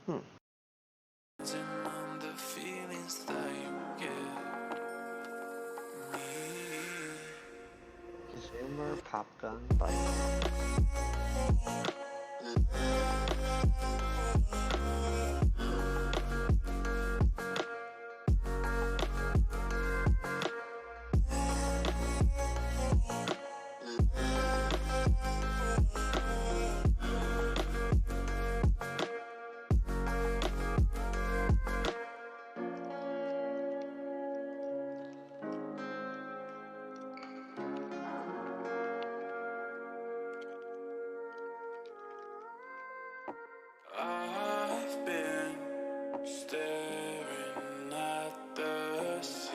Hmm. On the feelings that you give me. Consumer Pop Gun by I've been staring at the sea,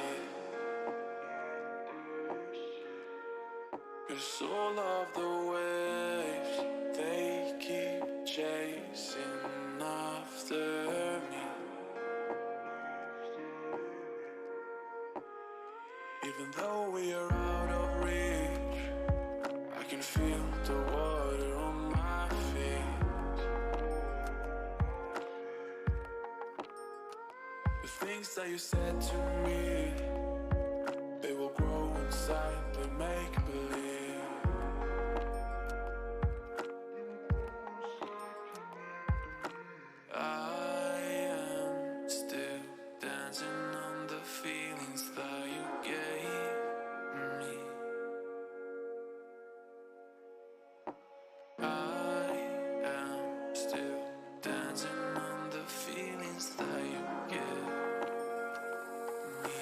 'cause all of the waves, they keep chasing after me. Even though we are out of reach, I can feel the water on my feet. The things that you said to me, they will grow inside the make-believe. I am still dancing on the feelings that you gave me. I am still dancing on the feelings that you give me.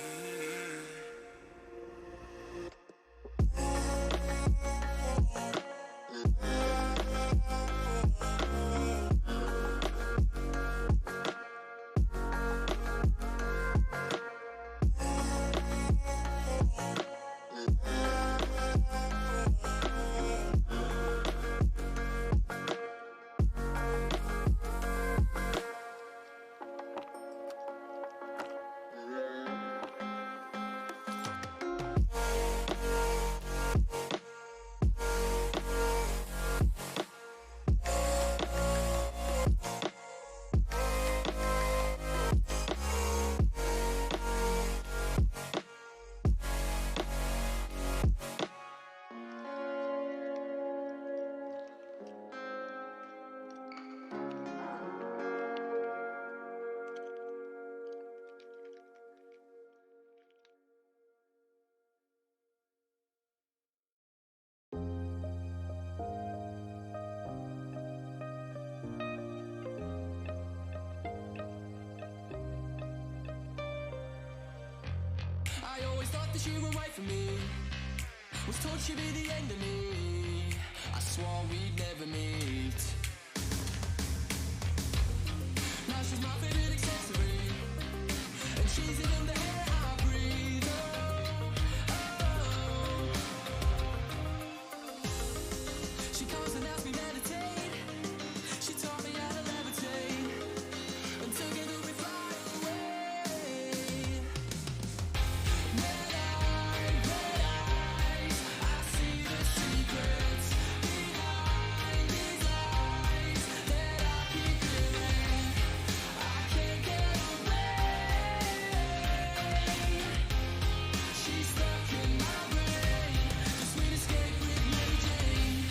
I always thought that you were right for me. Was told she'd be the end of me. I swore we'd never meet. Now she's my favorite accessory, and she's even the air I breathe. Oh. She comes and helps me meditate. She taught me how to levitate, and together we fly away. Red eyes, I see the secrets behind these lies that I keep hearing. I can't get away. She's stuck in my brain, the sweet escape with Mary Jane.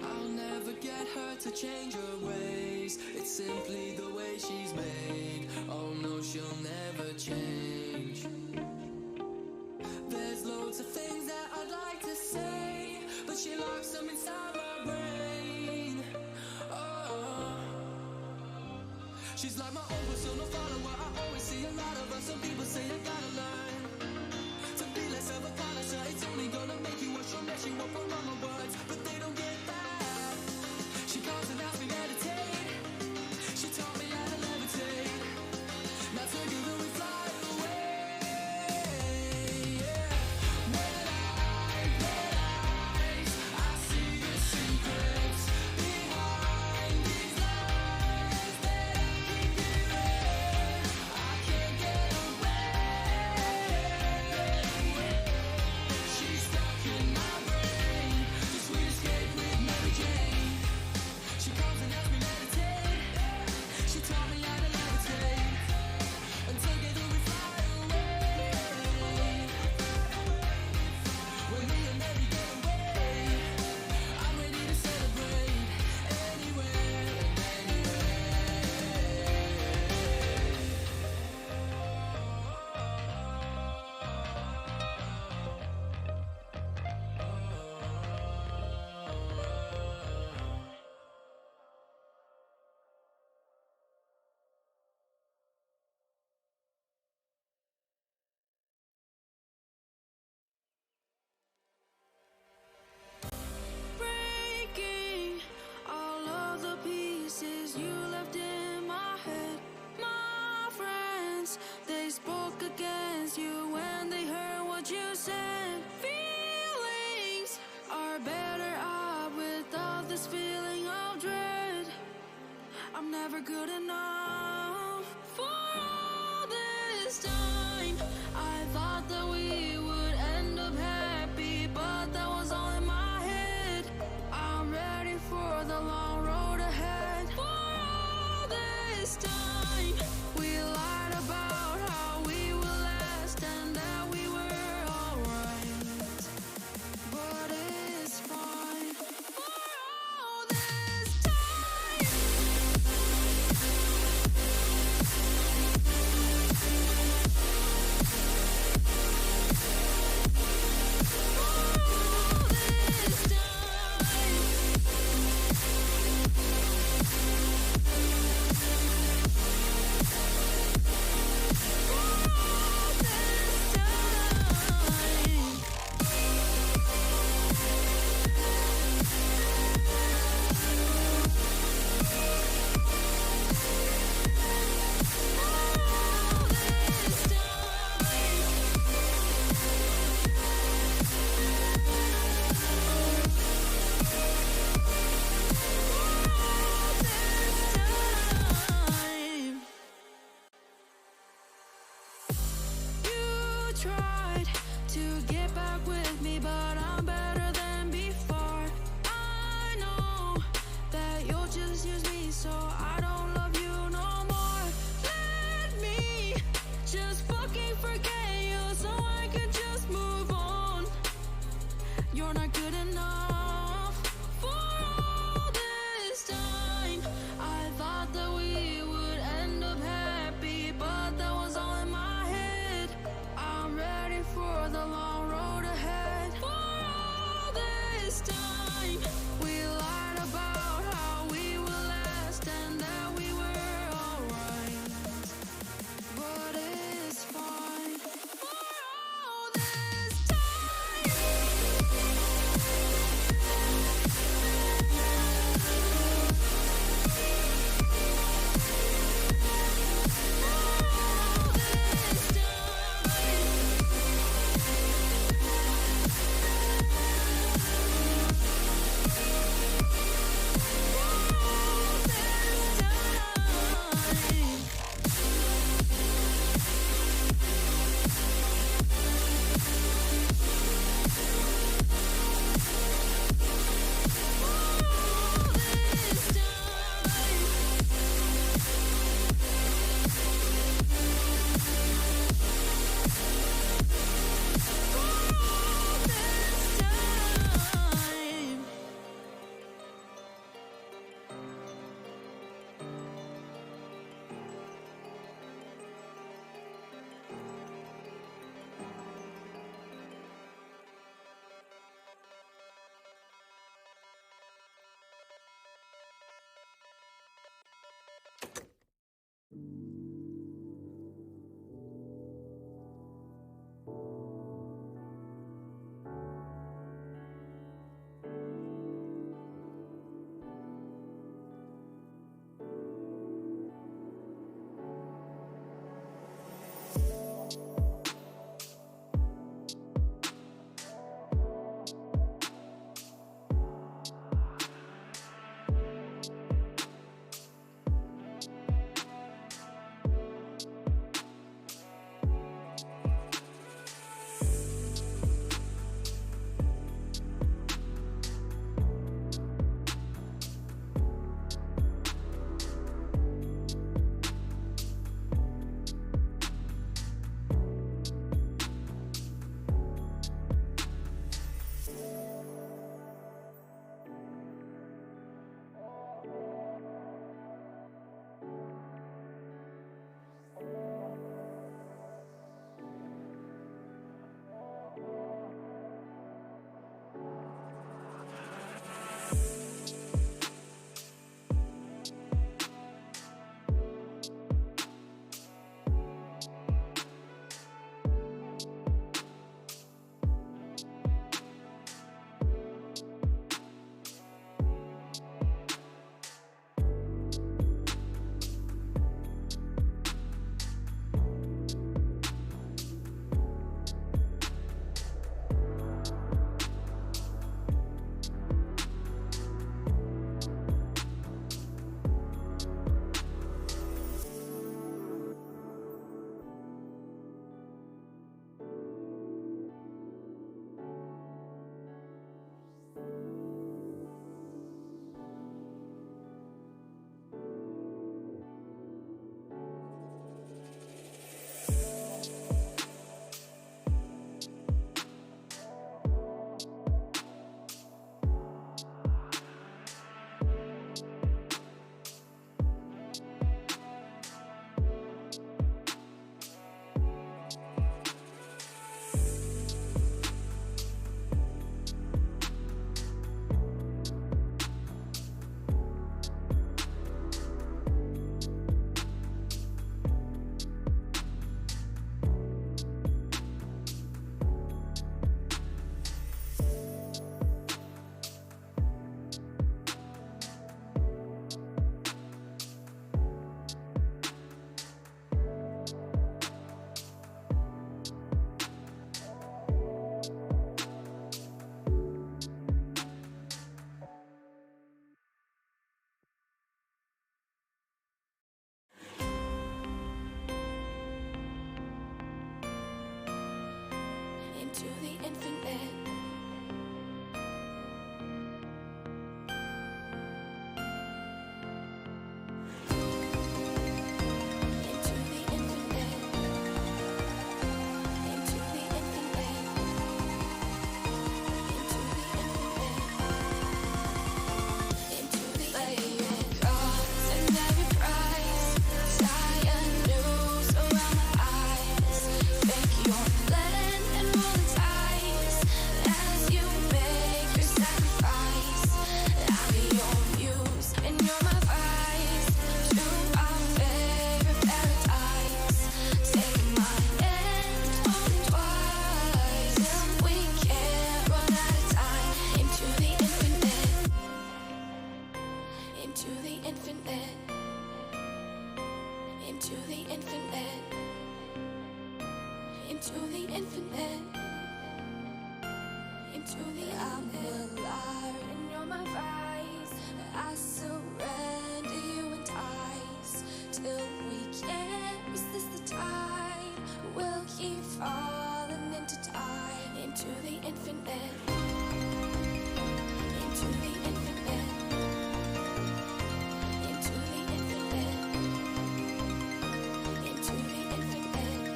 I'll never get her to change her ways. It's simply the way she's made. Oh no, she'll never change. There's loads of things that I'd like to say, but she locks them inside my brain. Oh, she's like my own personal follower. I always see a lot of us. Some people say I gotta learn to be less of a polisher. It's only gonna make you a strong mess. You won't put on my words, but they don't get that. She comes and helps me meditate. She taught me how to levitate. Now together we fly away. Yeah. Red eyes, I see the secret. never good enough. For all this time, I thought that we would end up happy, but that was all in my head. I'm ready for the long road ahead. For all this time, we lied about how we would last and that we were alright, but it's fine. For all this time, infinite. Into the infinite. Into the infinite. Into the infinite. Into the playing cards and every prize. Cyan news around my eyes. Fake your blend and roll the dice as you make your sacrifice. I'm your muse and you're my vice. To our favorite paradise. Take my hand only twice. We can't run out of time. Into the infinite. Into the infinite. Into the infinite. Into the infinite. Into the I'm alive and you're my vice. I surrender, you entice. Till we can't resist the tide. We'll keep falling into time. Into the infinite. Into the infinite. Into the infinite. Into the infinite.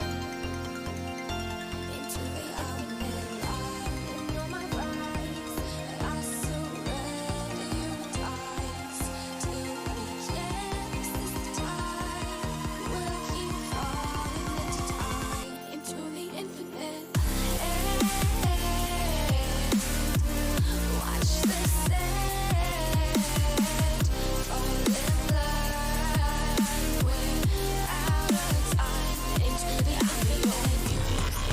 Into the I'm alive and you're my vice. I surrender, you entice. Till we can't resist the tide. We'll keep falling into time. Into the infinite. Watch the sand fall in line. We're out of time. Into the infinite.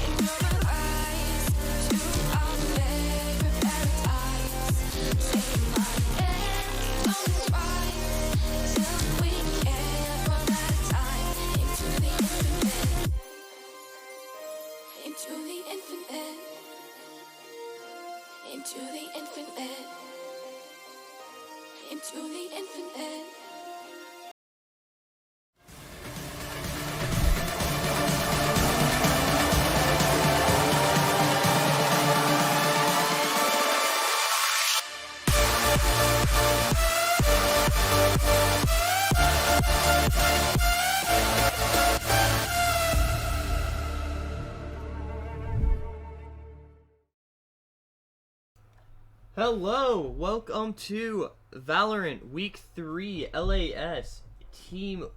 And you're my vice. To our favorite paradise. Take my hand, don't twice. Till we can't run out of time. Into the infinite. Into the infinite. Into the infinite. Into the infinite. Hello, welcome to Valorant Week 3 LAS Team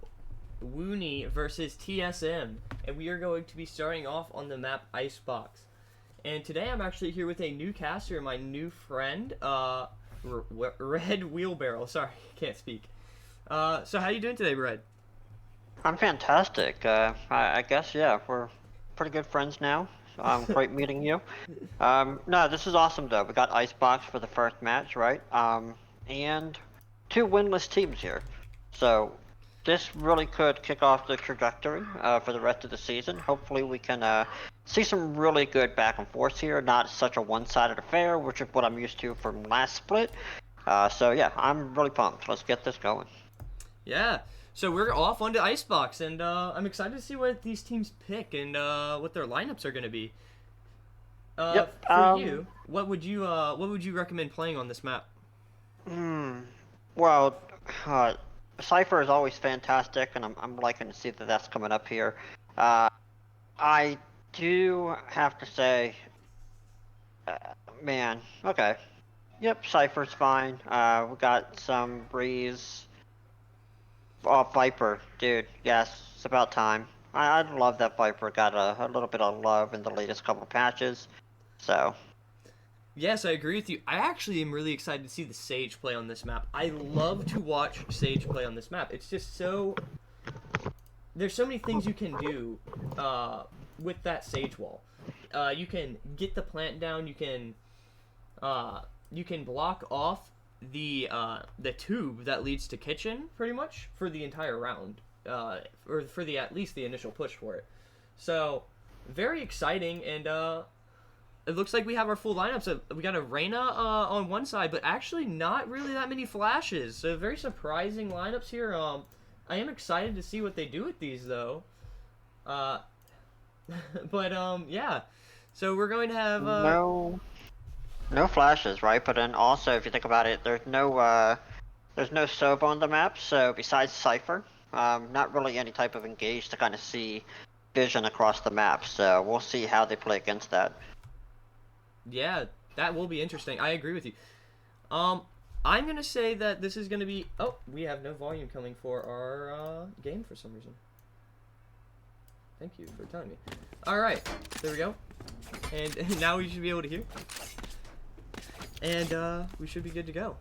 WUNI versus TSM, and we are going to be starting off on the map Icebox. And today I'm actually here with a new caster, my new friend, Red Wheelbarrow. Sorry, can't speak. So how you doing today, Red? I'm fantastic. I guess, yeah, we're pretty good friends now. Great meeting you. No, this is awesome though. We got Icebox for the first match, right? And two winless teams here. So this really could kick off the trajectory for the rest of the season. Hopefully we can see some really good back and forth here, not such a one-sided affair, which is what I'm used to from last split. So yeah, I'm really pumped. Let's get this going. Yeah, so we're off onto Icebox, and I'm excited to see what these teams pick and what their lineups are going to be. Yep. For you, what would you recommend playing on this map? Well, Cypher is always fantastic, and I'm liking to see that that's coming up here. I do have to say, man, okay. Yep, Cypher's fine. We got some Breeze. Oh, Viper, dude, yes, it's about time. I love that Viper got a little bit of love in the latest couple patches, so. Yes, I agree with you. I actually am really excited to see the Sage play on this map. I love to watch Sage play on this map. It's just so... There's so many things you can do with that Sage wall. You can get the plant down, you can block off the tube that leads to kitchen, pretty much, for the entire round. Or for at least the initial push for it. So, very exciting, and it looks like we have our full lineup. So we got a Reyna on one side, but actually not really that many flashes. So very surprising lineups here. I am excited to see what they do with these though. But yeah. So we're going to have No flashes, right? But then also, if you think about it, there's no Sova on the map, so besides Cypher, not really any type of engage to kind of see vision across the map. So we'll see how they play against that. Yeah, that will be interesting. I agree with you. I'm gonna say that this is gonna be. Oh, we have no volume coming for our game for some reason. Thank you for telling me. All right, there we go. And now we should be able to hear. And we should be good to go.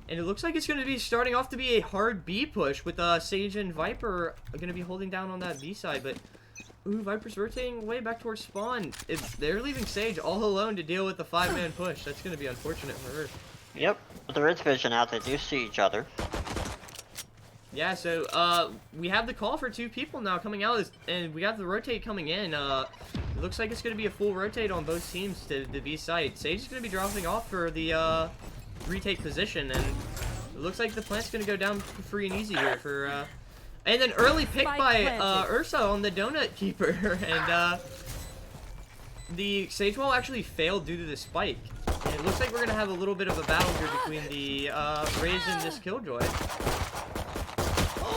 And it looks like it's gonna be starting off to be a hard B push with Sage and Viper gonna be holding down on that B side, but. Ooh, Viper's rotating way back towards spawn. If they're leaving Sage all alone to deal with the 5-man push, that's going to be unfortunate for her. Yep, but there is vision out. They do see each other. Yeah, so we have the call for 2 people now coming out, and we got the rotate coming in. It looks like it's going to be a full rotate on both teams to the B site. Sage is going to be dropping off for the retake position, and it looks like the plant's going to go down free and easy here for... And an early pick by Ursa on the Donut Keeper, and the Sage Wall actually failed due to the spike. And it looks like we're going to have a little bit of a battle here between the Raze and this Killjoy.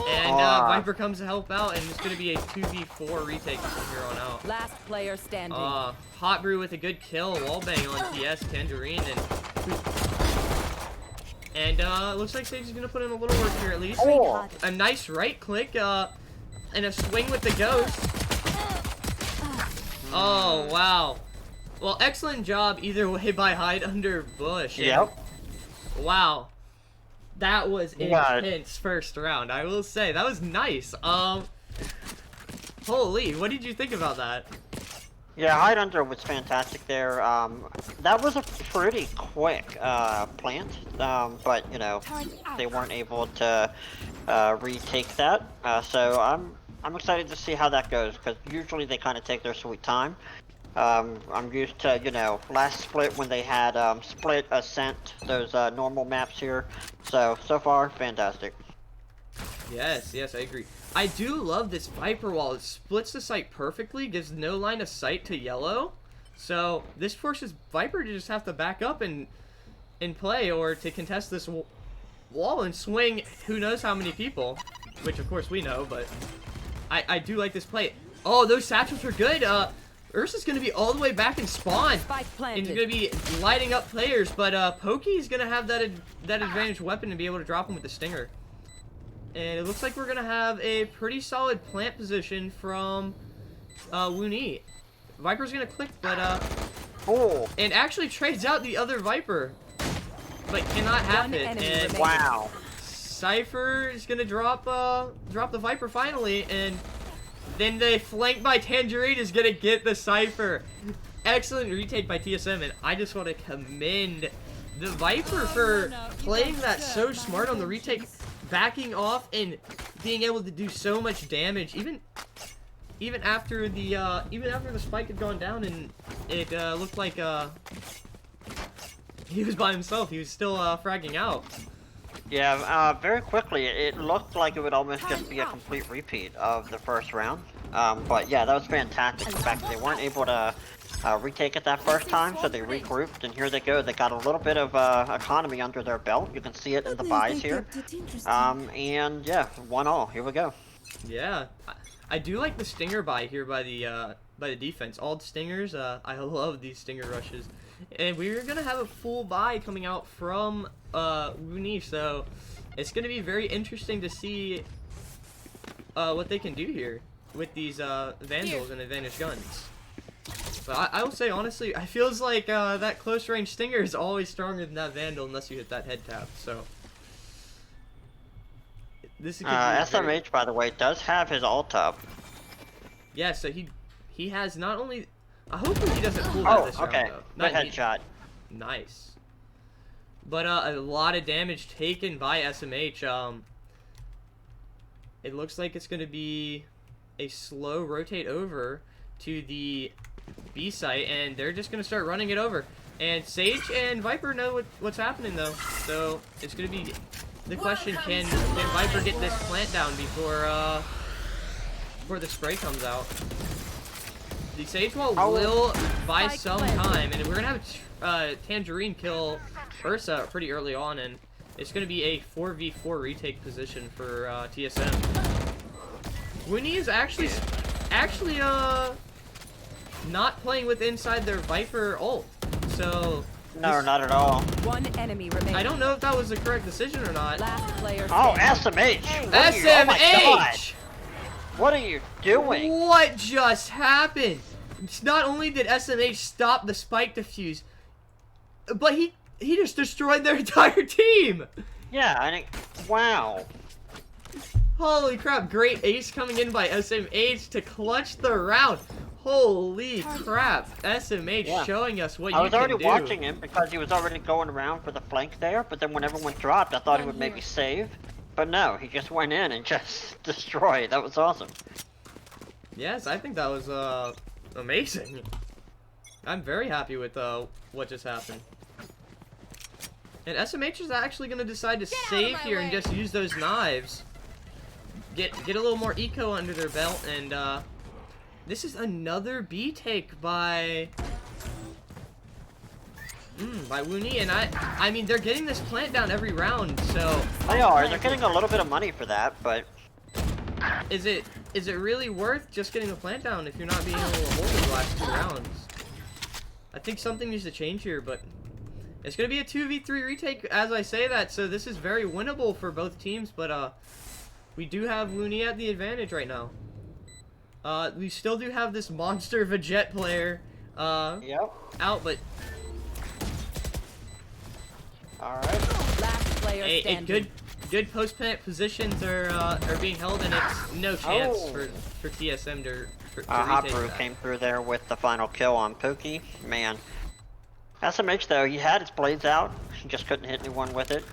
And Viper comes to help out, and it's going to be a 2v4 retake from here on out. Last player standing. Hot Brew with a good kill, wallbang on TS, Tangerine, and it looks like Sage is going to put in a little work here at least. Oh. A nice right click, and a swing with the ghost. Oh, wow. Well, excellent job either way by Hide under Bush. Yep. Wow. That was intense first round, I will say. That was nice. Holy, what did you think about that? Yeah, Hide Under was fantastic there. That was a pretty quick plant, but you know they weren't able to retake that. So I'm excited to see how that goes because usually they kind of take their sweet time. I'm used to last split when they had split ascent, those normal maps here. So far fantastic. Yes, I agree. I do love this Viper wall. It splits the site perfectly, gives no line of sight to yellow. So this forces Viper to just have to back up and play, or to contest this wall and swing who knows how many people, which of course we know, but I do like this play. Oh, those satchels were good. Ursa's going to be all the way back in spawn, and he's going to be lighting up players, but Pokey's going to have that advantage weapon and be able to drop him with the Stinger. And it looks like we're going to have a pretty solid plant position from WUNI. Viper's going to click, but and actually trades out the other Viper, but cannot have it. And wow. Cypher is going to drop the Viper finally, and then the flank by Tangerine is going to get the Cypher. Excellent retake by TSM, and I just want to commend the Viper for playing that so smart on the retake, backing off and being able to do so much damage, even after the spike had gone down and it looked like he was by himself. He was still fragging out. Yeah, very quickly it looked like it would almost just be a complete repeat of the first round. But yeah, that was fantastic. The fact that they weren't able to retake it that first time, so they regrouped, and here they go. They got a little bit of economy under their belt. You can see it in the buys here. And yeah, 1-1. Here we go. Yeah, I do like the Stinger buy here by the defense. All the Stingers. I love these Stinger rushes. And we're gonna have a full buy coming out from WUNI, so it's gonna be very interesting to see what they can do here with these Vandals and Advantage guns. But I will say, honestly, I feels like that close range Stinger is always stronger than that Vandal unless you hit that head tap. So this is SMH, by the way, does have his ult up. Yeah, so he has not only. I hope he doesn't pull that this round, though. Good headshot. Nice. But a lot of damage taken by SMH. It looks like it's going to be a slow rotate over to the B site, and they're just going to start running it over. And Sage and Viper know what's happening, though. So it's going to be the question, can Viper get this plant down before the spray comes out? The Sage wall Oh. will buy Spike some planted. time, and we're gonna have Tangerine kill Ursa pretty early on, and it's gonna be a 4v4 retake position for TSM. WUNI is actually not playing with inside their Viper ult, so No, not at all. One enemy remaining. I don't know if that was the correct decision or not. Last player Oh, standing. SMH! What are you- oh my God. SMH! What are you doing? What just happened? Not only did SMH stop the spike defuse, but he just destroyed their entire team! Yeah, I think. Wow. Holy crap, great ace coming in by SMH to clutch the round. Holy crap, SMH Yeah. showing us what I you was can already do. watching him because he was already going around for the flank there, but then when everyone dropped, I thought he would maybe save. But no, he just went in and just destroyed. That was awesome. Yes, I think that was amazing. I'm very happy with what just happened. And SMH is actually going to decide to save here and just use those knives. Get a little more eco under their belt, and this is another B take by WUNI, and I mean they're getting this plant down every round, so They are. They're getting a little bit of money for that, but is it really worth just getting the plant down if you're not being able to hold it the last 2 rounds? I think something needs to change here, but it's gonna be a 2v3 retake as I say that, so this is very winnable for both teams, but we do have WUNI at the advantage right now. We still do have this monster of a Jet player yep. out, but All right. Last player a standing. good post plant positions are being held, and it's no chance Oh. for TSM to retake Hopru that. came through there with the final kill on Pookie. Man. SMH though, he had his blades out. He just couldn't hit anyone with it.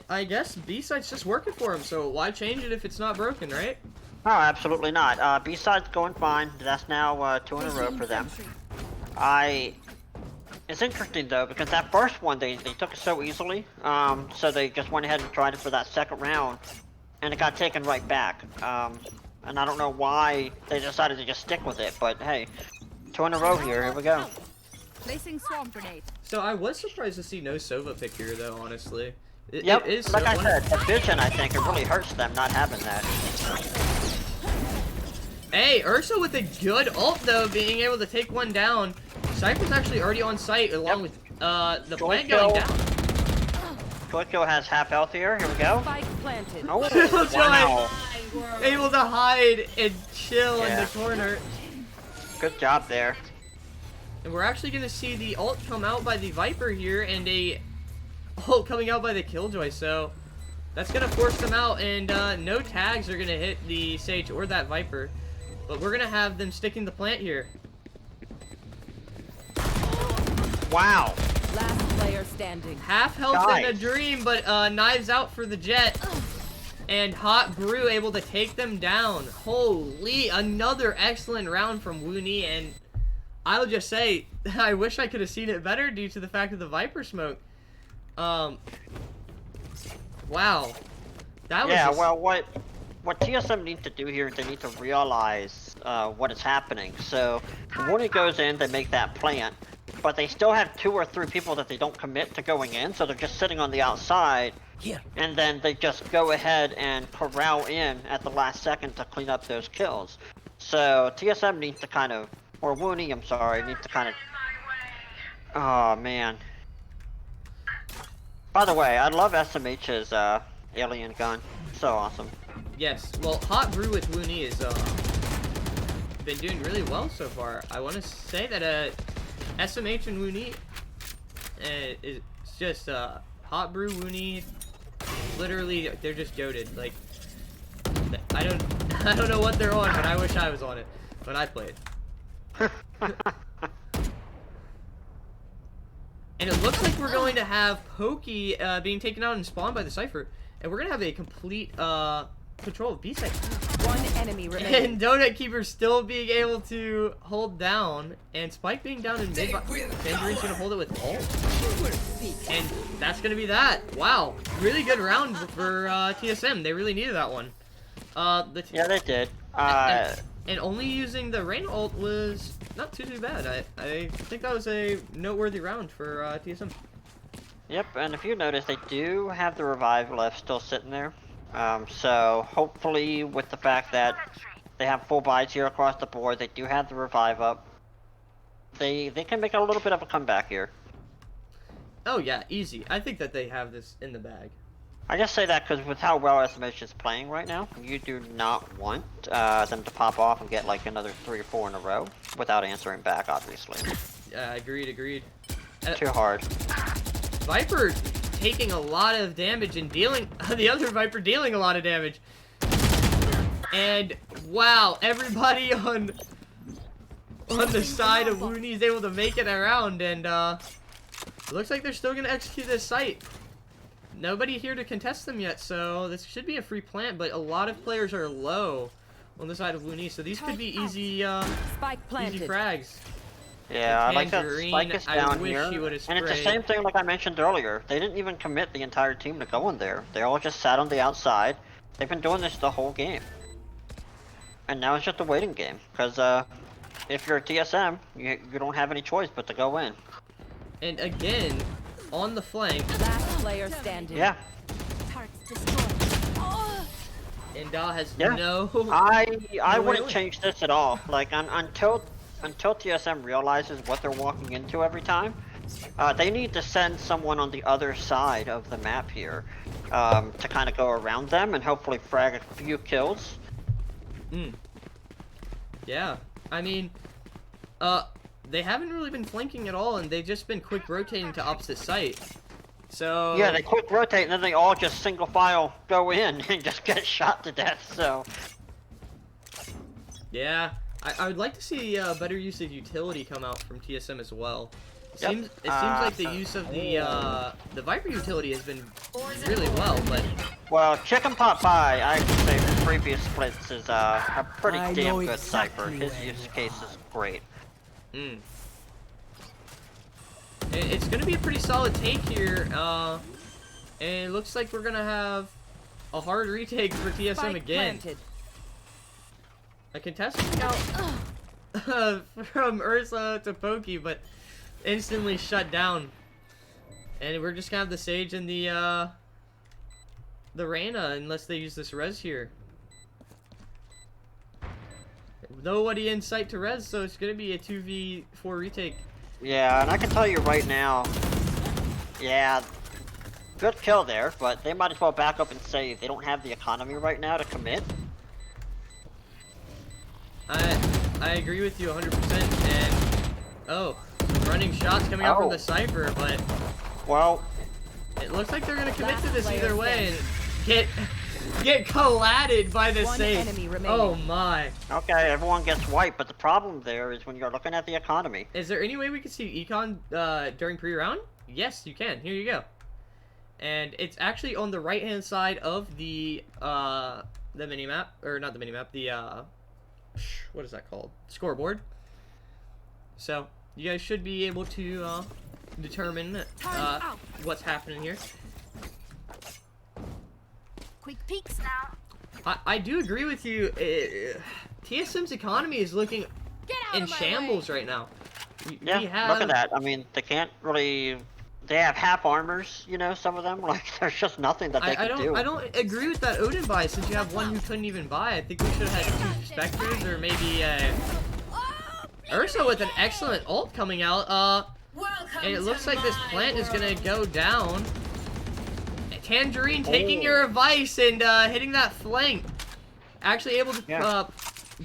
I guess B-side's just working for him, so why change it if it's not broken, right? No, absolutely not. B-side's going fine. That's now 2 in a row for them. It's interesting though because that first one they took it so easily. So they just went ahead and tried it for that second round, and it got taken right back. And I don't know why they decided to just stick with it, but hey, 2 in a row here. Here we go. Placing swarm grenade. So I was surprised to see no Sova pick here, though. Honestly, Yep. it is Like I one- said, the vision. I think it really hurts them not having that. Hey, Ursa with a good ult though, being able to take one down. Cypher's actually already on site along with the plant going kill. down. Koiko has half health here. Here we go. Spike planted. Oh, Killjoy. wow. Able to hide and chill in Yeah. the corner. Good job there. And we're actually gonna see the ult come out by the Viper here, and a ult coming out by the Killjoy. So that's gonna force them out, and no tags are gonna hit the Sage or that Viper. But we're gonna have them sticking the plant here. Wow. Last player standing. Half health in a Guys. dream, but knives out for the Jet. And Hot Brew able to take them down. Holy, another excellent round from WUNI, and I'll just say, I wish I could have seen it better due to the fact of the Viper smoke. Wow. That was Yeah, just- well, what TSM needs to do here is they need to realize what is happening. So when it goes in, they make that plant, but they still have 2 or 3 people that they don't commit to going in, so they're just sitting on the outside. Here. And then they just go ahead and corral in at the last second to clean up those kills. So TSM needs to kind of, or WUNI, I'm sorry, needs to kind of. Oh man. By the way, I love SMH's alien gun. So awesome. Yes, well, Hot Brew with WUNI is been doing really well so far. I want to say that SMH and WUNI is just Hot Brew, WUNI, literally they're just goated. Like I don't know what they're on, but I wish I was on it when I played. And it looks like we're going to have Pokey being taken out and spawned by the Cypher, and we're gonna have a complete control of B-side. One enemy remaining. And Donut Keeper still being able to hold down, and Spike being down in mid. Tangerine's gonna hold it with ult. And that's gonna be that. Wow. Really good round for TSM. They really needed that one. Yeah, they did. And only using the rain ult was not too bad. I think that was a noteworthy round for TSM. Yep, and if you notice, they do have the revive left still sitting there. So hopefully with the fact that they have full buys here across the board, they do have the revive up. They can make a little bit of a comeback here. Oh yeah, easy. I think that they have this in the bag. I just say that because with how well SMH is playing right now, you do not want them to pop off and get like another 3 or 4 in a row without answering back, obviously. Agreed. Too hard. Viper taking a lot of damage and dealing the other Viper dealing a lot of damage. And wow, everybody on the side of WUNI is able to make it around, and it looks like they're still gonna execute this site. Nobody here to contest them yet, so this should be a free plant, but a lot of players are low on the side of WUNI, so these could be easy Spike planted. easy frags. Yeah, I like that Tangerine, Spike is I down wish here. he would've And it's the sprayed. same thing like I mentioned earlier. They didn't even commit the entire team to going there. They all just sat on the outside. They've been doing this the whole game. And now it's just a waiting game. Because if you're a TSM, you don't have any choice but to go in. And again, on the flank, Last player standing. Yeah. and has Yeah. no... I No wouldn't way. change this at all. Like until TSM realizes what they're walking into every time, they need to send someone on the other side of the map here to kind of go around them and hopefully frag a few kills. Yeah, I mean, they haven't really been flanking at all, and they've just been quick rotating to opposite site. So Yeah, they quick rotate and then they all just single file go in and just get shot to death. So yeah, I would like to see better use of utility come out from TSM as well. Yep. It seems like the use of the Viper utility has been really well, but well, Chicken Pot Pie, I can say from previous splits is a pretty I damn know good exactly sniper. His where use you case is great. It's gonna be a pretty solid take here, and it looks like we're gonna have a hard retake for TSM Spike again. planted. A contested out from Ursa to Pokey, but instantly shut down. And we're just gonna have the Sage and the Reyna unless they use this res here. Nobody in sight to res, so it's gonna be a 2v4 retake. Yeah, and I can tell you right now, yeah, good kill there, but they might as well back up and say they don't have the economy right now to commit. I agree with you 100%, and oh, running shots coming out from the Cypher, but Well, it looks like they're gonna commit to this Last either player way and get collided by the One Sage. enemy remaining. Oh my. okay, everyone gets wiped, but the problem there is when you're looking at the economy. Is there any way we could see econ during pre-round? Yes, you can. Here you go. And it's actually on the right-hand side of the mini-map, or not the mini-map, the what is that called? Scoreboard. So you guys should be able to determine what's happening here. Quick peeks now. I do agree with you. TSM's economy is looking Get out in of my shambles right now. Yeah, We have look at that. I mean, they can't really. They have half armors, you know, some of them. Like, there's just nothing that they can do. I don't agree with that Odin buy since you have one who couldn't even buy. I think we should have had 2 Spectres or maybe Ursa with an excellent ult coming out. And it looks like this plant is gonna go down. Tangerine taking your advice and hitting that flank. Actually able to delay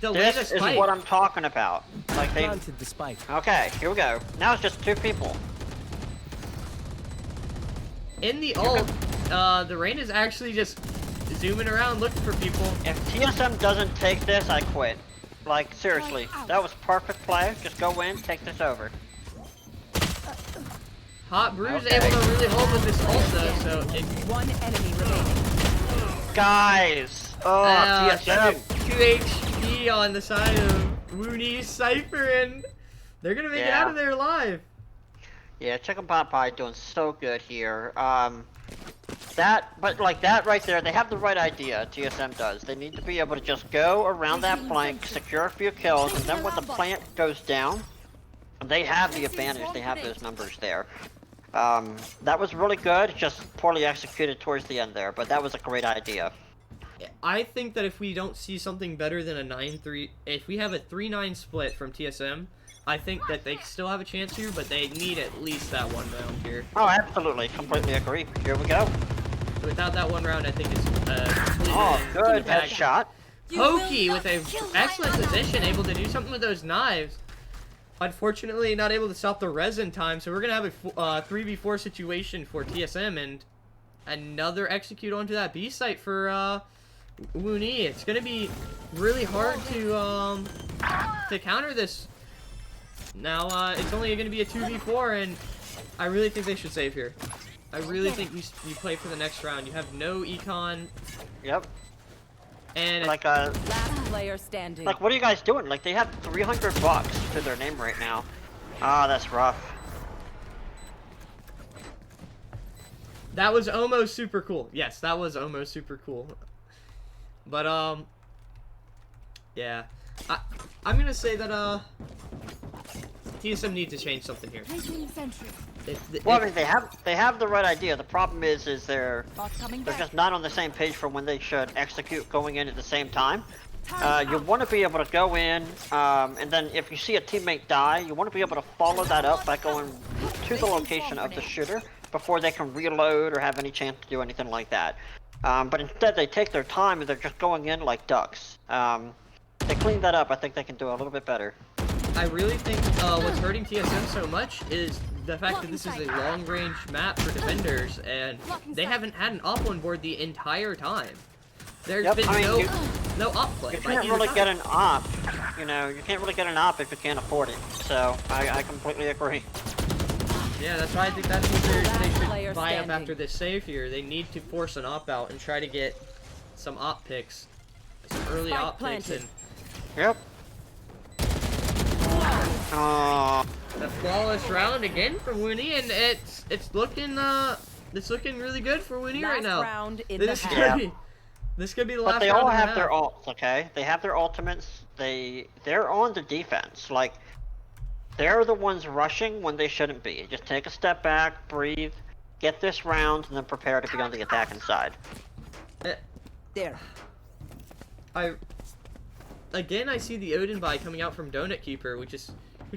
the This is spike. what I'm talking about. Like, they. Planted the spike. Okay, here we go. Now it's just 2 people. In the ult, the rain is actually just zooming around looking for people. If TSM doesn't take this, I quit. Like, seriously. That was perfect play. Just go in, take this over. Hot Brew's Okay. able to really hold with this ult though, so it, One enemy remaining. Guys! Oh, TSM! 2 HP on the side of WUNI Cypher, and they're gonna make it out of there alive. Yeah, Chicken Pot Pie doing so good here. But like that right there, they have the right idea, TSM does. They need to be able to just go around that flank, secure a few kills, and then when the plant goes down, they have the advantage, they have those numbers there. That was really good, just poorly executed towards the end there, but that was a great idea. I think that if we don't see something better than a 9-3, if we have a 3-9 split from TSM, I think that they still have a chance here, but they need at least that one round here. Oh, absolutely, completely agree. Here we go. Without that one round, I think it's Oh, good headshot. Pokey with an excellent position, able to do something with those knives. Unfortunately, not able to stop the res in time, so we're going to have a 3v4 situation for TSM, and another execute onto that B site for WUNI. It's going to be really hard to counter this. Now, it's only going to be a 2v4, and I really think they should save here. I really think you play for the next round. You have no econ. Yep. And like Last player standing. like what are you guys doing? Like they have $300 to their name right now. Ah, that's rough. that was almost super cool. Yes, that was almost super cool. But yeah, I'm gonna say that TSM needs to change something here. Well, I mean, they have the right idea. The problem is they're just not on the same page for when they should execute going in at the same time. You want to be able to go in, and then if you see a teammate die, you want to be able to follow that up by going to the location of the shooter before they can reload or have any chance to do anything like that. But instead, they take their time and they're just going in like ducks. They clean that up. I think they can do a little bit better. I really think what's hurting TSM so much is the fact that this is a long-range map for defenders, and they haven't had an op on board the entire time. There's been no op play. You can't really get an op. You know, you can't really get an op if you can't afford it. So I completely agree. Yeah, that's why I think that's what they should buy up after this save here. They need to force an op out and try to get some op picks, some early op picks, and yep. A flawless round again for WUNI, and it's looking really good for WUNI right now. Round in This could be the last round. But they all have their ults, okay? They have their ultimates. They're on the defense. Like they're the ones rushing when they shouldn't be. Just take a step back, breathe, get this round, and then prepare to be on the attacking side. There. I see the Odin buy coming out from Donut Keeper, which is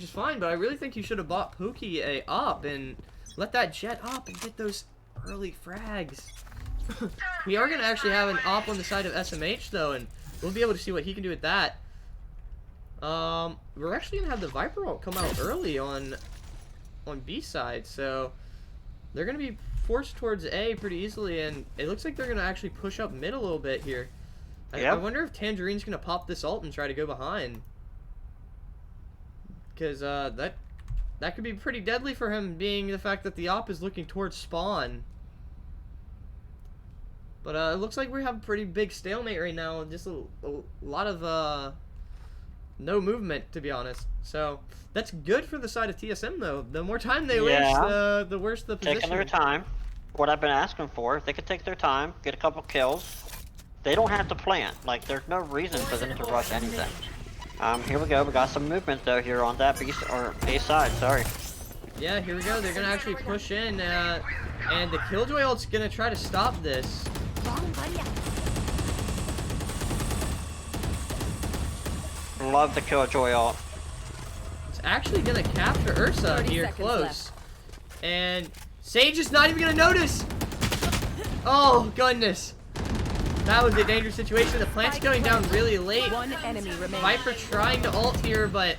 fine, but I really think you should have bought Pokey a op and let that jet op and get those early frags. We are gonna actually have an op on the side of SMH though, and we'll be able to see what he can do with that. We're actually gonna have the Viper ult come out early on B side, so they're gonna be forced towards A pretty easily, and it looks like they're gonna actually push up mid a little bit here. I wonder if Tangerine's gonna pop this ult and try to go behind, because that could be pretty deadly for him, being the fact that the op is looking towards spawn. But it looks like we have a pretty big stalemate right now, just a lot of no movement, to be honest. So that's good for the side of TSM though. The more time they waste, the worse the position. Taking their time. What I've been asking for, if they could take their time, get a couple kills. They don't have to plant. Like, there's no reason for them to rush anything. Here we go. We got some movement though here on that A side. Sorry. Yeah, here we go. They're gonna actually push in, and the Killjoy ult's gonna try to stop this. Love the Killjoy ult. It's actually gonna capture Ursa here close, and Sage is not even gonna notice. Oh goodness. That was a dangerous situation. The plant's going down really late. One enemy remaining. Viper trying to ult here, but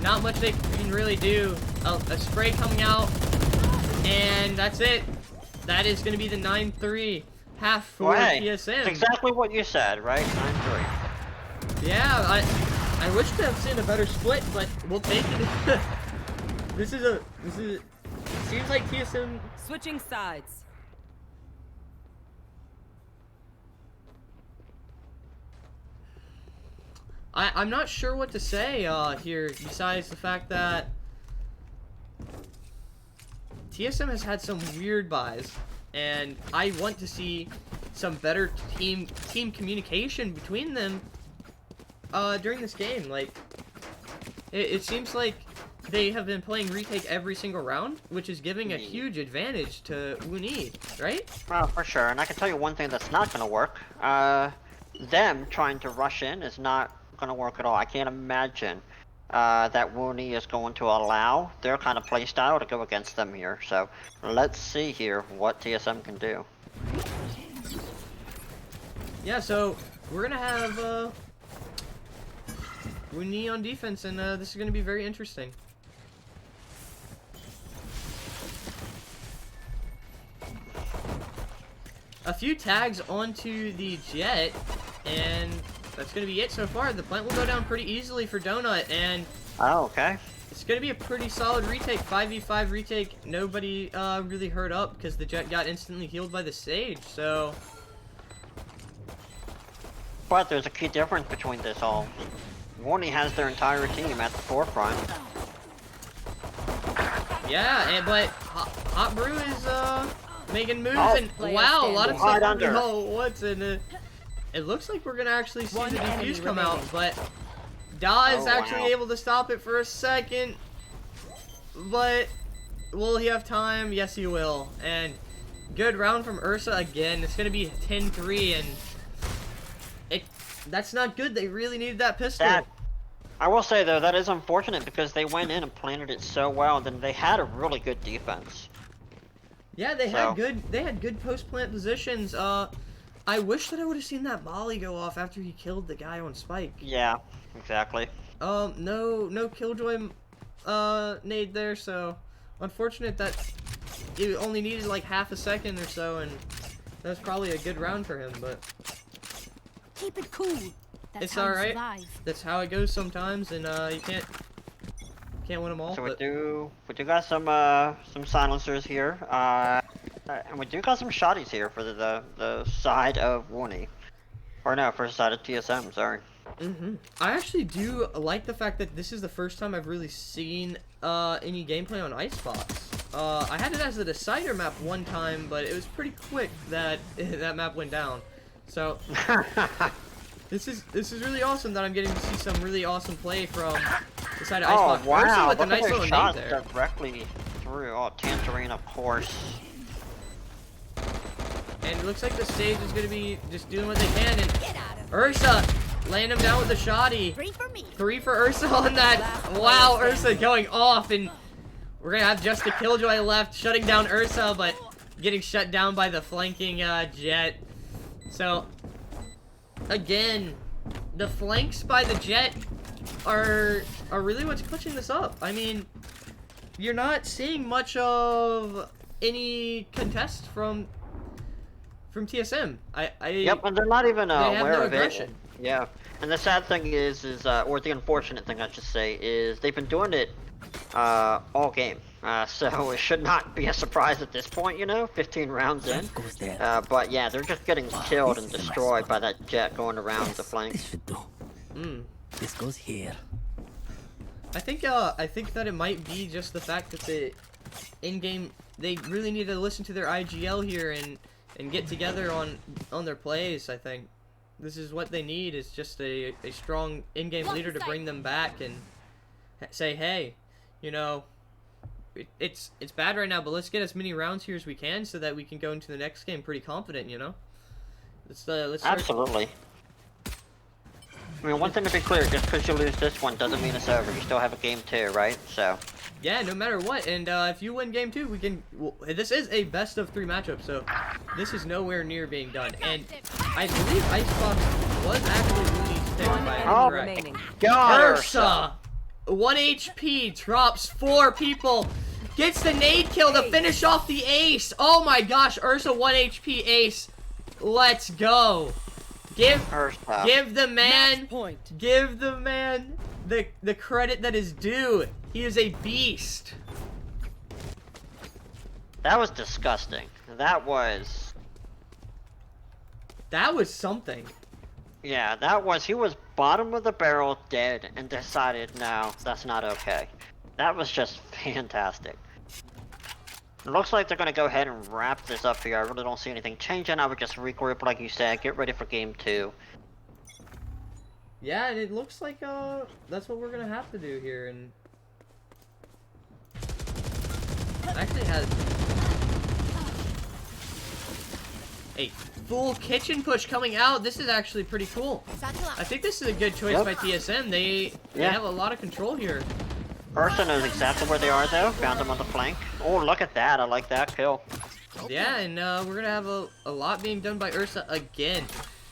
not much they can really do. A spray coming out, and that's it. That is going to be the 9-3 half for TSM. That's exactly what you said, right? 9-3. Yeah, I wish to have seen a better split, but we'll take it. This is it seems like TSM Switching sides. I'm not sure what to say here, besides the fact that TSM has had some weird buys. and I want to see some better team communication between them during this game. Like, it seems like they have been playing retake every single round, which is giving a huge advantage to WUNI, right? Well, for sure. And I can tell you one thing that's not going to work. Them trying to rush in is not going to work at all. I can't imagine that WUNI is going to allow their kind of playstyle to go against them here. So let's see here what TSM can do. Yeah, so we're going to have WUNI on defense, and this is going to be very interesting. A few tags onto the Jet, and that's going to be it so far. The plant will go down pretty easily for Donut, and Oh, okay. it's going to be a pretty solid retake. 5v5 retake. Nobody really hurt up because the Jet got instantly healed by the Sage, so... But there's a key difference between this all. WUNI has their entire team at the forefront. Yeah, but Hot Brew is making moves, Oh, and wow, a lot of Hide stuff. under. Oh, what's in it? It looks like we're gonna actually see One the enemy defuse come remaining. out, but Da is Oh, actually wow. able to stop it for a second. But will he have time? Yes, he will. And good round from Ursa again. It's gonna be 10-3, and that's not good. They really needed that pistol. I will say though, that is unfortunate because they went in and planted it so well, and then they had a really good defense. Yeah, they So- had good post plant positions. I wish that I would have seen that molly go off after he killed the guy on Spike. Yeah, exactly. No Killjoy nade there, so unfortunate that it only needed like half a second or so, and that was probably a good round for him, but Keep it cool. That's it's how you alright. survive. That's how it goes sometimes, and you can't win them all. So But we do got some silencers here, and we do got some shotties here for the side of WUNI, or no, for the side of TSM. Sorry. I actually do like the fact that this is the first time I've really seen any gameplay on Icebox. I had it as a decider map one time, but it was pretty quick that that map went down. So this is really awesome that I'm getting to see some really awesome play from the side of Oh Icebox. Ursa wow! with a Look nice at their little shots nade there. directly through. Oh, Tangerine, of course. And it looks like the stage is gonna be just doing what they can, and Ursa laying him down with the shoddy. 3 for me. 3 for Ursa on that. Wow, Ursa going off, and we're gonna have just a Killjoy left, shutting down Ursa, but getting shut down by the flanking Jet. So, again, the flanks by the Jet are really what's clutching this up. I mean, you're not seeing much of any contest from TSM. Yep, and they're not even They have aware no of aggression. it. Yeah, and the sad thing is or the unfortunate thing I should say is they've been doing it all game. So it should not be a surprise at this point, you know, 15 rounds in. But yeah, they're just getting killed and destroyed by that Jet going around the flank. This should do. This goes here. I think that it might be just the fact that the in-game they really need to listen to their IGL here and get together on their plays. I think this is what they need, is just a strong in-game leader to bring them back and say, hey, you know, it's bad right now, but let's get as many rounds here as we can so that we can go into the next game pretty confident, you know. Let's start. Absolutely. I mean, one thing to be clear, just because you lose this one doesn't mean it's over. You still have a game 2, right? So. Yeah, no matter what, and if you win game 2, we can. Well, this is a best of 3 matchup, so this is nowhere near being done. And I believe Icebox was actually released pick One by enemy correct. remaining. God, Ursa, 1 HP, drops 4 people, gets the nade kill to finish off the ace. Oh my gosh, Ursa 1 HP ace. Let's go. Give the man Point. Give the man the credit that is due. He is a beast. That was disgusting. That was something. Yeah, that was, he was bottom of the barrel dead and decided, no, that's not okay. That was just fantastic. It looks like they're gonna go ahead and wrap this up here. I really don't see anything changing. I would just regroup, like you said, get ready for game 2. Yeah, and it looks like that's what we're gonna have to do here. And actually has a full kitchen push coming out. This is actually pretty cool. I think this is a good choice by TSM. They have a lot of control here. Ursa knows exactly where they are, though. Found them on the flank. Oh, look at that. I like that kill. Yeah, and we're gonna have a lot being done by Ursa again.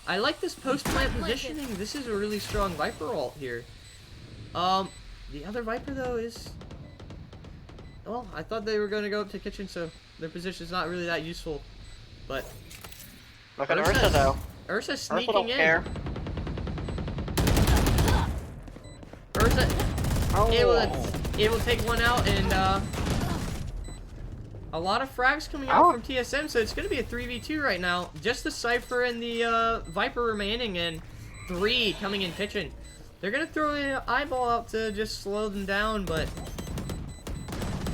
I like this post-plant positioning. This is a really strong Viper ult here. The other Viper, though, is... Well, I thought they were going to go up to kitchen, so their position's not really that useful. But... Look at Ursa, though. Ursa's Ursa sneaking don't in. care. Ursa Oh. able to take one out, and a lot of frags coming out from TSM, so it's going to be a 3v2 right now. Just the Cypher and the Viper remaining, and 3 coming in kitchen. They're going to throw an eyeball out to just slow them down, but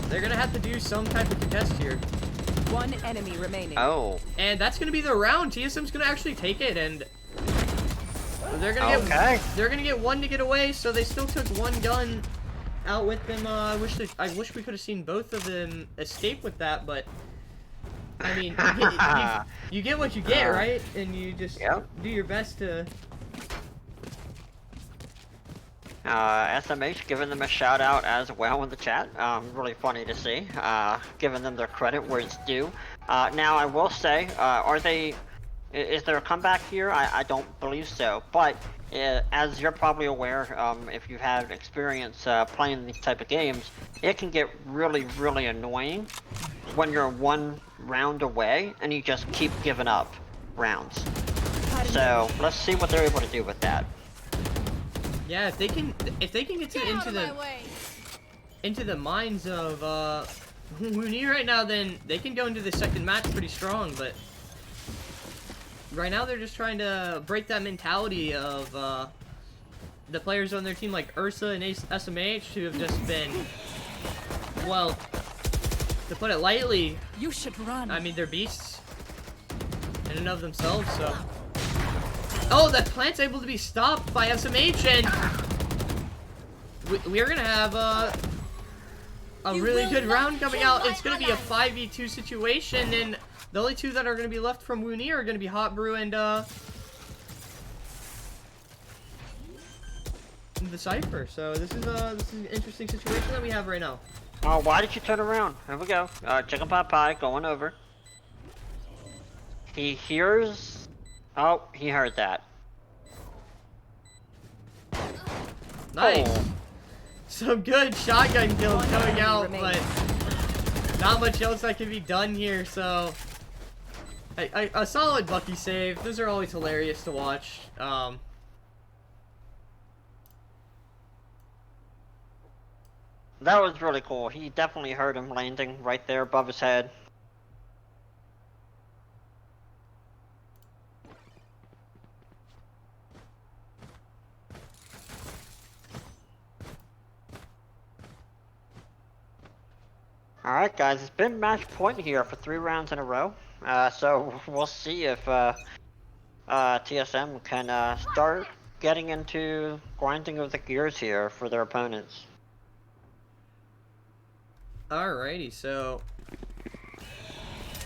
they're going to have to do some type of contest here. 1 enemy remaining. Oh. And that's going to be the round. TSM's going to actually take it, and they're going to get 1 to get away, so they still took 1 gun out with them. I wish we could have seen both of them escape with that, but I mean, you get what you get, right? And you just do your best to. SMH giving them a shout out as well in the chat. Really funny to see. Giving them their credit where it's due. Now I will say, is there a comeback here? I don't believe so, but as you're probably aware, if you've had experience playing these type of games, it can get really, really annoying when you're 1 round away and you just keep giving up rounds. So let's see what they're able to do with that. Yeah, if they can get into the minds of WUNI right now, then they can go into the second match pretty strong, but right now they're just trying to break that mentality of the players on their team like Ursa and SMH, who have just been, well, to put it lightly, You should run. I mean, they're beasts in and of themselves, so. Oh, that plant's able to be stopped by SMH, and we're gonna have a really good round coming out. It's gonna be a 5v2 situation, and the only 2 that are gonna be left from WUNI are gonna be Hot Brew and the Cypher. So this is an interesting situation that we have right now. Oh, why did you turn around? Here we go. Chicken pot pie going over. He hears. Oh, he heard that. Nice. Oh. Some good shotgun kills coming out, remaining. but not much else that can be done here, so a solid Bucky save. Those are always hilarious to watch. That was really cool. He definitely heard him landing right there above his head. Alright guys, it's been match point here for 3 rounds in a row. So we'll see if TSM can start getting into grinding of the gears here for their opponents. Alrighty, so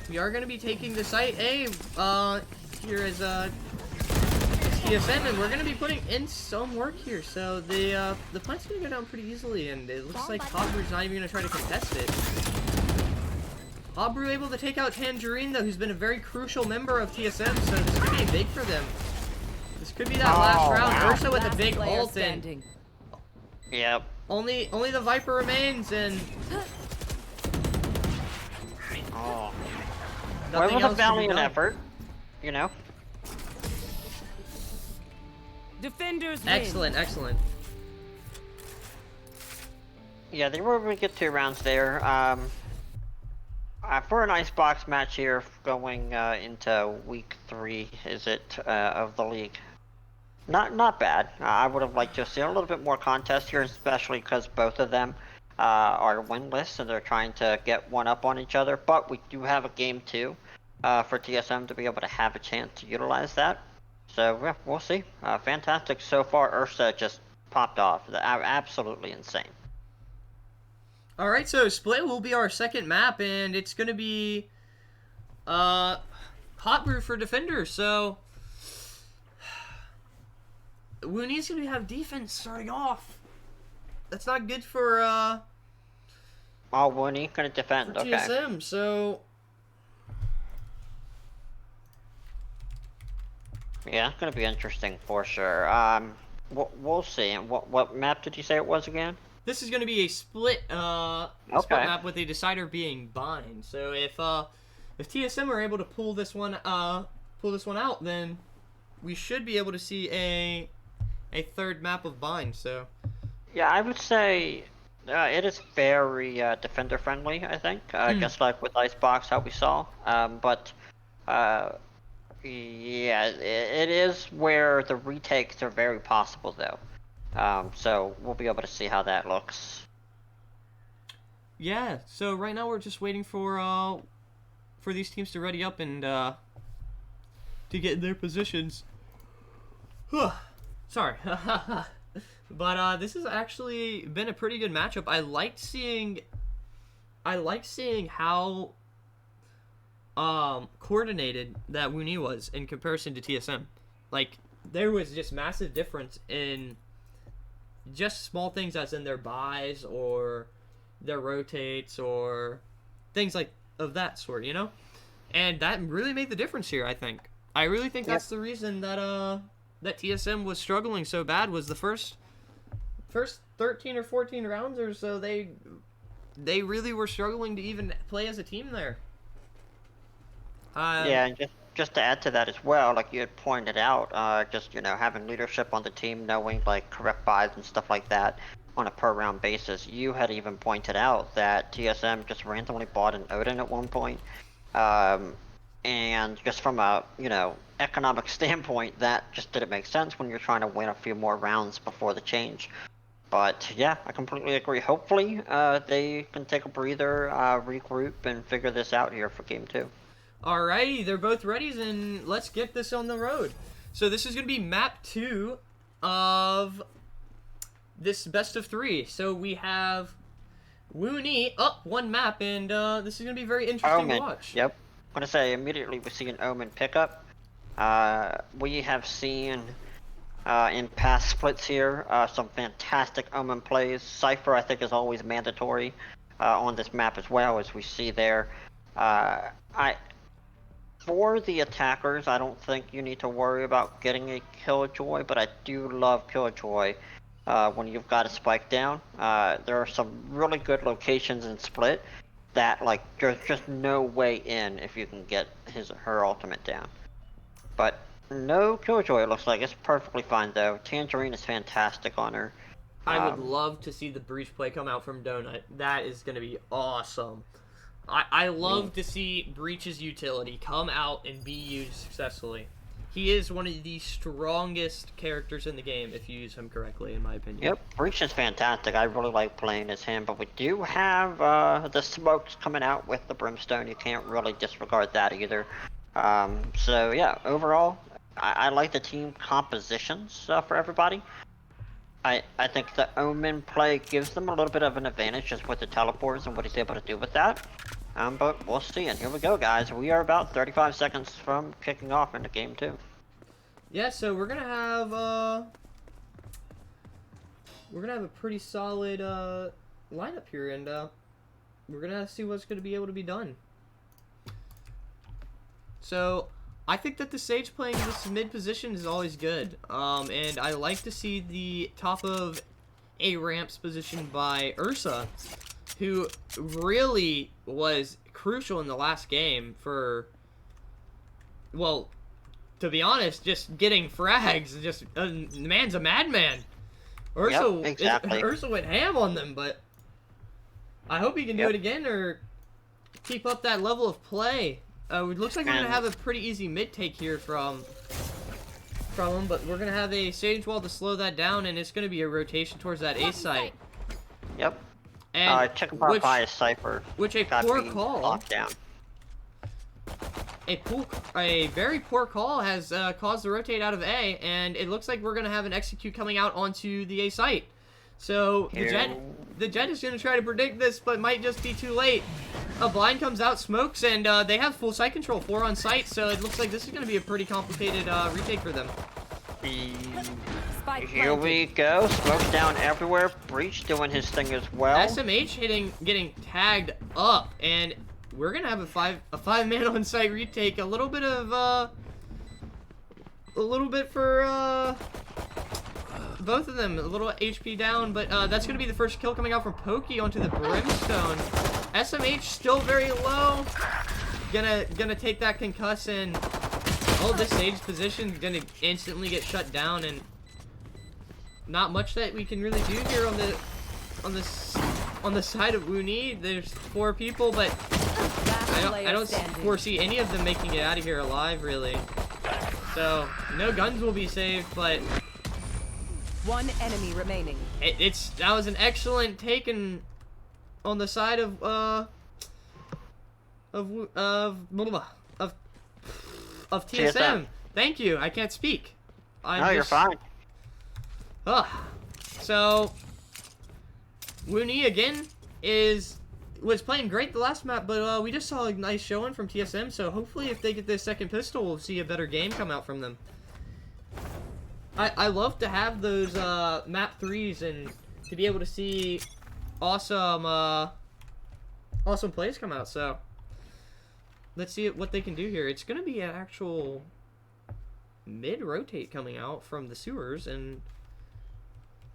we are going to be taking the site A here as TSM, and we're going to be putting in some work here. So the plant's going to go down pretty easily, and it looks like Hot Brew's not even going to try to contest it. Hot Brew able to take out Tangerine, though, who's been a very crucial member of TSM, so this could be big for them. This could be that last round. Wow. Ursa with a big Player ult, and standing. Yep. only the Viper remains, and Oh. nothing Well, it was else a to be valiant done. effort, you know? Defenders win. Excellent, excellent. Yeah, they were able to get 2 rounds there. For an icebox match here, going into week 3, is it, of the league? Not bad. I would have liked to see a little bit more contest here, especially because both of them are winless, and they're trying to get one up on each other. But we do have a game 2 for TSM to be able to have a chance to utilize that. So yeah, we'll see. Fantastic so far. Ursa just popped off. Absolutely insane. All right, so Split will be our second map, and it's gonna be hot brew for defenders. So WUNI's gonna have defense starting off. That's not good for Oh, WUNI gonna defend. Okay. TSM. So Yeah, it's gonna be interesting for sure. We'll see. And what map did you say it was again? this is gonna be a split split map with a decider being bind. So if TSM are able to pull this one out, then we should be able to see a third map of bind. So Yeah, I would say it is very defender friendly. I think, just like with Icebox, how we saw. But yeah, it is where the retakes are very possible though. So we'll be able to see how that looks. yeah, so right now we're just waiting for these teams to ready up and to get in their positions. Sorry. But this has actually been a pretty good matchup. I like seeing how coordinated that WUNI was in comparison to TSM. Like, there was just massive difference in just small things, as in their buys or their rotates or things like of that sort, you know? And that really made the difference here, I think. I really think that's the reason that that TSM was struggling so bad, was the first 13 or 14 rounds or so, they really were struggling to even play as a team there. Yeah, and just to add to that as well, like you had pointed out, just having leadership on the team, knowing like correct buys and stuff like that on a per round basis. You had even pointed out that TSM just randomly bought an Odin at one point, and just from a economic standpoint, that just didn't make sense when you're trying to win a few more rounds before the change. But yeah, I completely agree. Hopefully, they can take a breather, regroup, and figure this out here for game 2. Alrighty, they're both ready, and let's get this on the road. So this is going to be map 2 of this best of 3. So we have WUNI up one map, and this is going to be very interesting to watch. Yep. I'm going to say immediately we see an Omen pickup. We have seen in past splits here some fantastic Omen plays. Cypher, I think, is always mandatory on this map as well, as we see there. For the attackers, I don't think you need to worry about getting a Killjoy, but I do love Killjoy when you've got a spike down. There are some really good locations in Split that, like, there's just no way in if you can get her ultimate down. But no Killjoy, it looks like. It's perfectly fine, though. Tangerine is fantastic on her. I would love to see the breach play come out from Donut. That is going to be awesome. I love to see Breach's utility come out and be used successfully. He is one of the strongest characters in the game if you use him correctly, in my opinion. Yep, Breach is fantastic. I really like playing as him, but we do have the smokes coming out with the Brimstone. You can't really disregard that either. So yeah, overall, I like the team compositions for everybody. I think the Omen play gives them a little bit of an advantage just with the teleports and what he's able to do with that. But we'll see, and here we go, guys. We are about 35 seconds from kicking off into game 2. Yeah, so we're gonna have a pretty solid lineup here, and we're gonna see what's gonna be able to be done. So I think that the Sage playing this mid position is always good, and I like to see the top of a ramps position by Ursa, who really was crucial in the last game for, well, to be honest, just getting frags. Just the man's a madman. Ursa, Yep, exactly. Ursa went ham on them, but I hope he can do it again or keep up that level of play. It looks like we're gonna have a pretty easy mid take here from him, but we're gonna have a Sage Wall to slow that down, and it's gonna be a rotation towards that A site. Yep. And Chicken pot pie is Cypher. which a Got poor being call. locked down. A very poor call has caused the rotate out of A, and it looks like we're gonna have an execute coming out onto the A site. So the Jet is gonna try to predict this, but might just be too late. A blind comes out, smokes, and they have full site control, 4 on site. So it looks like this is gonna be a pretty complicated retake for them. Spike Here we go. Smoke down everywhere. Breach doing his thing as well. SMH getting tagged up, and we're gonna have a five man on site retake. A little bit for both of them. A little HP down, but that's gonna be the first kill coming out from Pokey onto the Brimstone. SMH still very low. Gonna take that concuss, and this Sage position gonna instantly get shut down, and not much that we can really do here on the side of WUNI. There's 4 people, but I don't foresee any of them making it out of here alive, really. So no guns will be saved, but 1 enemy remaining. that was an excellent taken on the side of TSM. TSM. Thank you. I can't speak. You're fine. So WUNI again was playing great the last map, but we just saw a nice showing from TSM. So hopefully, if they get this second pistol, we'll see a better game come out from them. I love to have those map 3s and to be able to see awesome plays come out. So let's see what they can do here. It's gonna be an actual mid rotate coming out from the sewers, and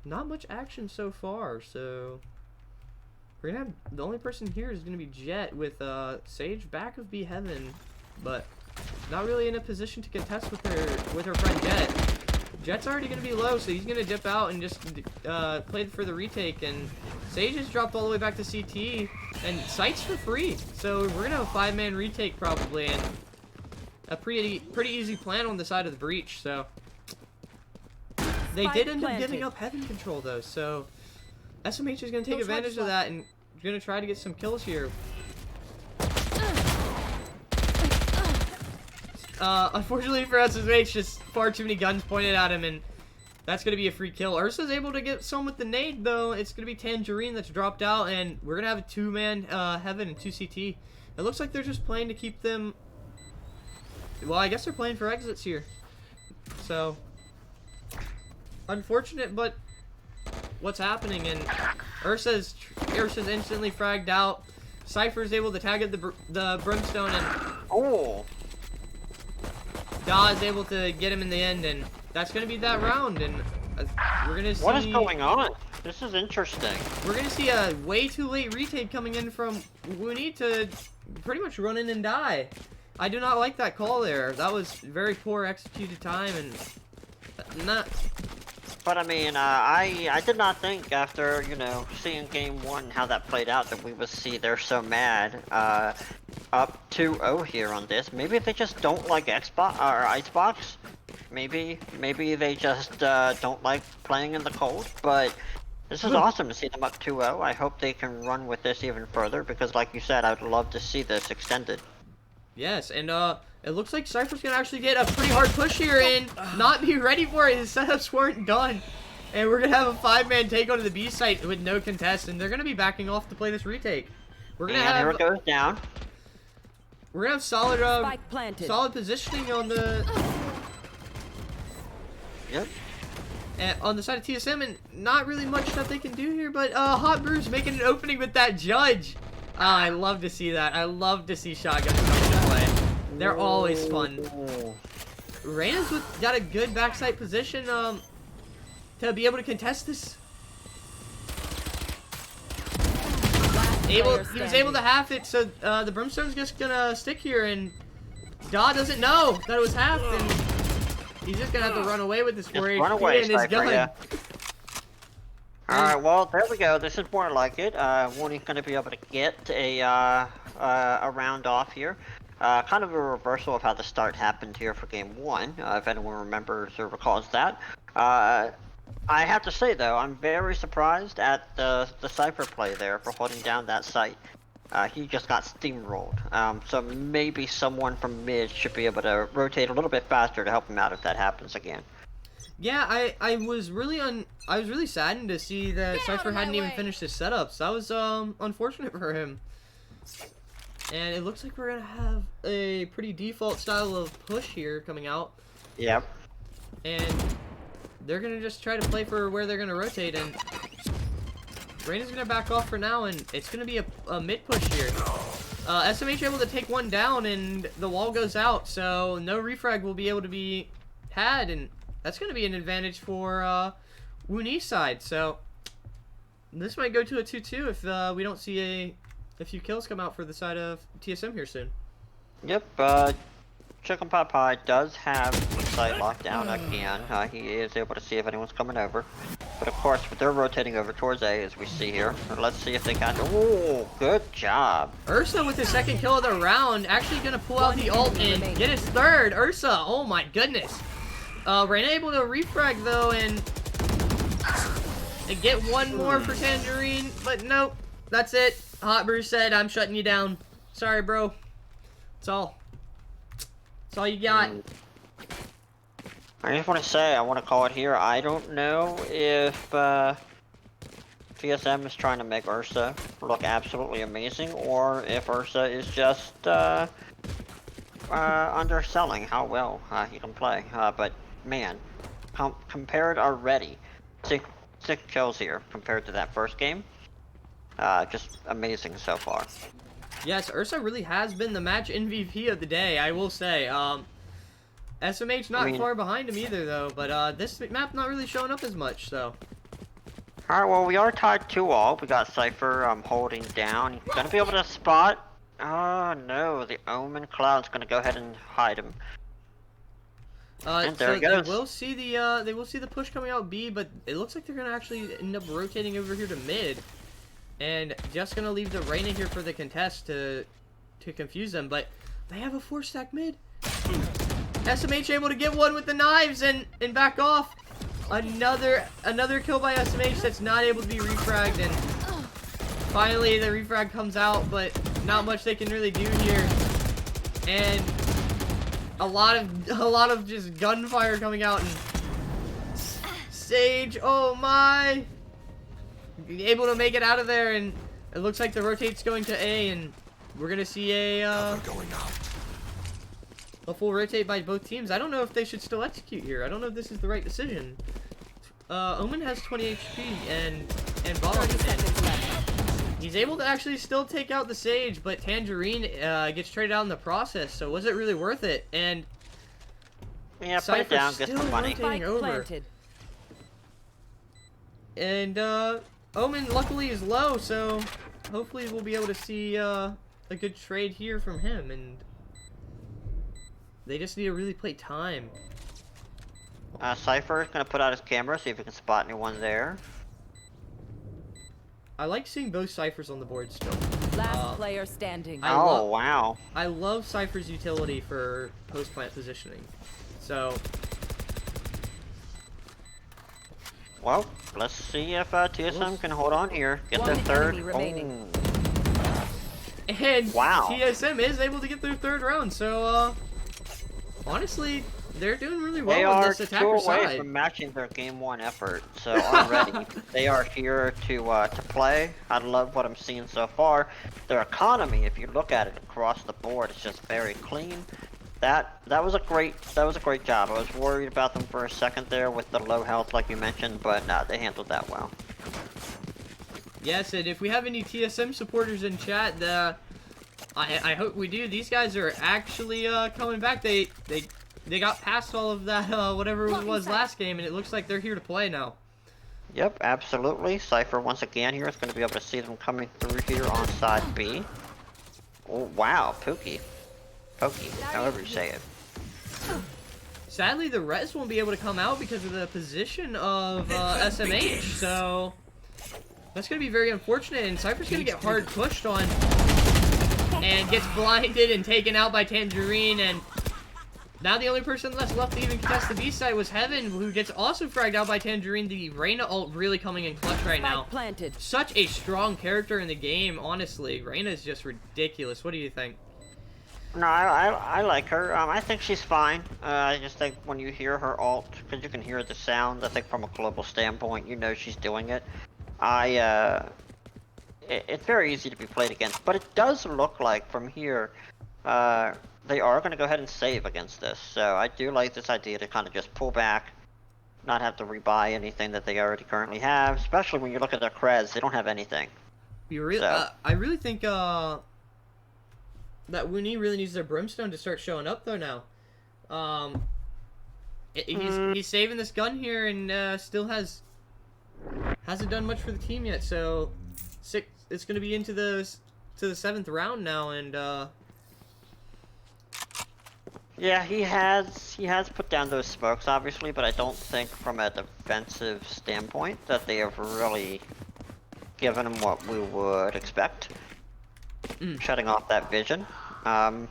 not much action so far. So we're gonna have the only person here is gonna be Jet with Sage back of B Heaven, but not really in a position to contest with her friend Jet. Jet's already gonna be low, so he's gonna dip out and just play for the retake. And Sage has dropped all the way back to CT, and sites for free. So we're gonna have a 5-man retake probably, and a pretty easy plan on the side of the breach. So they did end up giving up heaven control though, so SMH is gonna take advantage of that and gonna try to get some kills here. Unfortunately for SMH, just far too many guns pointed at him, and that's gonna be a free kill. Ursa's able to get some with the nade though. It's gonna be Tangerine that's dropped out, and we're gonna have a 2-man heaven and 2 CT. It looks like they're just playing to keep them. Well, I guess they're playing for exits here. So unfortunate, but what's happening? And Ursa's instantly fragged out. Cypher's able to tag at the Brimstone, and Da is able to get him in the end, and that's gonna be that round. And we're gonna see what is going on. This is interesting. We're gonna see a way too late retake coming in from WUNI to pretty much run in and die. I do not like that call there. That was very poor executed time, and not. But I mean, I did not think after, seeing game 1 how that played out that we would see they're so mad. Up 2-0 here on this. Maybe they just don't like Xbox or Icebox. Maybe they just don't like playing in the cold. But this is awesome to see them up 2-0. I hope they can run with this even further because, like you said, I'd love to see this extended. Yes, and it looks like Cypher's gonna actually get a pretty hard push here and not be ready for it. His setups weren't done. And we're gonna have a 5-man take onto the B site with no contest, and they're gonna be backing off to play this retake. We're gonna have here it goes down. We're gonna have solid Spike planted. solid positioning on the on the side of TSM, and not really much that they can do here, but Hot Brew's making an opening with that judge. I love to see that. I love to see shotguns come into play. They're always fun. Reyna's got a good backside position to be able to contest this. He was able to half it, so the Brimstone's just gonna stick here, and Da doesn't know that it was half, and he's just gonna have to run away with this 4 HP and his gun. Yeah. Alright, well, there we go. This is more like it. WUNI's going to be able to get a round off here. Kind of a reversal of how the start happened here for game 1, if anyone remembers or recalls that. I have to say though, I'm very surprised at the Cypher play there for holding down that site. He just got steamrolled. So maybe someone from mid should be able to rotate a little bit faster to help him out if that happens again. Yeah, I was really saddened to see that Cypher hadn't even finished his setups. That was unfortunate for him. And it looks like we're gonna have a pretty default style of push here coming out. Yep. And they're gonna just try to play for where they're gonna rotate, and Reyna's gonna back off for now, and it's gonna be a mid push here. SMH able to take one down, and the wall goes out, so no refrag will be able to be had, and that's gonna be an advantage for WUNI side. So this might go to a 2-2 if we don't see a few kills come out for the side of TSM here soon. Yep. Chicken Pot Pie does have the site locked down again. He is able to see if anyone's coming over. But of course, they're rotating over towards A as we see here. Let's see if they can. Oh, good job. Ursa with his second kill of the round, actually gonna pull out the ult and get his third. Ursa, oh my goodness. Reyna able to refrag though and get one more for Tangerine, but nope, that's it. Hot Brew said, I'm shutting you down. Sorry, bro. That's all. That's all you got. I just want to say, I want to call it here. I don't know if TSM is trying to make Ursa look absolutely amazing, or if Ursa is just underselling how well he can play. But man, compared already, six kills here compared to that first game. Just amazing so far. Yes, Ursa really has been the match MVP of the day, I will say. SMH not far behind him either, though, but this map not really showing up as much, so. Alright, well, we are tied 2-all. We got Cypher holding down. He's gonna be able to spot. Oh no, the Omen Cloud's gonna go ahead and hide him. And there so he goes. they will see the push coming out B, but it looks like they're gonna actually end up rotating over here to mid. And just gonna leave the Reyna here for the contest to confuse them, but they have a 4-stack mid. SMH able to get one with the knives and back off. Another kill by SMH that's not able to be refragged, and finally the refrag comes out, but not much they can really do here. And a lot of just gunfire coming out, and Sage, oh my, able to make it out of there, and it looks like the rotate's going to A, and we're gonna see a full rotate by both teams. I don't know if they should still execute here. I don't know if this is the right decision. Omen has 20 HP and Valorant, he's able to actually still take out the Sage, but Tangerine gets traded out in the process, so was it really worth it? And yeah, put it down, get some money. Over. And Omen luckily is low, so hopefully we'll be able to see a good trade here from him, and they just need to really play time. Cypher is gonna put out his camera, see if he can spot anyone there. I like seeing both Cyphers on the board still. Last player standing. Wow. I love Cypher's utility for post-plant positioning. So, well, let's see if TSM can hold on here. Get their third. And wow. TSM is able to get their third round. So, honestly, they're doing really well they on are this attacker 2 away side. from matching their game 1 effort. So already they are here to play. I love what I'm seeing so far. Their economy, if you look at it across the board, is just very clean. That was a great job. I was worried about them for a second there with the low health, like you mentioned, but nah, they handled that well. Yes, and if we have any TSM supporters in chat, I hope we do. These guys are actually coming back. They got past all of that whatever it was last game, and it looks like they're here to play now. Yep, absolutely. Cypher once again here is going to be able to see them coming through here on side B. Oh wow, Pokey, however you say it. Sadly, the res won't be able to come out because of the position of SMH, so that's going to be very unfortunate, and Cypher's going to get hard pushed on and gets blinded and taken out by Tangerine, and Now the only person that's left to even contest the B side was Heaven, who gets also fragged out by Tangerine. The Reyna ult really coming in clutch right now. Spike planted. Such a strong character in the game, honestly. Reyna is just ridiculous. What do you think? No, I like her. I think she's fine. I just think when you hear her ult, because you can hear the sound, I think from a global standpoint, you know she's doing it. It's very easy to be played against, but it does look like from here, they are going to go ahead and save against this. So I do like this idea to kind of just pull back, not have to rebuy anything that they already currently have, especially when you look at their creds, they don't have anything. I really think that WUNI really needs their Brimstone to start showing up though now. He's saving this gun here and still hasn't done much for the team yet. So it's going to be into the 7th round now, and yeah, he has put down those smokes obviously, but I don't think from a defensive standpoint that they have really given him what we would expect. Shutting off that vision. But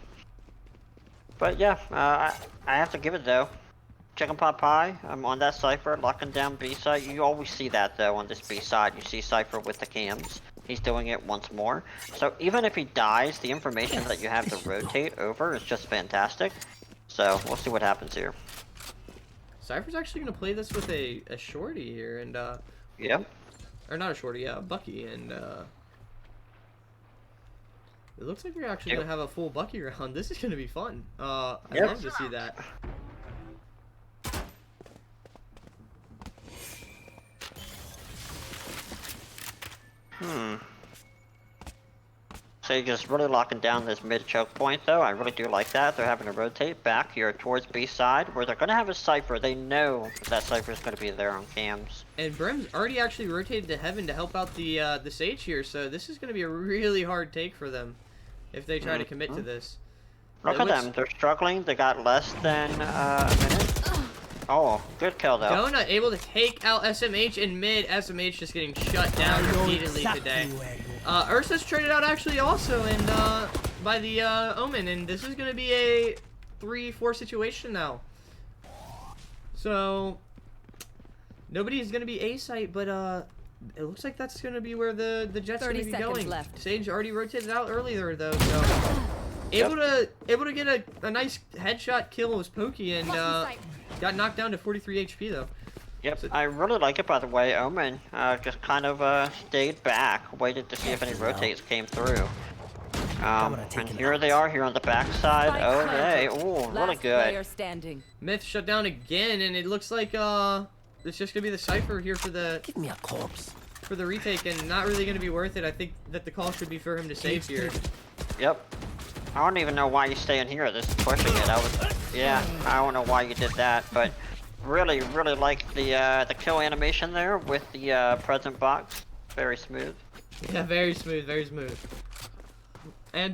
yeah, I have to give it though. Chicken pot pie, I'm on that Cypher, locking down B side. You always see that though on this B side. You see Cypher with the cams. He's doing it once more. So even if he dies, the information that you have to rotate over is just fantastic. So we'll see what happens here. Cypher's actually going to play this with a shorty here, and Yep. or not a shorty, yeah, a Bucky, and it looks like we're actually going to have a full Bucky round. This is going to be fun. I love to see that. So you're just really locking down this mid choke point though. I really do like that. They're having to rotate back here towards B side where they're going to have a Cypher. They know that Cypher is going to be there on cams. And Brim's already actually rotated to Heaven to help out the Sage here, so this is going to be a really hard take for them if they try to commit to this. Look at them. They're struggling. They got less than a minute. Oh, good kill though. Donut able to take out SMH in mid. SMH just getting shut down repeatedly today. Ursa's traded out actually also, and by the Omen, and this is going to be a 3-4 situation now. So nobody is going to be A site, but it looks like that's going to be where the Jets are going to be going. Left. Sage already rotated out earlier though, so able to get a nice headshot kill was Pokey, and got knocked down to 43 HP though. Yep, so, I really like it by the way. Omen just kind of stayed back, waited to see if any rotates came through. And here they are here on the backside. Oh, hey, ooh, really good. Myth shut down again, and it looks like it's just gonna be the Cypher here for the Give me a corpse. For the retake, and not really gonna be worth it. I think that the call should be for him to save here. Yep. I don't even know why you stay in here. This is pushing it. Yeah, I don't know why you did that, but really like the kill animation there with the present box. Very smooth. Yeah, very smooth, very smooth. And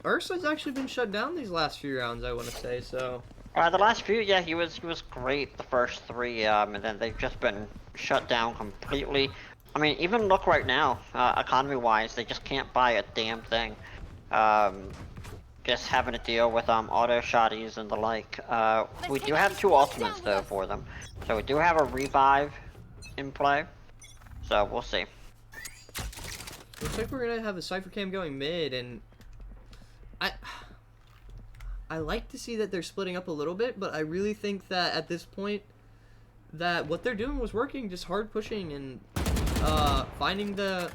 Ursa's actually been shut down these last few rounds, I want to say. So. The last few, yeah, he was great the first 3, and then they've just been shut down completely. I mean, even look right now, economy-wise, they just can't buy a damn thing. Just having to deal with auto shotties and the like. We do have 2 ultimates though for them, so we do have a revive in play. So we'll see. Looks like we're gonna have a Cypher cam going mid, and I like to see that they're splitting up a little bit, but I really think that at this point that what they're doing was working, just hard pushing and finding the,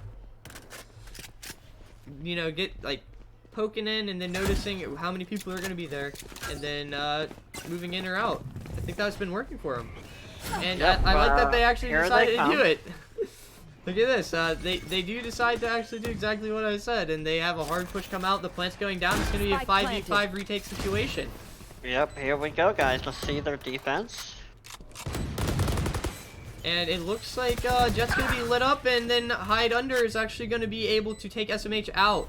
you know, get like poking in and then noticing how many people are going to be there and then moving in or out. I think that's been working for them. And yep, I like that they actually decided to do it. Look at this. They do decide to actually do exactly what I said, and they have a hard push come out. The plant's going down. It's going to be a 5v5 retake situation. Yep, here we go, guys. Let's see their defense. And it looks like Jet's going to be lit up, and then Hide Under is actually going to be able to take SMH out.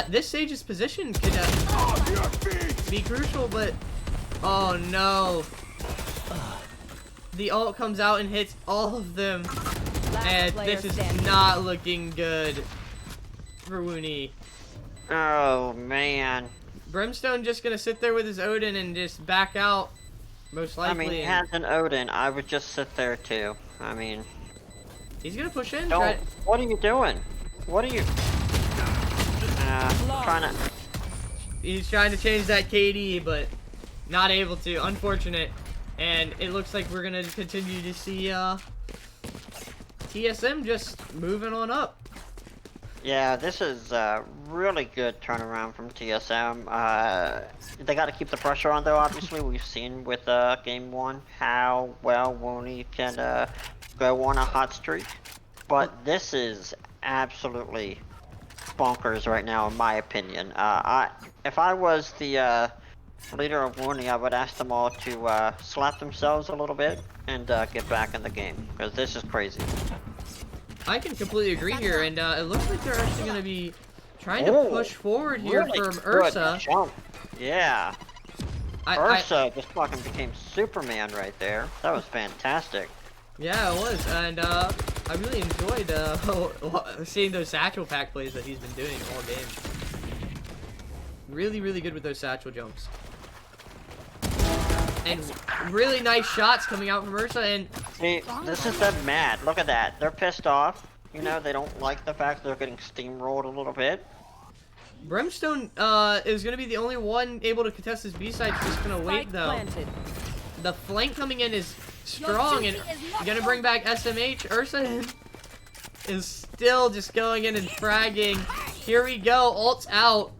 This Sage's position could be crucial, but oh no. The ult comes out and hits all of them. And this is not looking good for WUNI. Oh man. Brimstone just gonna sit there with his Odin and just back out, most I likely. mean, he has an Odin. I would just sit there too. I mean, He's gonna push in. don't. What are you doing? What are you? Trying to. He's trying to change that KD, but not able to. Unfortunate. And it looks like we're gonna continue to see TSM just moving on up. Yeah, this is a really good turnaround from TSM. They got to keep the pressure on, though. Obviously, we've seen with Game 1 how well WUNI can go on a hot streak. But this is absolutely bonkers right now, in my opinion. If I was the leader of WUNI, I would ask them all to slap themselves a little bit and get back in the game, because this is crazy. I can completely agree here, and it looks like they're actually going to be trying to push forward here really from Ursa. Good jump. Yeah. Ursa just fucking became Superman right there. That was fantastic. Yeah, it was, and I really enjoyed seeing those satchel pack plays that he's been doing all game. Really, really good with those satchel jumps. And really nice shots coming out from Ursa, and See, this is them mad. Look at that. They're pissed off. You know, they don't like the fact they're getting steamrolled a little bit. Brimstone is going to be the only one able to contest his B-side. Just going to wait, though. Planted. The flank coming in is strong, and going to bring back SMH. Ursa is still just going in and fragging. Here we go. Ult's out.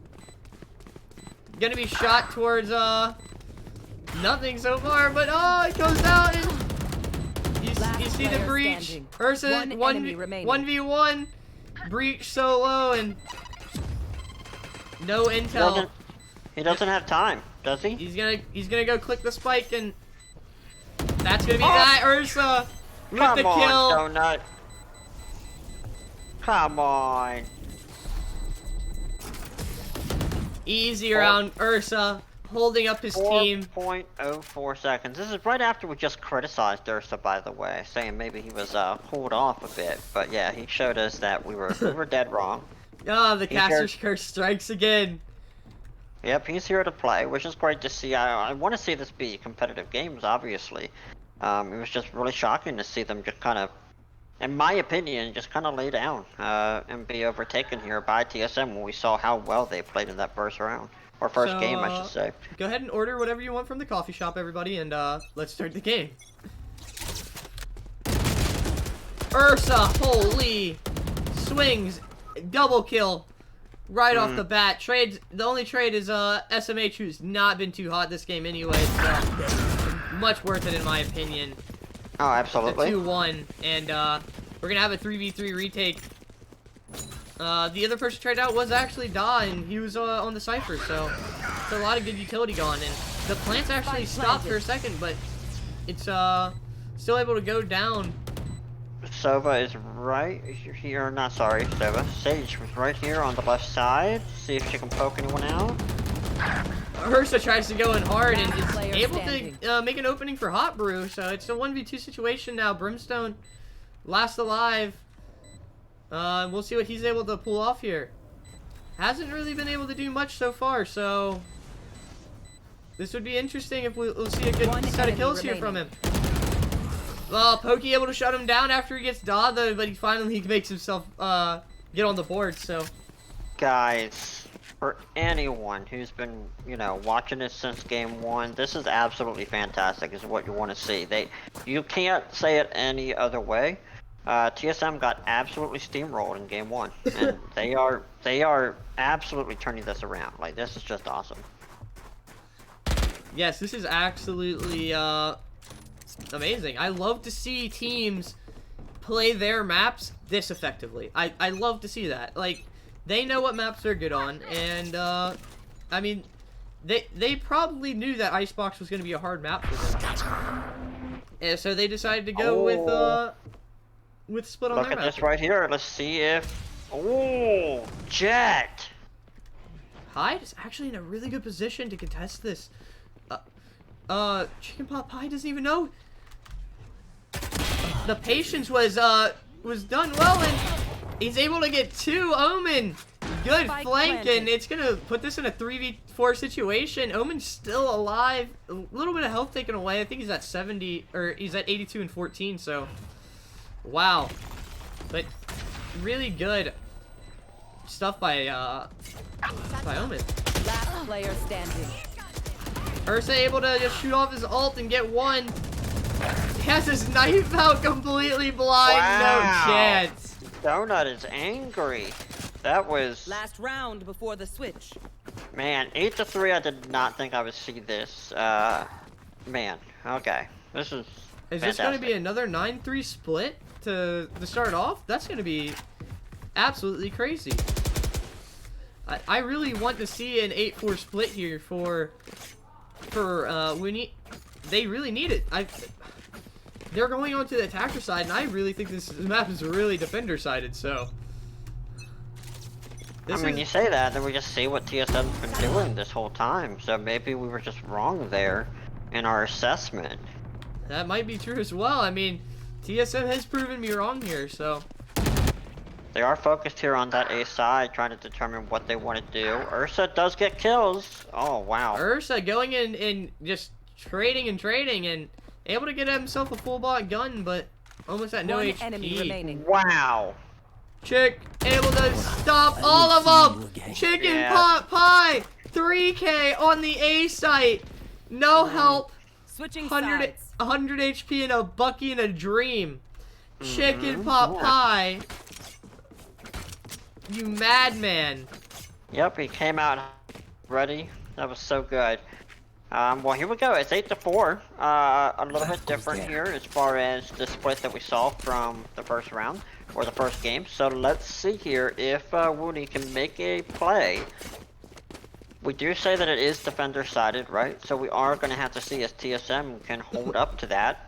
Going to be shot towards, nothing so far, but it goes out, and you see the breach. Standing. Ursa One enemy remaining. 1v1, breach solo, and no intel. He doesn't have time, does he? He's gonna go click the spike, and that's gonna be that. Ursa with Come the on, kill. Donut. Come on. Easy around Ursa, holding up his team. 4.04 seconds. This is right after we just criticized Ursa, by the way, saying maybe he was pulled off a bit. But yeah, he showed us that we were dead wrong. Oh, the He's caster's here. curse strikes again. Yep, he's here to play, which is great to see. I want to see this be competitive games, obviously. It was just really shocking to see them just kind of, in my opinion, just kind of lay down and be overtaken here by TSM when we saw how well they played in that first round. Or first game, I should say. Go ahead and order whatever you want from the coffee shop, everybody, and let's start the game. Ursa, holy, swings, double kill, right off the bat. Trades. The only trade is SMH, who's not been too hot this game anyway, so much worth it in my opinion. Oh, absolutely. 2-1, and we're gonna have a 3v3 retake. The other person tried out was actually Da, and he was on the Cypher, so it's a lot of good utility gone. And the plant's actually stopped for a second, but it's still able to go down. Sova is right here, not sorry, Sova. Sage was right here on the left side. See if she can poke anyone out. Ursa tries to go in hard and is Player able standing. to make an opening for Hot Brew, so it's a 1v2 situation now. Brimstone last alive. We'll see what he's able to pull off here. Hasn't really been able to do much so far, so this would be interesting if we'll see a good One set of enemy kills here from him. Well, Pokey able to shut him down after he gets Da, though, but he finally makes himself get on the board, so. Guys, for anyone who's been, you know, watching this since game 1, this is absolutely fantastic, is what you want to see. You can't say it any other way. TSM got absolutely steamrolled in game 1, and they are absolutely turning this around. Like, this is just awesome. Yes, this is absolutely amazing. I love to see teams play their maps this effectively. I love to see that. Like, they know what maps they're good on, and I mean, they probably knew that Icebox was going to be a hard map for them, and so they decided to go with split on Look their at map. this right here. Let's see if... Oh, Jet! Hyde is actually in a really good position to contest this. Chicken Pot Pie doesn't even know. The patience was done well, and he's able to get 2 Omen. good Spike flank, planted. and it's gonna put this in a 3v4 situation. Omen's still alive. A little bit of health taken away. I think he's at 70, or he's at 82 and 14, so. Wow. But really good stuff by Omen. Last player standing. Ursa able to just shoot off his ult and get one. He has his knife out completely blind. Wow. No chance. Donut is angry. That was, Last round before the switch. man, 8-3. I did not think I would see this. Man, okay. This is Is fantastic. this going to be another 9-3 split to start off? That's going to be absolutely crazy. I really want to see an 8-4 split here for WUNI. They really need it. They're going on to the attacker side, and I really think this map is really defender-sided, so. I mean, you say that, then we just see what TSM's been doing this whole time, so maybe we were just wrong there in our assessment. That might be true as well. I mean, TSM has proven me wrong here, so. They are focused here on that A side, trying to determine what they want to do. Ursa does get kills. Oh, wow. Ursa going in and just trading and able to get himself a full bot gun, but almost at no One HP. enemy remaining. Wow. Chick able to stop all of them. Chicken Yeah. pot pie. 3K on the A site. No help. Switching 100 sides. 100 HP and a Bucky and a dream. Chicken Mhm. pot Yeah. pie. You madman. Yep, he came out ready. That was so good. Well, here we go. It's 8-4. A little bit different here as far as the split that we saw from the first round, or the first game. So let's see here if WUNI can make a play. We do say that it is defender-sided, right? So we are going to have to see if TSM can hold up to that.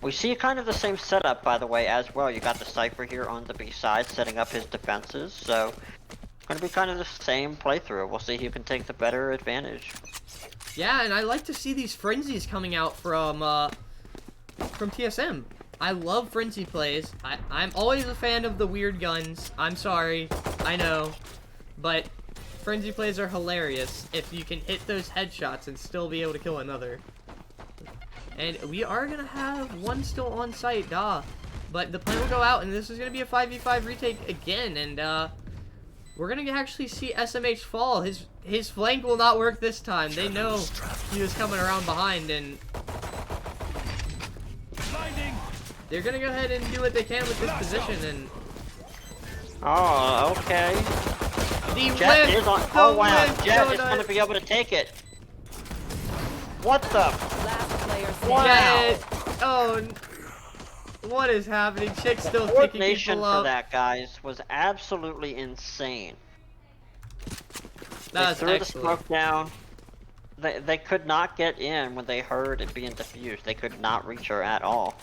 We see kind of the same setup, by the way, as well. You got the Cypher here on the B side setting up his defenses, so going to be kind of the same playthrough. We'll see who can take the better advantage. Yeah, and I like to see these frenzies coming out from TSM. I love frenzy plays. I'm always a fan of the weird guns. I'm sorry, I know, but frenzy plays are hilarious if you can hit those headshots and still be able to kill another. And we are gonna have one still on site, but the plane will go out, and this is gonna be a 5v5 retake again, and we're gonna actually see SMH fall. His flank will not work this time. They know he was coming around behind, and they're gonna go ahead and do what they can with this position. And Oh, okay. the Jet whip, is on. the Oh wow, whip, Jet no, is no. going to be able to take it. What the? Last player standing. Wow. Jet. Oh, what is happening? Chick's still picking Coordination people for up. that, guys, was absolutely insane. That They was threw the excellent. smoke down. They could not get in when they heard it being diffused. They could not reach her at all.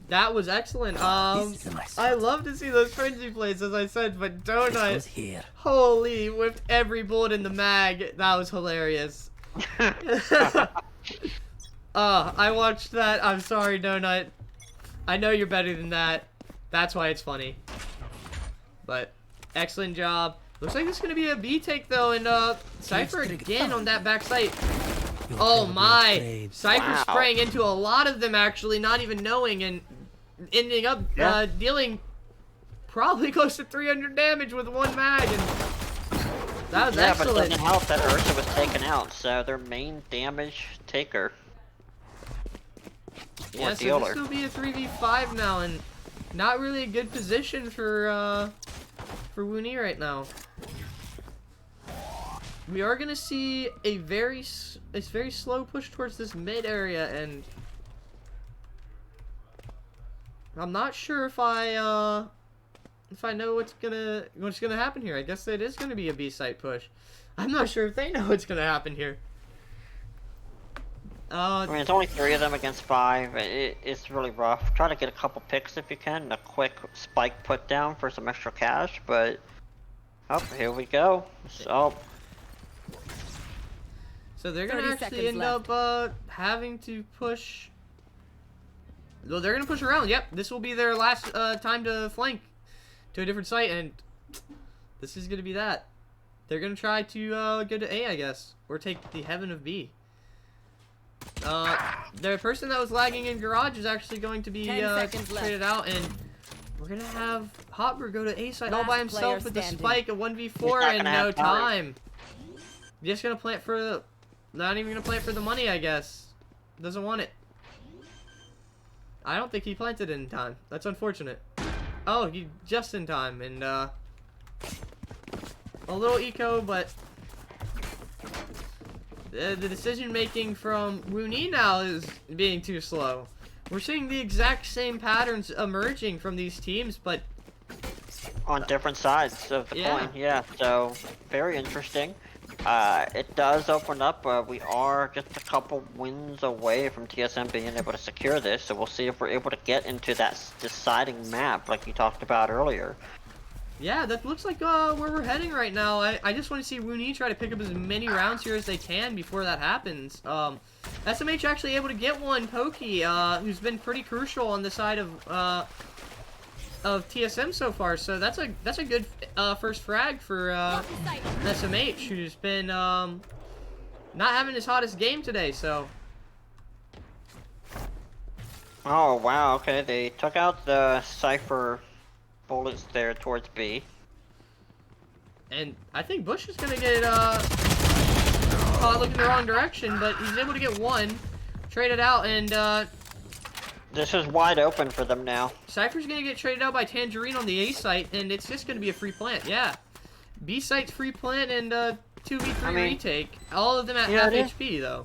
That was excellent. This is my I love to see those frenzy plays, as I said, but This goes Donut, here. holy, whipped every bullet in the mag. That was hilarious. I watched that. I'm sorry, Donut. I know you're better than that. That's why it's funny. But excellent job. Looks like it's gonna be a B take though, and Cypher again on that back site. You'll Oh never be my! afraid. Cypher Wow. spraying into a lot of them actually, not even knowing, and ending up Yeah. dealing probably close to 300 damage with one mag, and that was Yeah, but it excellent. doesn't help that Ursa was taken out, so their main damage taker. Yeah, Or so dealer. this will be a 3v5 now, and not really a good position for WUNI right now. We are gonna see a very slow push towards this mid area, and I'm not sure if I know what's gonna happen here. I guess it is gonna be a B site push. I'm not sure if they know what's gonna happen here. I mean, it's only 3 of them against 5. It's really rough. Try to get a couple picks if you can. A quick spike put down for some extra cash, but... Oh, here we go. So, So they're gonna 30 actually seconds end up having to push. Well, they're gonna push around. Yep, this will be their last time to flank to a different site, and this is gonna be that. They're gonna try to go to A, I guess, or take the heaven of B. The person that was lagging in garage is actually going to be 10 seconds left. traded out, and we're gonna have Hotbrew go to A site all Last by himself player with the standing. spike, a 1v4, He's not and gonna no have time. time. Just gonna plant for the, not even gonna plant for the money, I guess. Doesn't want it. I don't think he planted in time. That's unfortunate. Oh, he just in time, and a little eco, but the decision making from WUNI now is being too slow. We're seeing the exact same patterns emerging from these teams, but On different sides of the Yeah. coin, yeah. So very interesting. It does open up. We are just a couple wins away from TSM being able to secure this. So we'll see if we're able to get into that deciding map, like you talked about earlier. yeah, that looks like where we're heading right now. I just want to see WUNI try to pick up as many rounds here as they can before that happens. SMH actually able to get one Pokey, who's been pretty crucial on the side of TSM so far. So that's a good first frag for SMH, who's been not having his hottest game today. So Oh wow. Okay, they took out the Cypher bullets there towards B. and I think Bush is gonna get caught looking the wrong direction, but he's able to get one, traded out, and This is wide open for them now. Cypher's gonna get traded out by Tangerine on the A site, and it's just gonna be a free plant. Yeah, B site's free plant and 2v3 I mean, retake. All of them at yeah, half it is. HP though.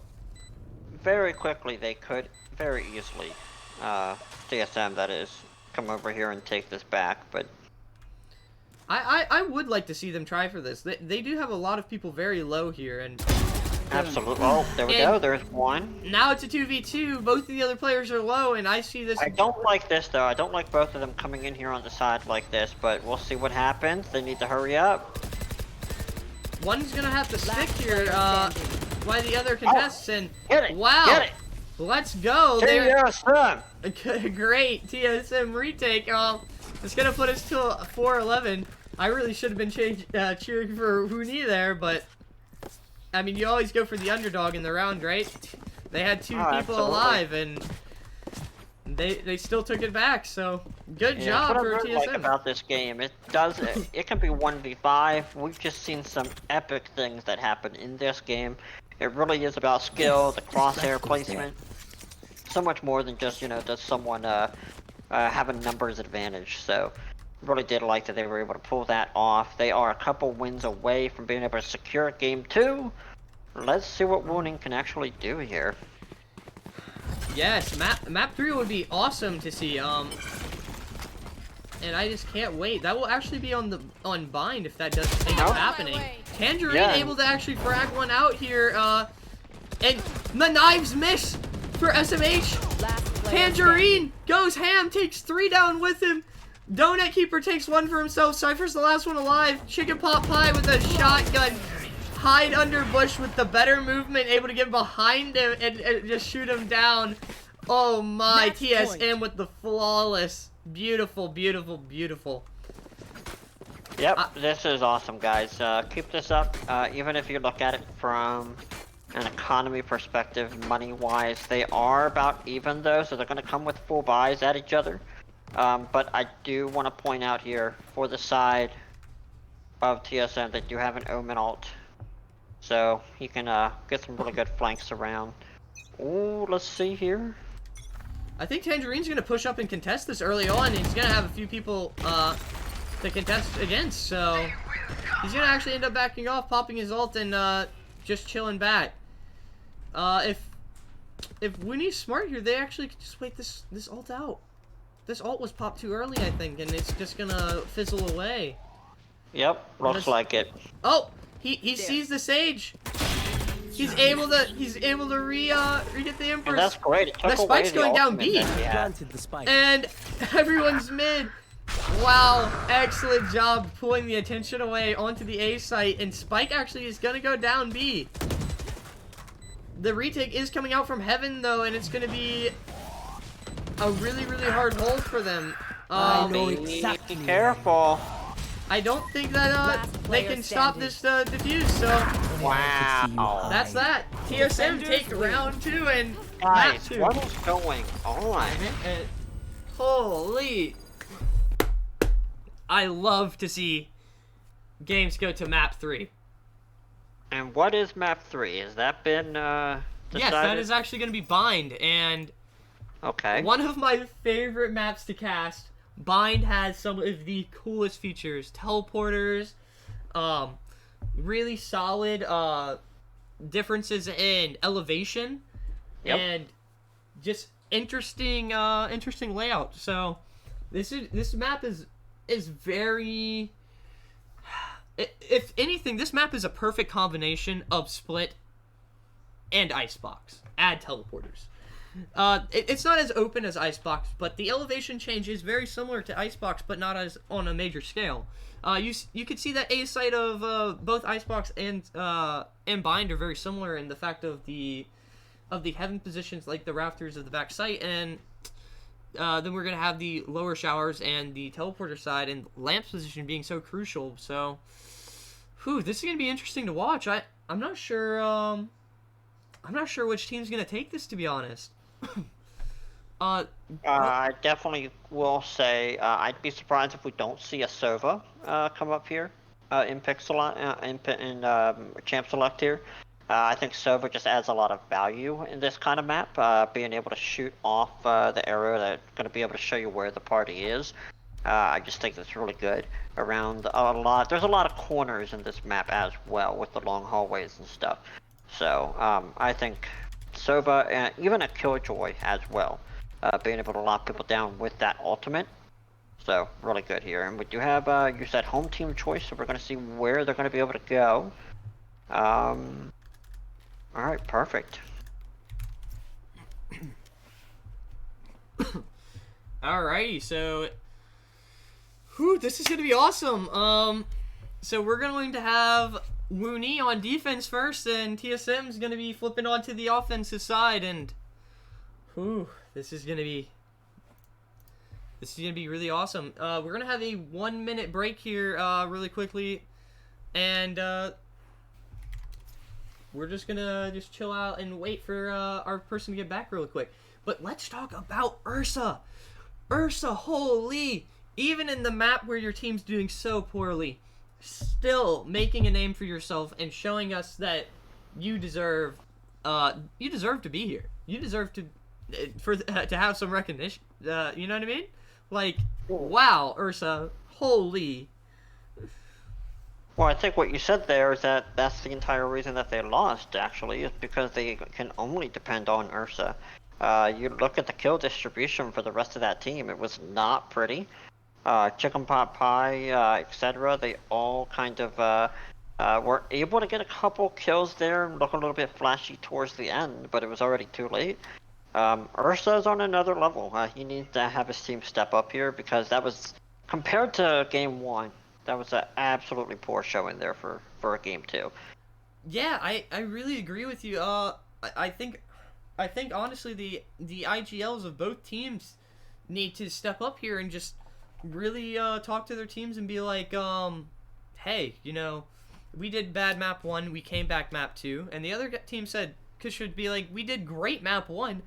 Very quickly, they could very easily, TSM that is, come over here and take this back. But I would like to see them try for this. They do have a lot of people very low here, and absolutely. Oh, there we go. There's one. now it's a 2v2. Both of the other players are low, and I see this. I don't like this though. I don't like both of them coming in here on the side like this. But we'll see what happens. They need to hurry up. One's gonna have to stick here Last player standing. while the other contests, and Get it. wow, Get it. let's go. They're TSM. great TSM retake. It's gonna put us to 4-11. I really should have been cheering for WUNI there, but I mean, you always go for the underdog in the round, right? They had two Oh, people absolutely. alive, and they still took it back. So good Yeah, job that's for what I really like TSM. about this game. It does. It can be 1v5. We've just seen some epic things that happen in this game. It really is about skill, the crosshair placement. So much more than just, does someone have a numbers advantage. So really did like that they were able to pull that off. They are a couple wins away from being able to secure game 2. Let's see what WUNI can actually do here. Yes, map 3 would be awesome to see. And I just can't wait. That will actually be on Bind if that does end up Oh. happening. Tangerine Yeah. able to actually frag one out here. And the knives miss for SMH. Last player Tangerine goes ham, takes 3 down with him. Donut Keeper takes 1 for himself. Cypher's the last one alive. Chicken Pot Pie with a shotgun. Hide under bush with the better movement, able to get behind him and just shoot him down. Oh my, Match TSM point. with the flawless. Beautiful, beautiful, beautiful. Yep, this is awesome, guys. Keep this up. Even if you look at it from an economy perspective, money-wise, they are about even though, so they're going to come with full buys at each other. But I do want to point out here, for the side of TSM, they do have an Omen ult. So you can get some really good flanks around. Ooh, let's see here. I think Tangerine's going to push up and contest this early on. And he's going to have a few people to contest against. So he's going to actually end up backing off, popping his ult, and just chilling back. If WUNI's smart here, they actually could just wait this ult out. This ult was popped too early, I think, and it's just going to fizzle away. Yep, looks like it. Oh, he sees the Sage. He's able to re-get the Empress. And that's great. It took The away spike's the going down ultimate B. that he had. Planted the spike. And everyone's mid. Wow, excellent job pulling the attention away onto the A site, and Spike actually is gonna go down B. The retake is coming out from heaven though, and it's gonna be a really, really hard hold for them. I know Be exactly. careful. I don't think that Last they player can stop standing. this defuse. So Wow. that's that. TSM Defenders take win. round 2 and Guys, map 2. what is going on? And holy! I love to see games go to map 3. And what is map 3? Has that been decided? Yes, that is actually going to be Bind, and Okay. one of my favorite maps to cast. Bind has some of the coolest features, teleporters, really solid differences in elevation, Yep. and just interesting layout. So this map is very. If anything, this map is a perfect combination of split and icebox. Add teleporters. It's not as open as Icebox, but the elevation change is very similar to Icebox, but not as on a major scale. You could see that A site of both Icebox and Bind are very similar in the fact of the heaven positions, like the rafters of the back site, and then we're gonna have the lower showers and the teleporter side and lamps position being so crucial. So, this is gonna be interesting to watch. I'm not sure. I'm not sure which team's gonna take this, to be honest. I definitely will say I'd be surprised if we don't see a Sova come up here in Champ Select here. I think Sova just adds a lot of value in this kind of map, being able to shoot off the arrow that's going to be able to show you where the party is. I just think that's really good around a lot. There's a lot of corners in this map as well with the long hallways and stuff. So I think Sova and even a Killjoy as well, being able to lock people down with that ultimate. So really good here. And we do have, you said home team choice, so we're going to see where they're going to be able to go. Alright, perfect. Alrighty, so this is gonna be awesome. So we're going to have WUNI on defense first, and TSM's gonna be flipping onto the offensive side, and this is gonna be really awesome. We're gonna have a 1-minute break here, really quickly, and we're just gonna chill out and wait for our person to get back real quick. But let's talk about Ursa. Ursa, holy! Even in the map where your team's doing so poorly, still making a name for yourself and showing us that you deserve to be here. You deserve to have some recognition. You know what I mean? Like, wow, Ursa, holy. Well, I think what you said there is that that's the entire reason that they lost, actually, is because they can only depend on Ursa. You look at the kill distribution for the rest of that team, it was not pretty. Chicken Pot Pie, etc., they all kind of were able to get a couple kills there and look a little bit flashy towards the end, but it was already too late. Ursa's on another level. He needs to have his team step up here because that was, compared to Game 1, that was an absolutely poor showing there for a Game 2. Yeah, I really agree with you. I think honestly the IGLs of both teams need to step up here and just really talk to their teams and be like, hey, we did bad map 1, we came back map 2, and the other team should be like, we did great map 1,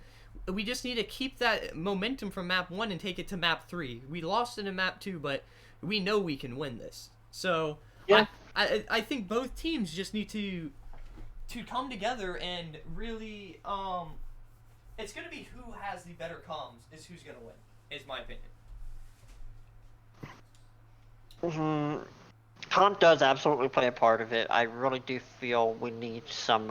we just need to keep that momentum from map 1 and take it to map 3. We lost it in map 2, but we know we can win this. So yeah. I think both teams just need to come together and really it's gonna be who has the better comms is who's gonna win, is my opinion. Comp does absolutely play a part of it. I really do feel we need some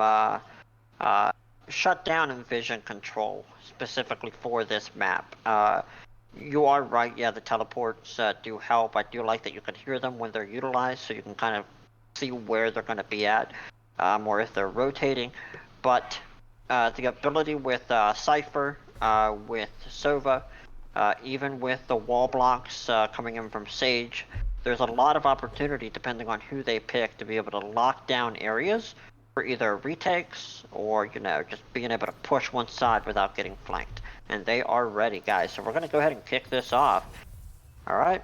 shutdown and vision control specifically for this map. You are right, yeah, the teleports do help. I do like that you can hear them when they're utilized, so you can kind of see where they're going to be at, or if they're rotating. But the ability with Cypher, with Sova, even with the wall blocks coming in from Sage, there's a lot of opportunity depending on who they pick to be able to lock down areas for either retakes or, just being able to push one side without getting flanked. And they are ready, guys. So we're going to go ahead and kick this off. All right.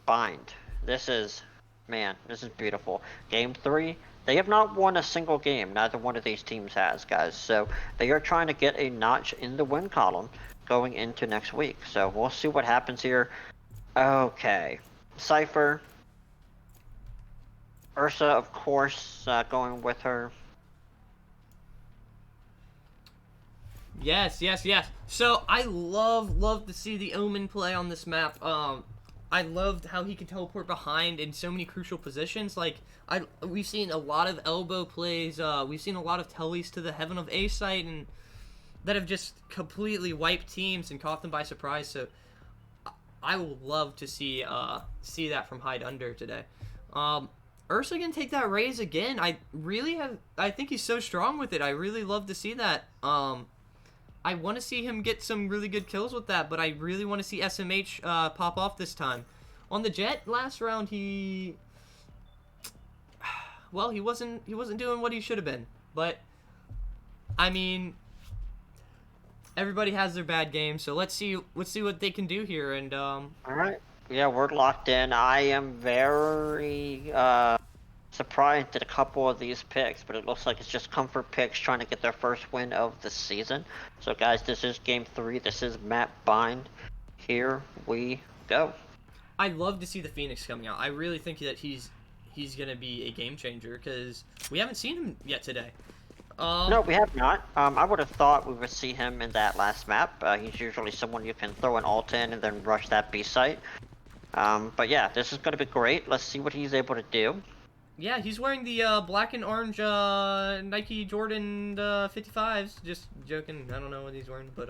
Bind. This is, man, this is beautiful. Game 3. They have not won a single game. Neither one of these teams has, guys. So they are trying to get a notch in the win column going into next week. So we'll see what happens here. Okay. Cypher. Ursa, of course, going with her. Yes, yes, yes. So I love to see the Omen play on this map. I loved how he can teleport behind in so many crucial positions. Like we've seen a lot of elbow plays. We've seen a lot of tellies to the Heaven of A site, and that have just completely wiped teams and caught them by surprise. So I will love to see that from Hide Under today. Ursa can take that raise again. I think he's so strong with it. I really love to see that. I want to see him get some really good kills with that, but I really want to see SMH pop off this time. On the Jet last round, he wasn't doing what he should have been. But I mean, everybody has their bad games, so let's see what they can do here. And All right. Yeah, we're locked in. I am very surprised at a couple of these picks, but it looks like it's just comfort picks trying to get their first win of the season. So guys, this is game 3. This is map bind. Here we go. I'd love to see the Phoenix coming out. I really think that he's gonna be a game changer because we haven't seen him yet today. No, we have not. I would have thought we would see him in that last map. He's usually someone you can throw an ult in and then rush that B site. But yeah, this is going to be great. Let's see what he's able to do. Yeah, he's wearing the black and orange Nike Jordan 55s. Just joking. I don't know what he's wearing, but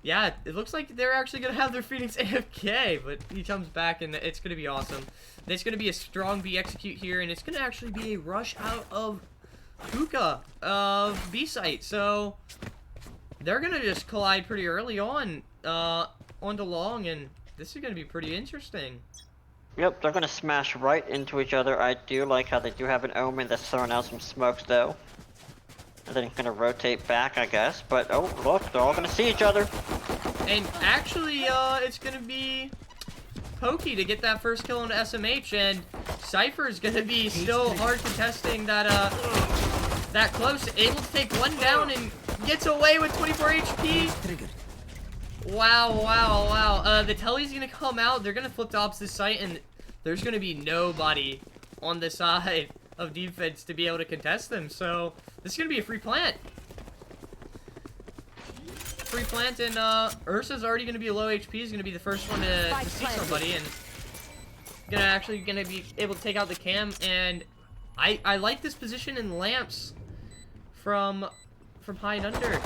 yeah, it looks like they're actually gonna have their Phoenix AFK, but he comes back and it's gonna be awesome. There's gonna be a strong B execute here, and it's gonna actually be a rush out of hookah of B site. So they're gonna just collide pretty early on onto long, and this is gonna be pretty interesting. Yep, they're going to smash right into each other. I do like how they do have an Omen that's throwing out some smokes, though. And then going to rotate back, I guess. But, oh, look, they're all going to see each other. And actually, it's going to be Pokey to get that first kill on SMH, and Cypher is going to be still hard contesting that, that close. Able to take one down and gets away with 24 HP. Wow, wow, wow. The telly's going to come out. They're going to flip to opposite site, and there's going to be nobody on the side of defense to be able to contest them. So this is going to be a free plant. Free plant, and Ursa's already going to be low HP. He's going to be the first one to see somebody, and going to be able to take out the cam. And I like this position in lamps from Hide Under.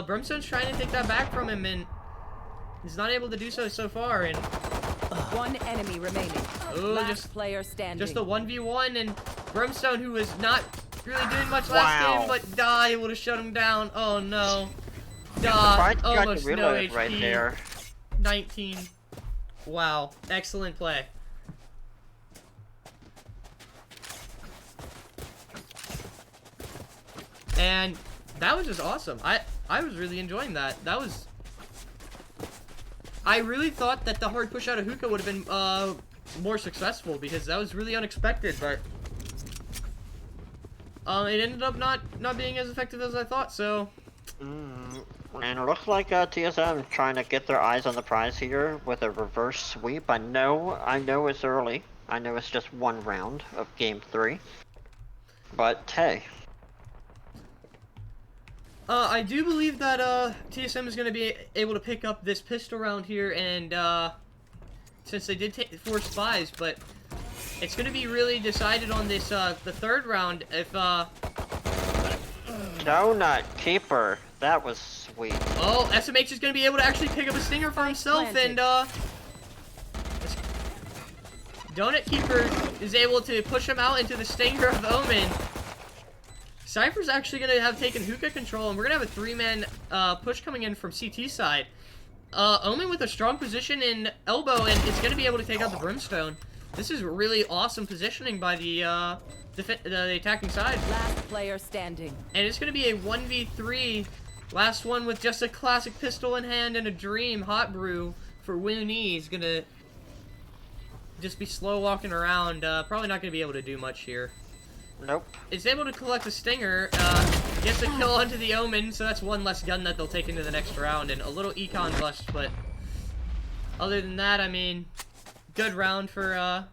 Brimstone's trying to take that back from him, and he's not able to do so far. And One enemy remaining. ooh, Last player standing. just a 1v1, and Brimstone, who was not really doing much last game, but Die would have shut him down. Oh no. Die, almost no HP. Right there. 19. Wow, excellent play. And that was just awesome. I was really enjoying that. I really thought that the hard push out of hookah would have been more successful, because that was really unexpected, but it ended up not being as effective as I thought. So And it looks like TSM is trying to get their eyes on the prize here with a reverse sweep. I know it's early. I know it's just one round of game 3. But hey. I do believe that TSM is going to be able to pick up this pistol round here, and since they did take 4 spies, but it's going to be really decided on this the 3rd round if Donut Keeper, that was sweet. oh, SMH is going to be able to actually pick up a stinger for himself, and Donut Keeper is able to push him out into the stinger of Omen. Cypher's actually going to have taken hookah control, and we're going to have a 3-man push coming in from CT side. Omen with a strong position in elbow, and it's going to be able to take out the Brimstone. This is really awesome positioning by the attacking side. Last player standing. And it's going to be a 1v3 Last one with just a classic pistol in hand and a dream hot brew for WUNI. He's gonna just be slow walking around. Probably not gonna be able to do much here. Nope. Is able to collect a stinger. Gets a kill onto the Omen, so that's one less gun that they'll take into the next round, and a little econ bust. But other than that, I mean, good round for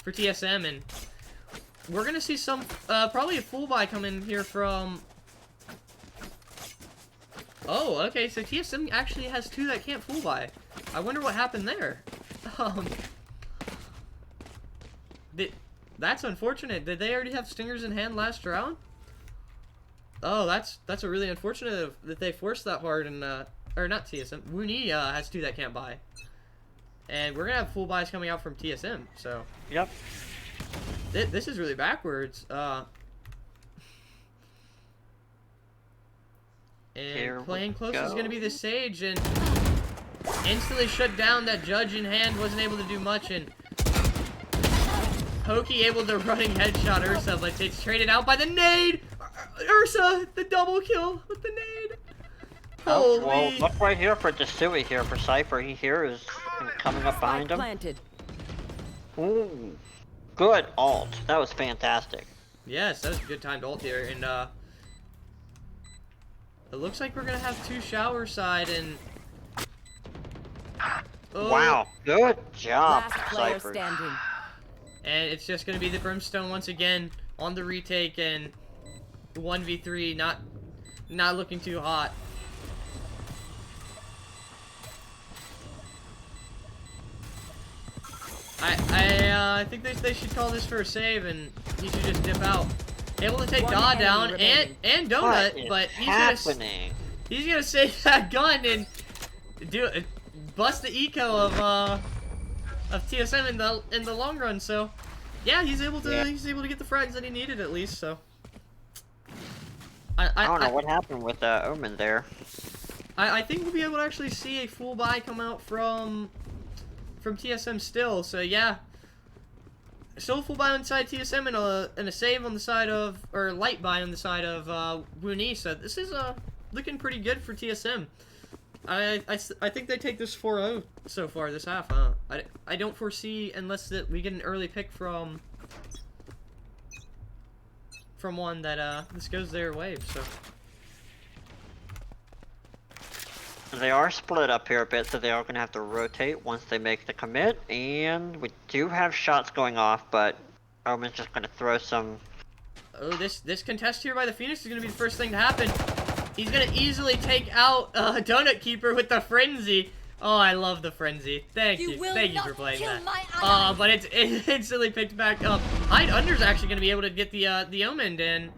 TSM, and we're gonna see some probably a full buy come in here from. Oh, okay, so TSM actually has 2 that can't full buy. I wonder what happened there. That's unfortunate. Did they already have stingers in hand last round? Oh, that's a really unfortunate that they forced that hard, and or not TSM. WUNI has 2 that can't buy, and we're gonna have full buys coming out from TSM. So Yep. this is really backwards. And playing close is going to be the Sage, and instantly shut down that Judge in hand, wasn't able to do much, and Pokey able to running headshot Ursa, but it's traded out by the nade! Ursa, the double kill with the nade! Oh, Holy! well, look right here for Desui here for Cypher. He here is coming up behind him. Planted. Ooh. Good ult. That was fantastic. Yes, that was a good timed ult here, and it looks like we're gonna have 2 shower side, and oh, Wow. Good job, Last player Cypher. standing. and it's just gonna be the Brimstone once again on the retake, and 1v3, not looking too hot. I think they should call this for a save, and he should just dip out. Able to take One Daw enemy down remaining. and What Donut, is but happening? he's gonna save that gun and bust the eco of TSM in the long run. So yeah, he's able to get the frags that he needed at least. So I don't know what happened with Omen there. I think we'll be able to actually see a full buy come out from TSM still. So yeah, still a full buy on the side of TSM and a save on the side of, or light buy on the side of WUNI. So this is looking pretty good for TSM. I think they take this 4-0 so far this half. I don't foresee, unless that we get an early pick from one, that this goes their way. So. They are split up here a bit, so they are going to have to rotate once they make the commit. And we do have shots going off, but Omen's just going to throw some. Oh, this contest here by the Phoenix is going to be the first thing to happen. He's going to easily take out Donut Keeper with the Frenzy. Oh, I love the Frenzy. Thank you for playing that. But it's instantly picked back up. Hide Under's actually going to be able to get the Omen, and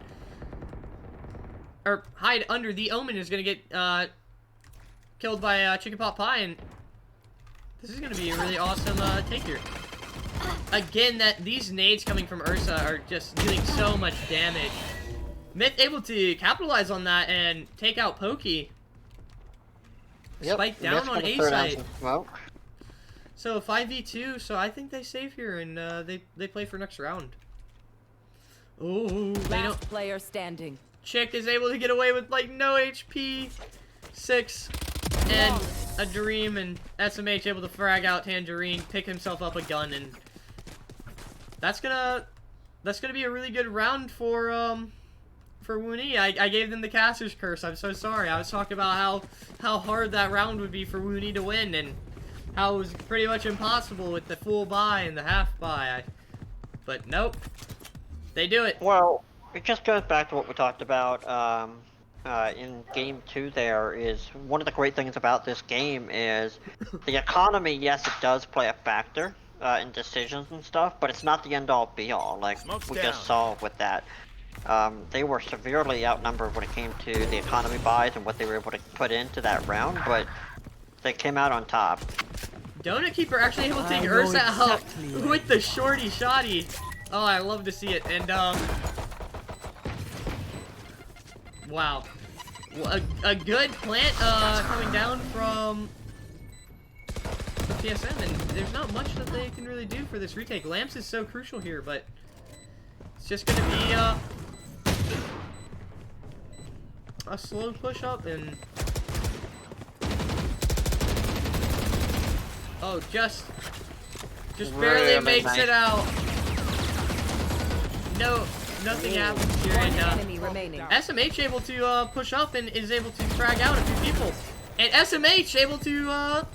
or Hide Under the Omen is going to get killed by Chicken Pot Pie, and this is going to be a really awesome take here. Again, these nades coming from Ursa are just doing so much damage. Myth able to capitalize on that and take out Pokey. Spike down on A site. So 5v2, so I think they save here, and they play for next round. Ooh, they don't. Last player standing. Chick is able to get away with like no HP, 6, and a Dream, and SMH able to frag out Tangerine, pick himself up a gun, and that's gonna be a really good round for WUNI. I gave them the caster's curse. I'm so sorry. I was talking about how hard that round would be for WUNI to win, and how it was pretty much impossible with the full buy and the half buy. But nope, they do it. Well, it just goes back to what we talked about in game 2. There is one of the great things about this game is the economy. Yes, it does play a factor in decisions and stuff, but it's not the end-all be-all. Like we just saw with that. They were severely outnumbered when it came to the economy buys and what they were able to put into that round, but they came out on top. Donut Keeper actually able to take Ursa out with the shorty shotty. Oh, I love to see it. And wow, a good plant coming down from TSM, and there's not much that they can really do for this retake. Lamps is so crucial here, but it's just gonna be a slow push up and oh, just barely Really makes nice. it out. No, nothing happens here, One and enemy remaining. SMH able to push up and is able to frag out a few people, and SMH able to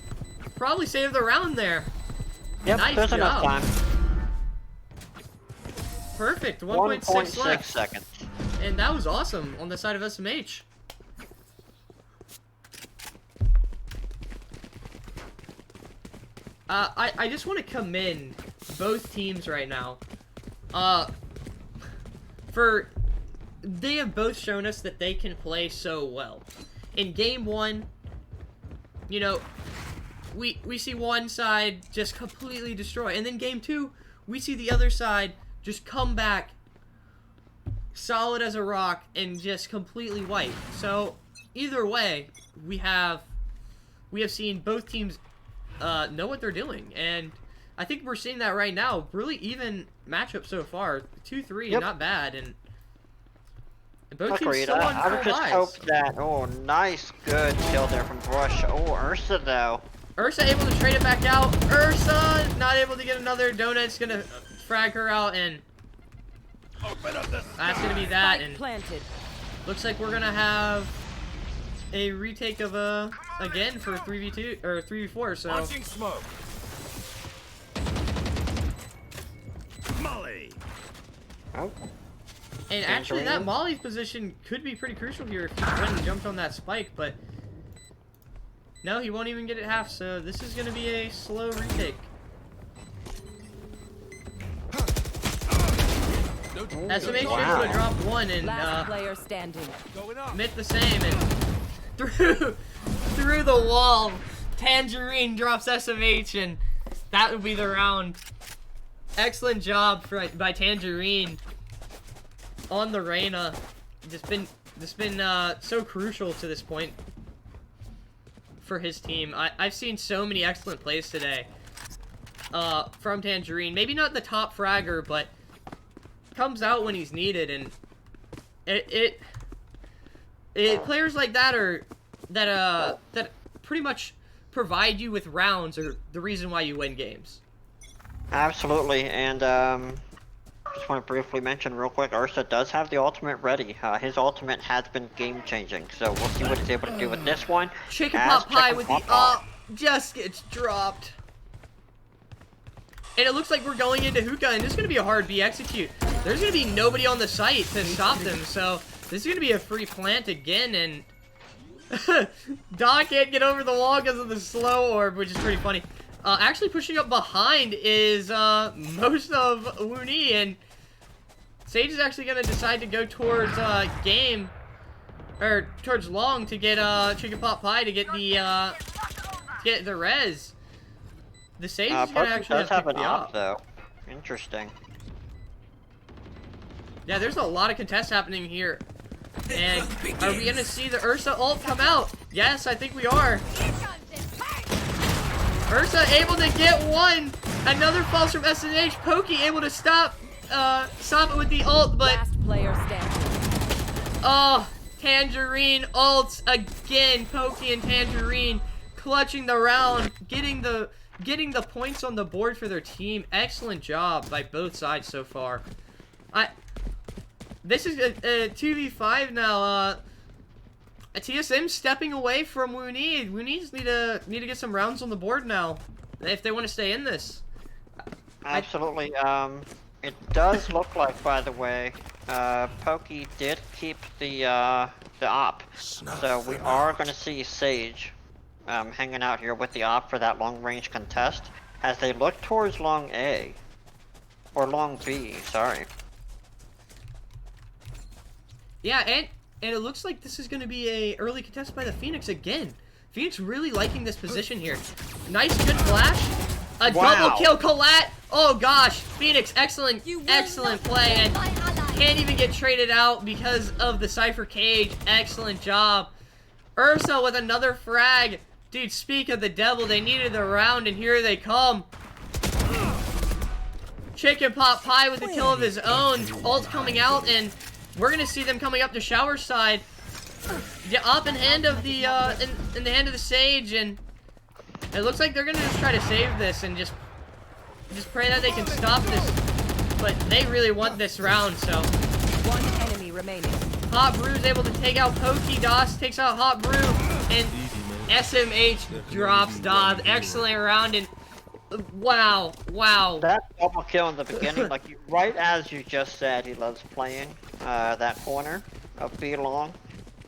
probably save the round there. Yep, Nice there's enough job. time. Perfect, 1.6 left, seconds. and that was awesome on the side of SMH. I just want to commend both teams right now. They have both shown us that they can play so well. In game 1, you know, we see one side just completely destroy, and then game 2, we see the other side just come back solid as a rock and just completely wipe. So either way, we have seen both teams know what they're doing, and I think we're seeing that right now. Really even matchup so far, 2-3, Yep. not bad, and both teams Agreed. still on I would full just highs. hope that. Oh, nice, good kill there from Brush. Oh, Ursa though. Ursa able to trade it back out. Ursa not able to get another. Donut's gonna frag her out, and that's gonna be that. Spike And planted. looks like we're gonna have a retake of again for 3v2 or 3v4. So Launching smoke. Molly. Oh, and actually that Tangerine. Molly's position could be pretty crucial here if he went and jumped on that spike, but no, he won't even get it half. So this is gonna be a slow retake. SMH Wow. would drop one and Last player standing. Going up. Mitt the same, and through the wall, Tangerine drops SMH, and that would be the round. Excellent job by Tangerine on the Reyna. Just been so crucial to this point for his team. I've seen so many excellent plays today from Tangerine. Maybe not the top fragger, but comes out when he's needed, and it players like that are that pretty much provide you with rounds or the reason why you win games. absolutely. And just want to briefly mention real quick, Ursa does have the ultimate ready. His ultimate has been game changing, so we'll see what he's able to do with this one. Chicken As pot pie Chicken with Pot the Pie. just gets dropped. And it looks like we're going into hookah, and this is going to be a hard B execute. There's going to be nobody on the site to stop them, so this is going to be a free plant again, and Doc can't get over the wall because of the slow orb, which is pretty funny. Actually pushing up behind is most of WUNI, and Sage is actually going to decide to go towards game, or towards long to get chicken pot pie to get the res. The Sage is going Pokey to actually does have have to an pick the op op. though. Interesting. Yeah, there's a lot of contests happening here. And are we going to see the Ursa ult come out? Yes, I think we are. Ursa able to get one. Another falls from SNH. Pokey able to stop it with the ult, but Last player standing. oh, Tangerine ults again. Pokey and Tangerine clutching the round, getting the points on the board for their team. Excellent job by both sides so far. This is a 2v5 now. A TSM stepping away from WUNI. WUNI just need to get some rounds on the board now if they want to stay in this. Absolutely. It does look like, by the way, Pokey did keep the op, so we are going to see Sage hanging out here with the op for that long range contest as they look towards long A or long B. Sorry. Yeah, and it looks like this is going to be a early contest by the Phoenix again. Phoenix really liking this position here. Nice, good flash. A Wow. double kill, Colette. Oh gosh, Phoenix, excellent You will excellent not play, kill and my ally. can't even get traded out because of the Cypher cage. Excellent job. Ursa with another frag. Dude, speak of the devil, they needed the round, and here they come. Chicken pot pie with a kill of his own. Ult coming out, and we're gonna see them coming up to shower side. the up in hand of the in the hand of the Sage, and it looks like they're gonna just try to save this and just pray that they can stop this. But they really want this round, so. One enemy remaining. Hot Brew's able to take out Pokey. DOS takes out Hot Brew, and SMH drops DOS. Excellent round, and wow. That double kill in the beginning, like right as you just said, he loves playing that corner of B long.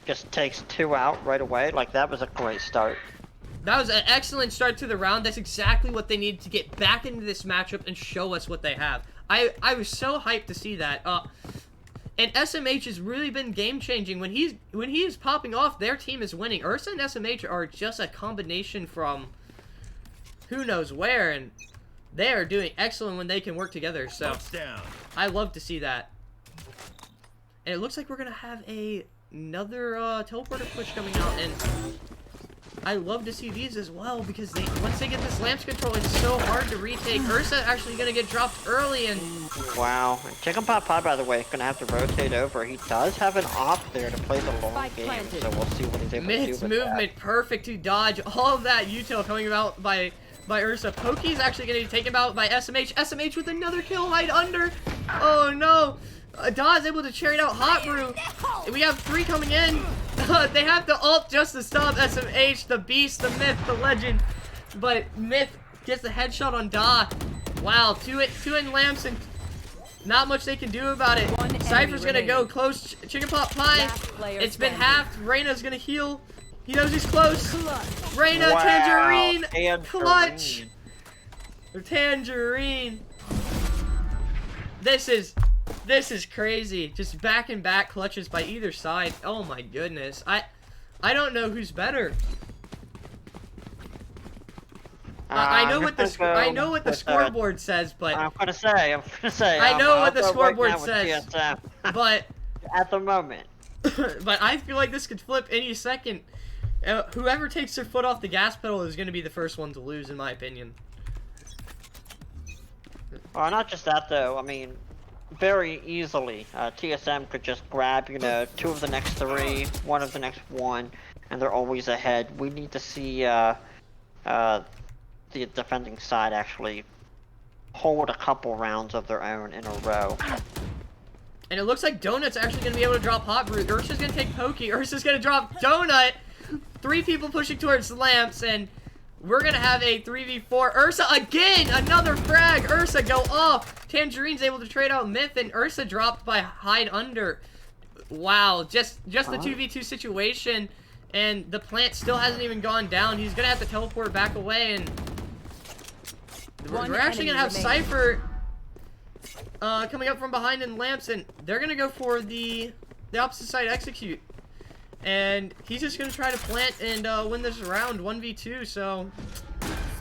Just takes 2 out right away. Like that was a great start. That was an excellent start to the round. That's exactly what they needed to get back into this matchup and show us what they have. I was so hyped to see that. And SMH has really been game-changing. When he is popping off, their team is winning. Ursa and SMH are just a combination from who knows where, and they are doing excellent when they can work together. So I love to see that. And it looks like we're gonna have another teleporter push coming out, and I love to see these as well, because once they get this lamps control, it's so hard to retake. Ursa actually gonna get dropped early, and wow. And Chicken Pot Pie, by the way, is gonna have to rotate over. He does have an op there to play the long Spike game, planted. so we'll see what he's able to do Myth's with movement perfect to dodge all of that util coming out by Ursa. Pokey's actually gonna be taken out by SMH. SMH with another kill, hide under. Oh no. Da's able to chariot out Hot Brew. We have 3 coming in. They have to ult just to stop SMH, the beast, the myth, the legend. But Myth gets the headshot on Da. Wow, 2 in lamps, and not much they can do about it. One Cypher's gonna enemy go remaining. close. Chicken Pot Pie. Last player It's been standing. halved. Reyna's gonna heal. He knows he's close. Reyna, Wow, Tangerine, Tangerine. clutch. Tangerine. This is crazy. Just back-and-back clutches by either side. Oh my goodness. I don't know who's better. I know what the scoreboard says, but I'm gonna say. I know what the I'll go scoreboard right now with says. TSM. but At the moment. but I feel like this could flip any second. Whoever takes their foot off the gas pedal is going to be the first one to lose, in my opinion. Well, not just that though. I mean, very easily, TSM could just grab, 2 of the next 3, 1 of the next 1, and they're always ahead. We need to see the defending side actually hold a couple rounds of their own in a row. And it looks like Donut's actually going to be able to drop Hot Brew. Ursa's going to take Pokey. Ursa's going to drop Donut. 3 people pushing towards lamps, and we're going to have a 3v4. Ursa again! Another frag! Ursa go off! Tangerine's able to trade out Myth, and Ursa dropped by hide under. Wow, just the 2v2 situation, and the plant still hasn't even gone down. He's going to have to teleport back away, and we're actually going to have Cypher coming up from behind in lamps, and they're going to go for the opposite side execute. And he's just going to try to plant and win this round 1v2, so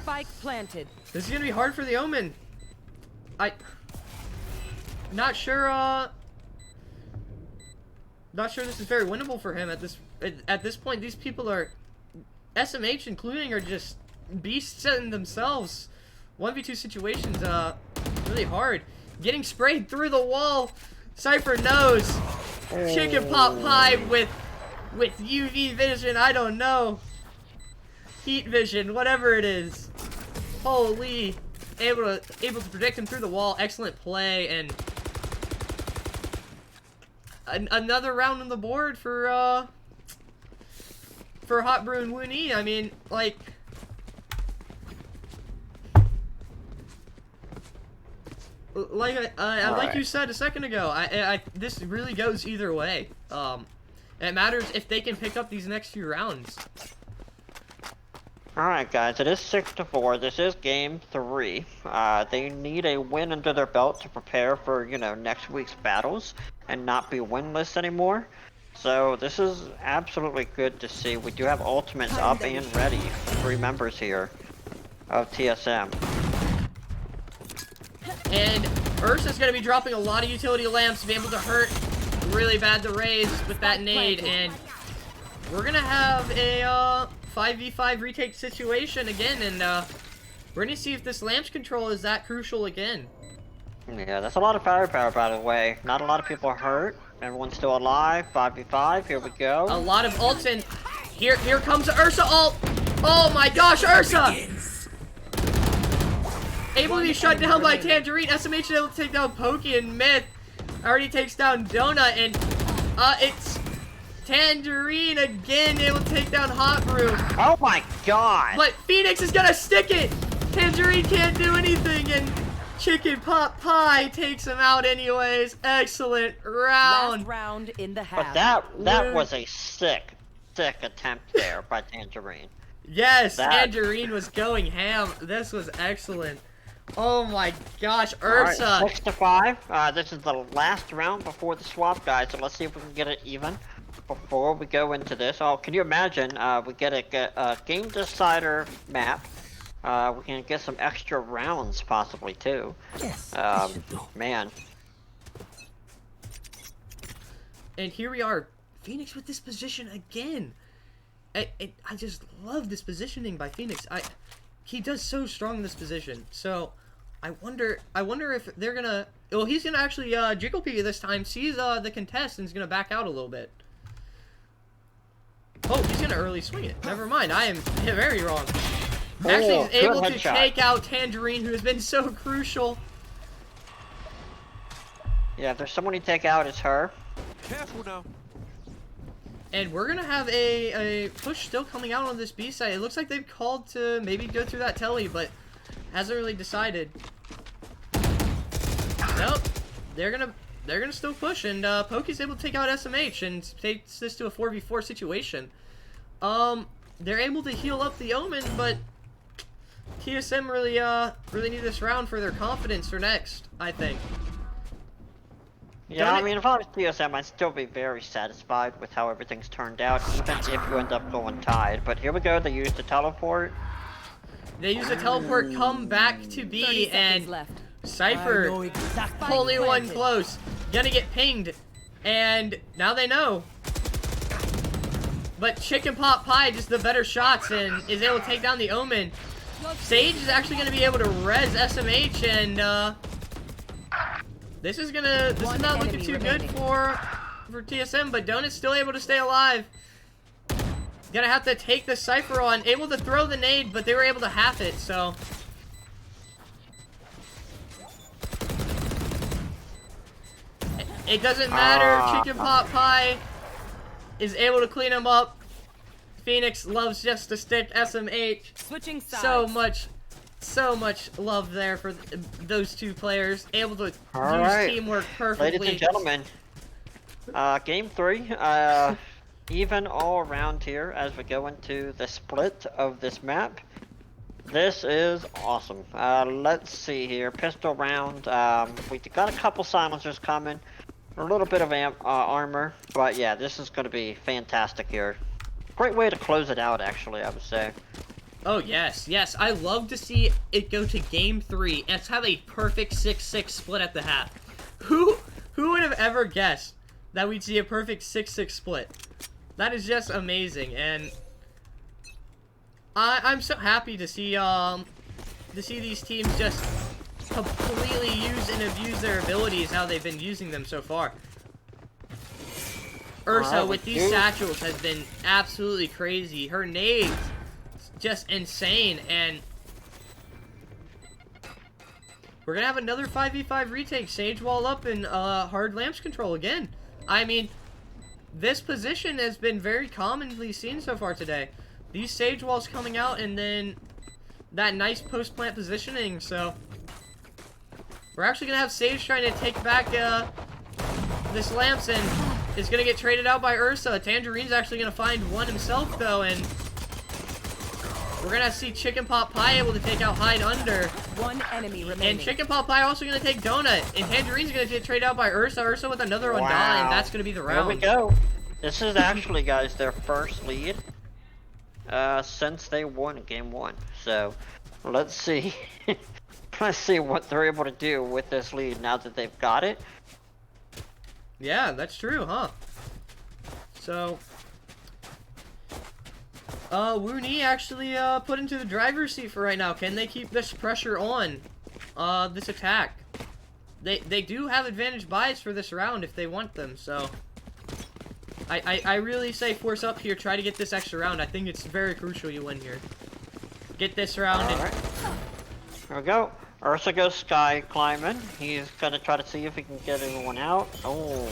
Spike planted. this is going to be hard for the Omen. Not sure this is very winnable for him at this point. These people are, SMH including, are just beasts in themselves. 1v2 situations, really hard. Getting sprayed through the wall. Cypher knows. Chicken Pot Pie with UV vision, I don't know. Heat vision, whatever it is. Holy. Able to predict him through the wall. Excellent play, and another round on the board for Hot Brew and WUNI. I mean, like, like you said a second ago, this really goes either way. It matters if they can pick up these next few rounds. Alright guys, it is 6-4. This is game 3. They need a win under their belt to prepare for, next week's battles and not be winless anymore. So this is absolutely good to see. We do have ultimates up and ready. 3 members here of TSM. And Ursa's going to be dropping a lot of utility lamps, be able to hurt really bad the Rays with that nade, and we're going to have a 5v5 retake situation again, and we're going to see if this lamps control is that crucial again. Yeah, that's a lot of firepower, by the way. Not a lot of people are hurt. Everyone's still alive. 5v5. Here we A go. lot of ults, and here comes the Ursa ult. Oh my gosh, Ursa! Able to be shut down by Tangerine. SMH able to take down Pokey and Myth. Already takes down Donut, and it's Tangerine again able to take down Hot Brew. Oh my god! But Phoenix is gonna stick it. Tangerine can't do anything, and Chicken Pot Pie takes him out anyways. Excellent round. Last round in the half. But that was a sick attempt there by Tangerine. Yes, That- Tangerine was going ham. This was excellent. Oh my gosh, Alright, Ursa. 6-5. This is the last round before the swap, guys. So let's see if we can get it even before we go into this. Oh, can you imagine? We get a game decider map. We can get some extra rounds possibly too. Yes, this should do. Man. And here we are, Phoenix with this position again. I just love this positioning by Phoenix. He does so strong in this position. So I wonder if they're gonna. Well, he's gonna actually jiggle pee this time. Sees the contest and is gonna back out a little bit. Oh, he's gonna early swing it. Never mind. I am very wrong. Actually, he's good able to headshot. take out Tangerine, who has been so crucial. Yeah, if there's someone to take out, it's her. Careful now. And we're gonna have a push still coming out on this B side. It looks like they've called to maybe go through that telly, but hasn't really decided. Nope. They're gonna still push, and Pokey's able to take out SMH and takes this to a 4v4 situation. They're able to heal up the Omen, but TSM really need this round for their confidence for next, I think. Yeah, Don't I it- mean, if I was TSM, I'd still be very satisfied with how everything's turned out, even if you end up going tied. But here we go, they used the teleport. They use a teleport, come back to 30 B, seconds and left. I Cypher, know exactly. only one planted. close, gonna get pinged, and now they know. But Chicken Pot Pie just the better shots and is able to take down the Omen. Sage is actually gonna be able to res SMH, and this is not looking enemy too remaining. good for TSM, but Donut's still able to stay alive. Gonna have to take the Cypher on, able to throw the nade, but they were able to half it, so. It doesn't matter, Chicken Pot Pie is able to clean him up. Phoenix loves just to stick SMH. Switching sides. So much love there for those two players. Able to use Alright. teamwork perfectly. Ladies and gentlemen, game 3, even all around here as we go into the split of this map. This is awesome. Let's see here, pistol round. We got a couple silencers coming, a little bit of armor, but yeah, this is going to be fantastic here. Great way to close it out, actually, I would say. Oh yes, yes. I love to see it go to game 3 and have a perfect 6-6 split at the half. Who would have ever guessed that we'd see a perfect 6-6 split? That is just amazing, and I'm so happy to see these teams just completely use and abuse their abilities how they've been using them so far. Ursa with these satchels has been absolutely crazy. Her nades just insane, and we're gonna have another 5v5 retake. Sage wall up and hard lamps control again. I mean, this position has been very commonly seen so far today. These sage walls coming out and then that nice post plant positioning. So we're actually gonna have Sage trying to take back this lamps, and it's gonna get traded out by Ursa. Tangerine's actually gonna find one himself though, and we're gonna see Chicken Pot Pie able to take out Hide Under. One enemy remaining. And Chicken Pot Pie also gonna take Donut. And Tangerine's gonna get traded out by Ursa. Ursa with another one down, and that's gonna be the round. Here we go. This is actually, guys, their first lead since they won game 1. So let's see. Let's see what they're able to do with this lead now that they've got it. Yeah, that's true, huh? So, WUNI actually put into the driver's seat for right now. Can they keep this pressure on this attack? they do have advantage buys for this round if they want them, so I really say force up here, try to get this extra round. I think it's very crucial you win here. Get this round. Alright. Here we go. Ursa goes sky climbing. He's gonna try to see if he can get everyone out. Oh.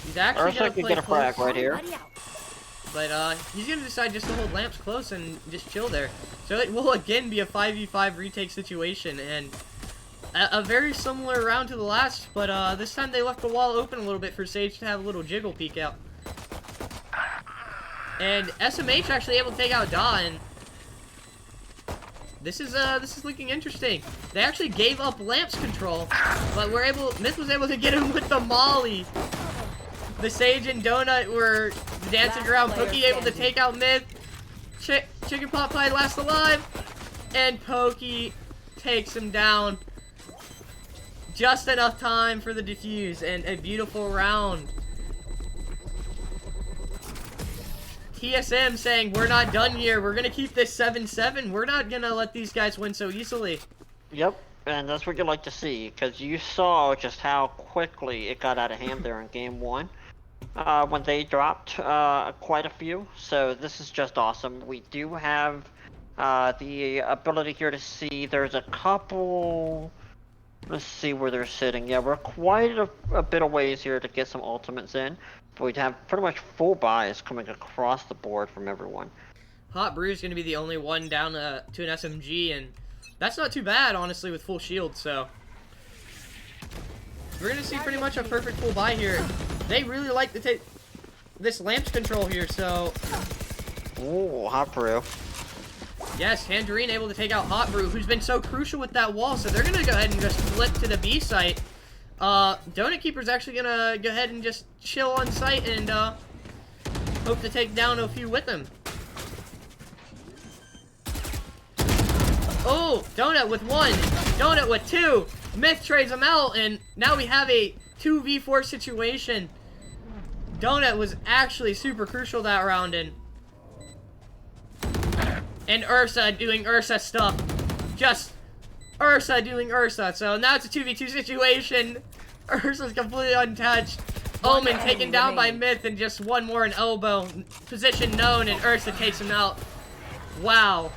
He's actually Ursa gonna could play get a close, frag right here. but he's gonna decide just to hold lamps close and just chill there. So it will again be a 5v5 retake situation, and a very similar round to the last, but this time they left the wall open a little bit for Sage to have a little jiggle peek out. And SMH actually able to take out Da, and this is looking interesting. They actually gave up lamps control, but Myth was able to get him with the molly. The Sage and Donut were dancing around. Pokey able to take out Myth. Chicken Pot Pie last alive, and Pokey takes him down. Just enough time for the defuse, and a beautiful round. TSM saying, we're not done here. We're going to keep this 7-7. We're not going to let these guys win so easily. Yep, and that's what you like to see, because you saw just how quickly it got out of hand there in game 1. When they dropped quite a few, so this is just awesome. We do have the ability here to see there's a couple. Let's see where they're sitting. Yeah, we're quite a bit of ways here to get some ultimates in, but we'd have pretty much full buys coming across the board from everyone. Hot Brew is going to be the only one down to an SMG, and that's not too bad, honestly, with full shield, so we're going to see pretty much a perfect full buy here. They really like to take this lamps control here, so Ooh, Hot Brew. yes, Tangerine able to take out Hot Brew, who's been so crucial with that wall, so they're going to go ahead and just flip to the B site. Donut Keeper's actually going to go ahead and just chill on site and hope to take down a few with him. Oh, Donut with 1, Donut with 2. Myth trades him out, and now we have a 2v4 situation. Donut was actually super crucial that round, and Ursa doing Ursa stuff. Just Ursa doing Ursa. So now it's a 2v2 situation. Ursa's completely untouched. Omen taken down by Myth, and just one more an elbow. Position known, and Ursa takes him out. Wow.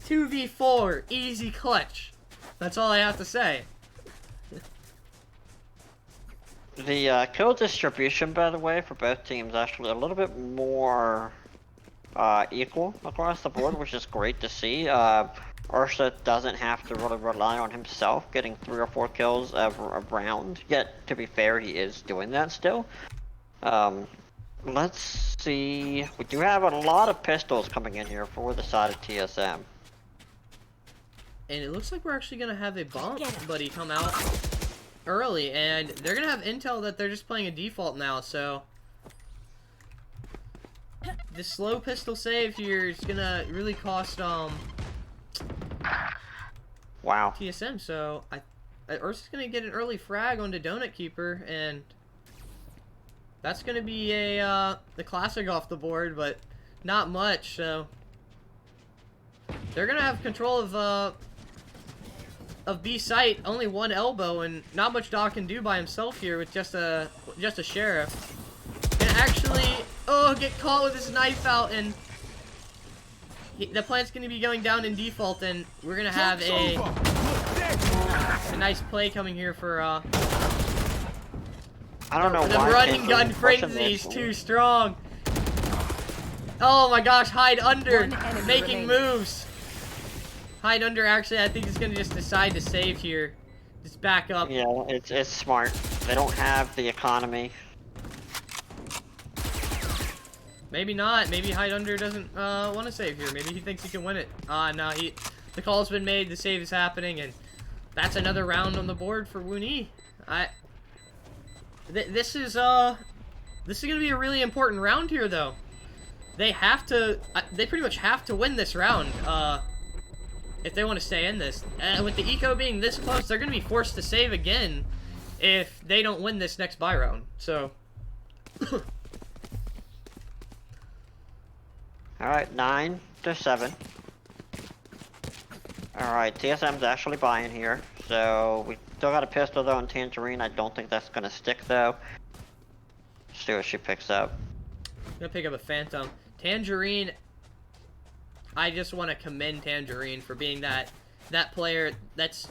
2v4, easy clutch. That's all I have to say. The kill distribution, by the way, for both teams actually a little bit more equal across the board, which is great to see. Ursa doesn't have to really rely on himself getting 3 or 4 kills a round. Yet, to be fair, he is doing that still. Let's see. We do have a lot of pistols coming in here for the side of TSM. And it looks like we're actually going to have a bump buddy come out early, and they're going to have intel that they're just playing a default now, so the slow pistol save here is going to really cost Wow. TSM, so Ursa's going to get an early frag onto Donut Keeper, and that's going to be the classic off the board, but not much, so they're going to have control of B site, only 1 elbow, and not much Doc can do by himself here with just a sheriff. And actually, get caught with his knife out, and the plant's going to be going down in default, and we're going to have a nice play coming here for I don't know the why running gun pushing frenzy is this. too strong. Oh my gosh, hide under, One enemy making remaining. moves. Hide under, actually, I think he's going to just decide to save here. Just back up. Yeah, it's smart. They don't have the economy. Maybe not. Maybe hide under doesn't want to save here. Maybe he thinks he can win it. No, the call's been made, the save is happening, and that's another round on the board for WUNI. This is going to be a really important round here, though. They have to, they pretty much have to win this round, if they want to stay in this. And with the eco being this close, they're going to be forced to save again if they don't win this next buy round. So, Alright, 9-7. Alright, TSM's actually buying here. So we still got a pistol though on Tangerine. I don't think that's gonna stick though. See what she picks up. I'm gonna pick up a Phantom. Tangerine, I just want to commend Tangerine for being that player that's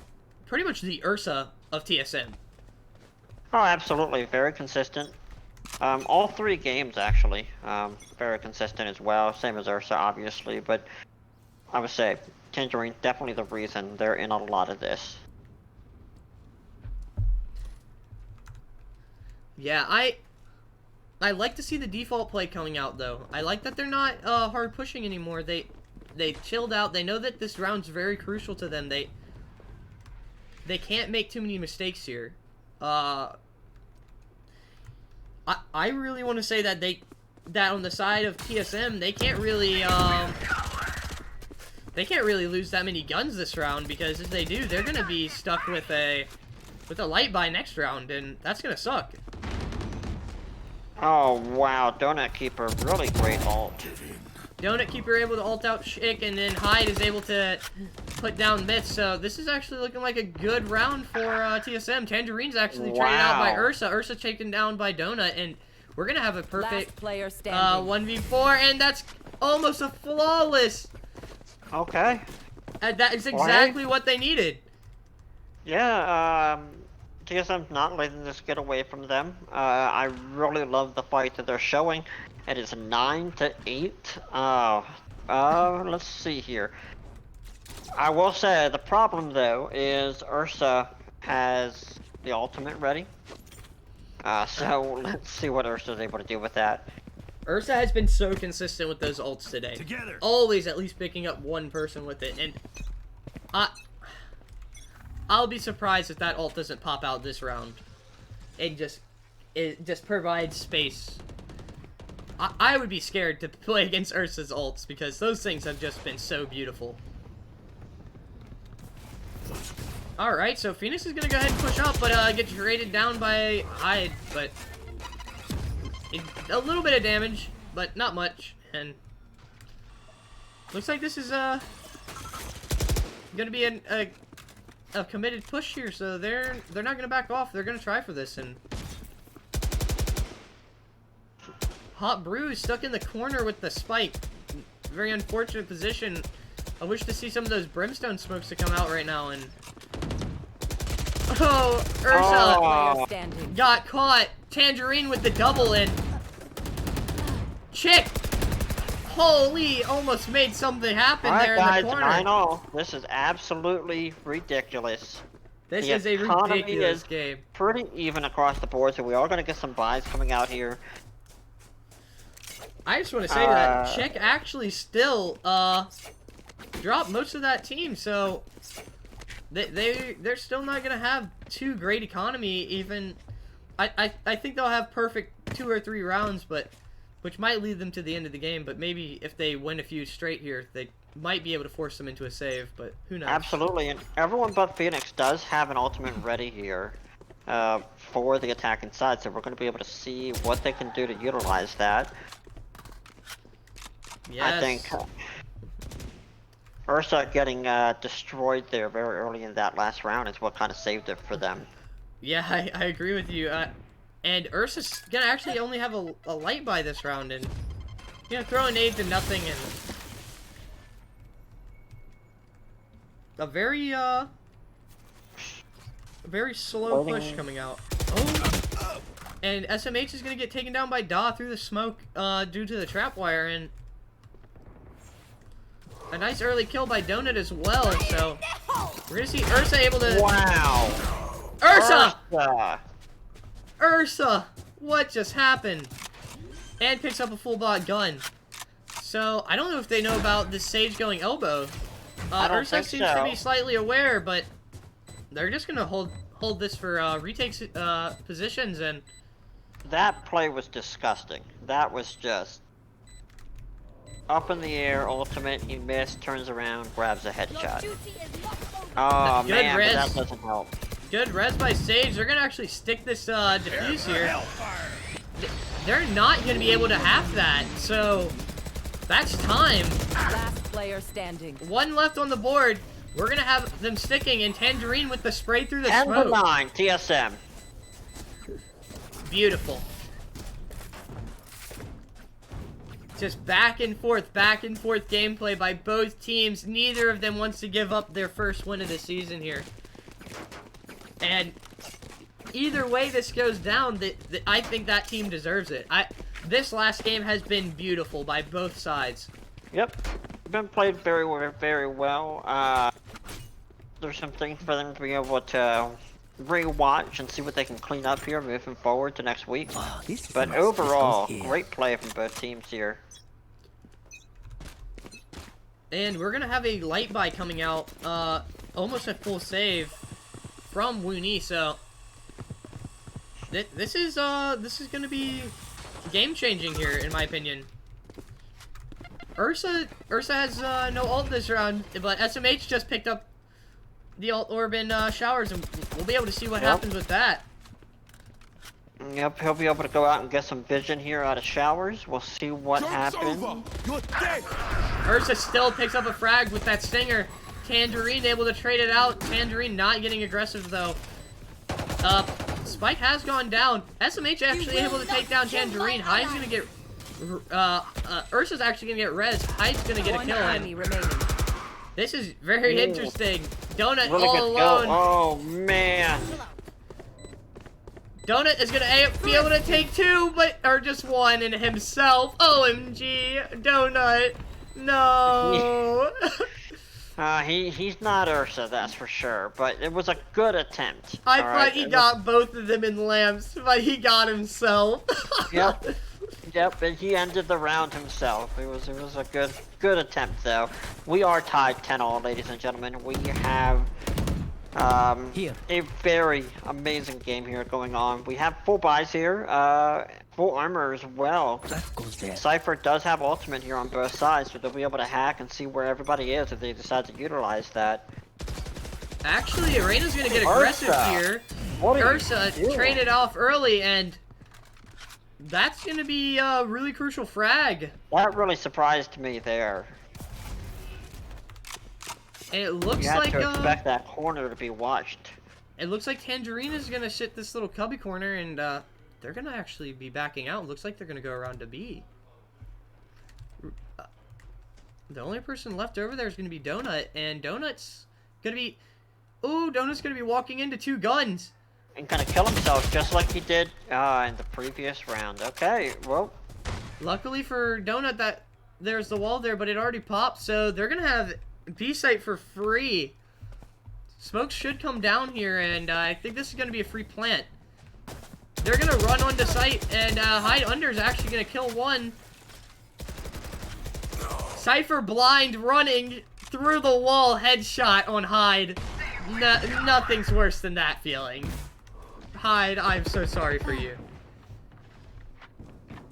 pretty much the Ursa of TSM. Oh, absolutely. Very consistent. All 3 games, actually. Very consistent as well. Same as Ursa, obviously. But I would say Tangerine, definitely the reason they're in a lot of this. Yeah, I like to see the default play coming out, though. I like that they're not hard pushing anymore. They chilled out. They know that this round's very crucial to them. They can't make too many mistakes here. I really want to say that that on the side of TSM, they can't really lose that many guns this round, because if they do, they're gonna be stuck with a light buy next round, and that's gonna suck. Oh, wow. Donut Keeper, really great ult. Donut Keeper able to ult out Chick, and then Hyde is able to put down Myth, so this is actually looking like a good round for TSM. Tangerine's actually traded out by Ursa. Ursa taken down by Donut, and we're going to have a perfect Last player standing. 1v4, and that's almost a flawless. Okay. That is exactly what they needed. Yeah, TSM's not letting this get away from them. I really love the fight that they're showing. It is 9-8. Let's see here. I will say the problem though is Ursa has the ultimate ready. So let's see what Ursa's able to do with that. Ursa has been so consistent with those ults today. Always at least picking up one person with it, and I'll be surprised if that ult doesn't pop out this round. It just provides space. I would be scared to play against Ursa's ults, because those things have just been so beautiful. Alright, so Phoenix is gonna go ahead and push up, but get rated down by Hyde, but a little bit of damage, but not much, and looks like this is gonna be a committed push here, so they're not gonna back off. They're gonna try for this, and Hot Brew is stuck in the corner with the spike. Very unfortunate position. I wish to see some of those brimstone smokes to come out right now, and oh, Ursa Player standing. got caught. Tangerine with the double, and Chick, holy, almost made something happen there in the corner. I know. This is absolutely ridiculous. This The is a economy ridiculous is game. Pretty even across the board, so we are going to get some buys coming out here. I just want to say that Chick actually still dropped most of that team, so they're still not gonna have too great economy. Even I think they'll have perfect 2 or 3 rounds, but which might lead them to the end of the game. But maybe if they win a few straight here, they might be able to force them into a save. But who knows? Absolutely, and everyone but Phoenix does have an ultimate ready here for the attacking side, so we're going to be able to see what they can do to utilize that. Yes. I think Ursa getting destroyed there very early in that last round is what kind of saved it for them. Yeah, I agree with you. And Ursa's gonna actually only have a light buy this round, and throwing nades to nothing, and a very slow push coming out. Oh, and SMH is gonna get taken down by Da through the smoke due to the trap wire, and a nice early kill by Donut as well. So we're gonna see Ursa able to. Wow! Ursa! Ursa! What just happened? And picks up a full bot gun. So I don't know if they know about this Sage going elbow. Ursa seems to be slightly aware, but they're just gonna hold this for retakes positions, and that play was disgusting. That was just up in the air, ultimate, he missed, turns around, grabs a headshot. Oh Good man, res. but that doesn't help. Good res by Sage. They're gonna actually stick this defuse here. They're not gonna be able to have that, so that's time. Last player standing. 1 left on the board. We're gonna have them sticking, and Tangerine with the spray through the 10 smoke. to 9, TSM. Beautiful. Just back and forth gameplay by both teams. Neither of them wants to give up their first win of the season here. And either way this goes down, I think that team deserves it. This last game has been beautiful by both sides. Yep, been played very well. There's some things for them to be able to re-watch and see what they can clean up here moving forward to next week. But overall, great play from both teams here. And we're gonna have a light buy coming out, almost a full save from WUNI. So this is gonna be game changing here, in my opinion. Ursa has no ult this round, but SMH just picked up the ult orb in showers, and we'll be able to see what happens with that. Yep, he'll be able to go out and get some vision here out of showers. We'll see what happens. Ursa still picks up a frag with that stinger. Tangerine able to trade it out. Tangerine not getting aggressive though. Spike has gone down. SMH actually able to take down Tangerine. Hyde's gonna get Ursa's actually gonna get res. Hyde's gonna get a kill in. This is very interesting. Donut Really all good alone. Go. Oh man. Donut is gonna be able to take two, or just one in himself. OMG, Donut. No. He's not Ursa, that's for sure. But it was a good attempt. I thought he got both of them in lamps, but he got himself. Yep. Yep, and he ended the round himself. It was a good attempt though. We are tied 10-all, ladies and gentlemen. We have a very amazing game here going on. We have full buys here, full armor as well. Cypher does have ultimate here on both sides, so they'll be able to hack and see where everybody is if they decide to utilize that. Actually, Arena's gonna get aggressive here. Ursa traded off early, and that's gonna be a really crucial frag. That really surprised me there. And it looks you had like to expect that corner to be watched. It looks like Tangerine is gonna sit this little cubby corner, and they're gonna actually be backing out. Looks like they're gonna go around to B. The only person left over there is gonna be Donut, and Donut's gonna be. Ooh, Donut's gonna be walking into two guns. And gonna kill himself just like he did in the previous round. Okay, well. Luckily for Donut, that there's the wall there, but it already popped, so they're gonna have B site for free. Smoke should come down here, and I think this is gonna be a free plant. They're gonna run onto site, and Hyde Under is actually gonna kill one. Cypher blind running through the wall, headshot on Hyde. Nothing's worse than that feeling. Hyde, I'm so sorry for you.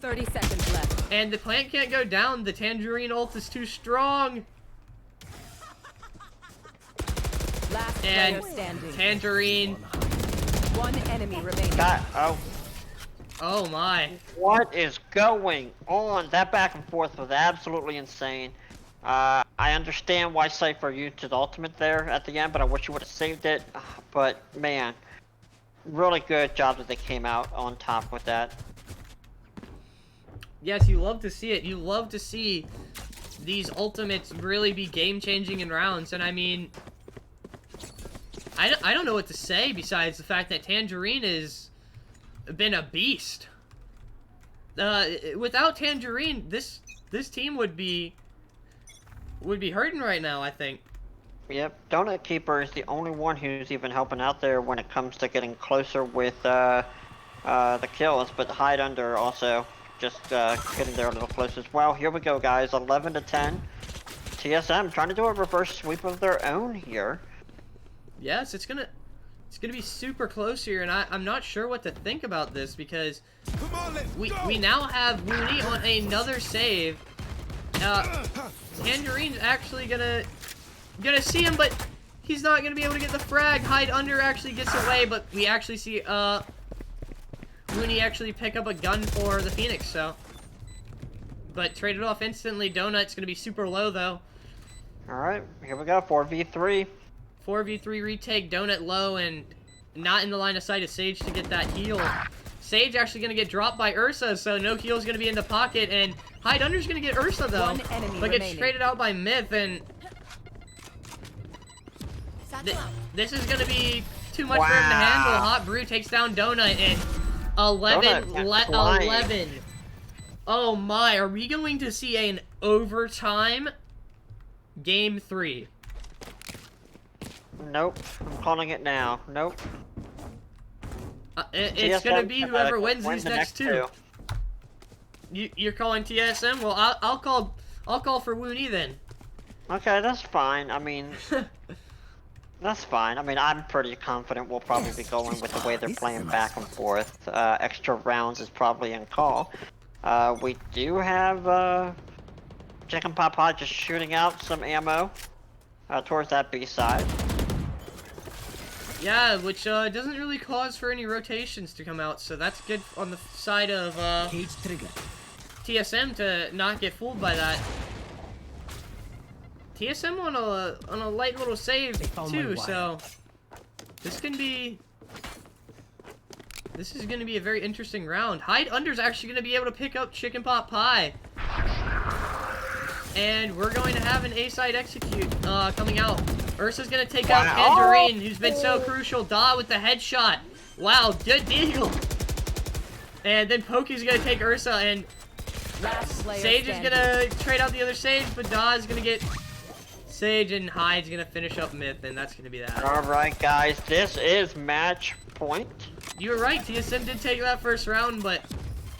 30 seconds left. And the plant can't go down. The Tangerine ult is too strong. Last And player standing. Tangerine. One enemy remaining. Oh my. What is going on? That back and forth was absolutely insane. I understand why Cypher used his ultimate there at the end, but I wish he would have saved it. But man, really good job that they came out on top with that. Yes, you love to see it. You love to see these ultimates really be game-changing in rounds. And I mean, I don't know what to say besides the fact that Tangerine has been a beast. Without Tangerine, this team would be hurting right now, I think. Yep, Donut Keeper is the only one who's even helping out there when it comes to getting closer with the kills, but Hyde Under also just getting there a little close as well. Here we go, guys, 11 to 10. TSM trying to do a reverse sweep of their own here. Yes, it's gonna be super close here, and I'm not sure what to think about this because we now have WUNI on another save. Tangerine's actually gonna see him, but he's not gonna be able to get the frag. Hyde Under actually gets away, but we actually see WUNI actually pick up a gun for the Phoenix, so. But traded off instantly. Donut's gonna be super low though. Alright, here we go, 4v3. 4v3 retake, Donut low, and not in the line of sight of Sage to get that heal. Sage actually going to get dropped by Ursa, so no heal is going to be in the pocket, and Hide Under's going to get Ursa, though. One enemy But gets remaining. traded out by Myth, and this is going to be too much for him to handle. Hot Brew takes down Donut, and 11. Donut flying. 11. Oh my, are we going to see an overtime game 3? Nope, I'm calling it now. Nope. It's TSM gonna be whoever gotta wins win these the next two. You're calling TSM? Well, I'll call for WUNI then. Okay, that's fine. I mean, that's fine. I mean, I'm pretty confident we'll probably be going with the way they're playing back and forth. Extra rounds is probably in call. We do have Chicken Papa just shooting out some ammo towards that B side. Yeah, which doesn't really cause for any rotations to come out, so that's good on the side of Cage trigger. TSM to not get fooled by that. TSM on a light little save found too, my so this is gonna be a very interesting round. Hide Under's actually gonna be able to pick up Chicken Pot Pie. And we're going to have an A-side execute coming out. Ursa's going to take out Tangerine, who's been so crucial. Da with the headshot. Wow, good deal. And then Pokey's going to take Ursa, and Last player Sage is standing. going to trade out the other Sage, but Da is going to get Sage, and Hyde's going to finish up Myth, and that's going to be that. Alright, guys, this is match point. You were right, TSM did take that first round, but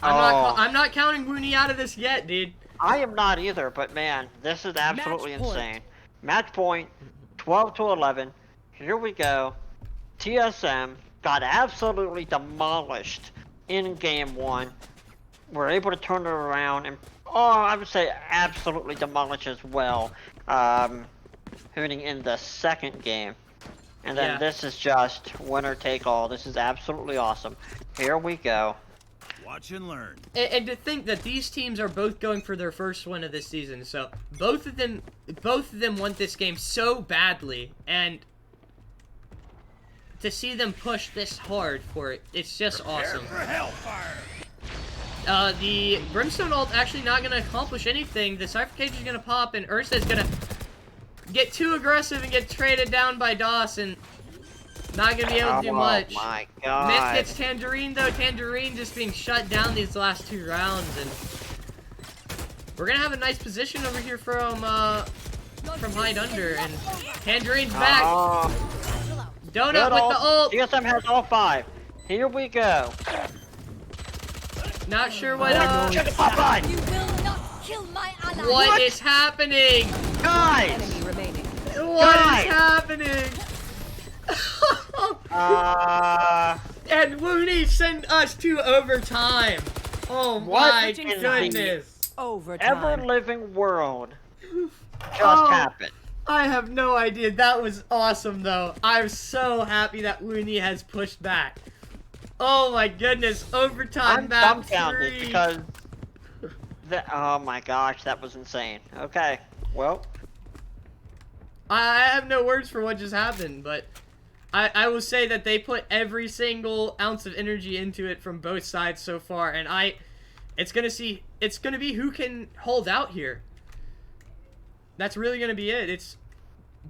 Oh. I'm not counting WUNI out of this yet, dude. I am not either, but man, this is absolutely Match point. insane. Match point, 12 to 11. Here we go. TSM got absolutely demolished in game 1. We're able to turn it around and, I would say absolutely demolish as well. Hooting in the second game. And then Yeah. this is just winner take all. This is absolutely awesome. Here we go. Watch and learn. And to think that these teams are both going for their first win of this season, so both of them want this game so badly, and to see them push this hard for it, it's just awesome. For hellfire. The Brimstone ult actually not going to accomplish anything. The Cypher Cage is going to pop, and Ursa is going to get too aggressive and get traded down by Dawson. Not going to be able to do much. Oh my god. Myth gets Tangerine, though. Tangerine just being shut down these last 2 rounds, and we're gonna have a nice position over here from Hide Under, and Tangerine's back. Oh, Donut good with ult. the ult. TSM has all 5. Here we go. Not sure what Chicken pot pie. You will not kill my ally. what is happening. Guys. Enemy remaining. What Guys. is happening? And WUNI sent us to overtime. Oh What my in the goodness. Overtime. Ever-living world just Oh. happened. I have no idea. That was awesome, though. I'm so happy that WUNI has pushed back. Oh my goodness, overtime I'm map dumbfounded 3. because oh my gosh, that was insane. Okay, well, I have no words for what just happened, but I will say that they put every single ounce of energy into it from both sides so far, and it's gonna be who can hold out here. That's really gonna be it. It's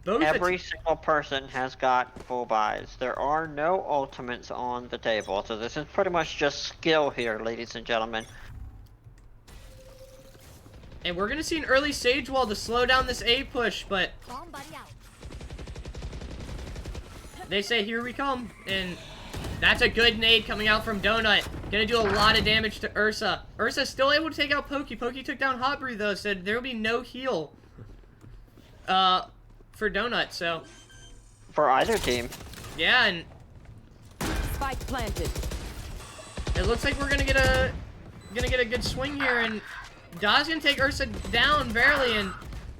both every single person has got full buys. There are no ultimates on the table, so this is pretty much just skill here, ladies and gentlemen. and we're gonna see an early Sage wall to slow down this A push, but Bomb buddy out. they say here we come, and that's a good nade coming out from Donut. Gonna do a lot of damage to Ursa. Ursa's still able to take out Pokey. Pokey took down Hot Brew though, so there will be no heal for Donut, so For either team. yeah, and Spike planted. it looks like we're gonna get a good swing here, and Da's gonna take Ursa down barely, and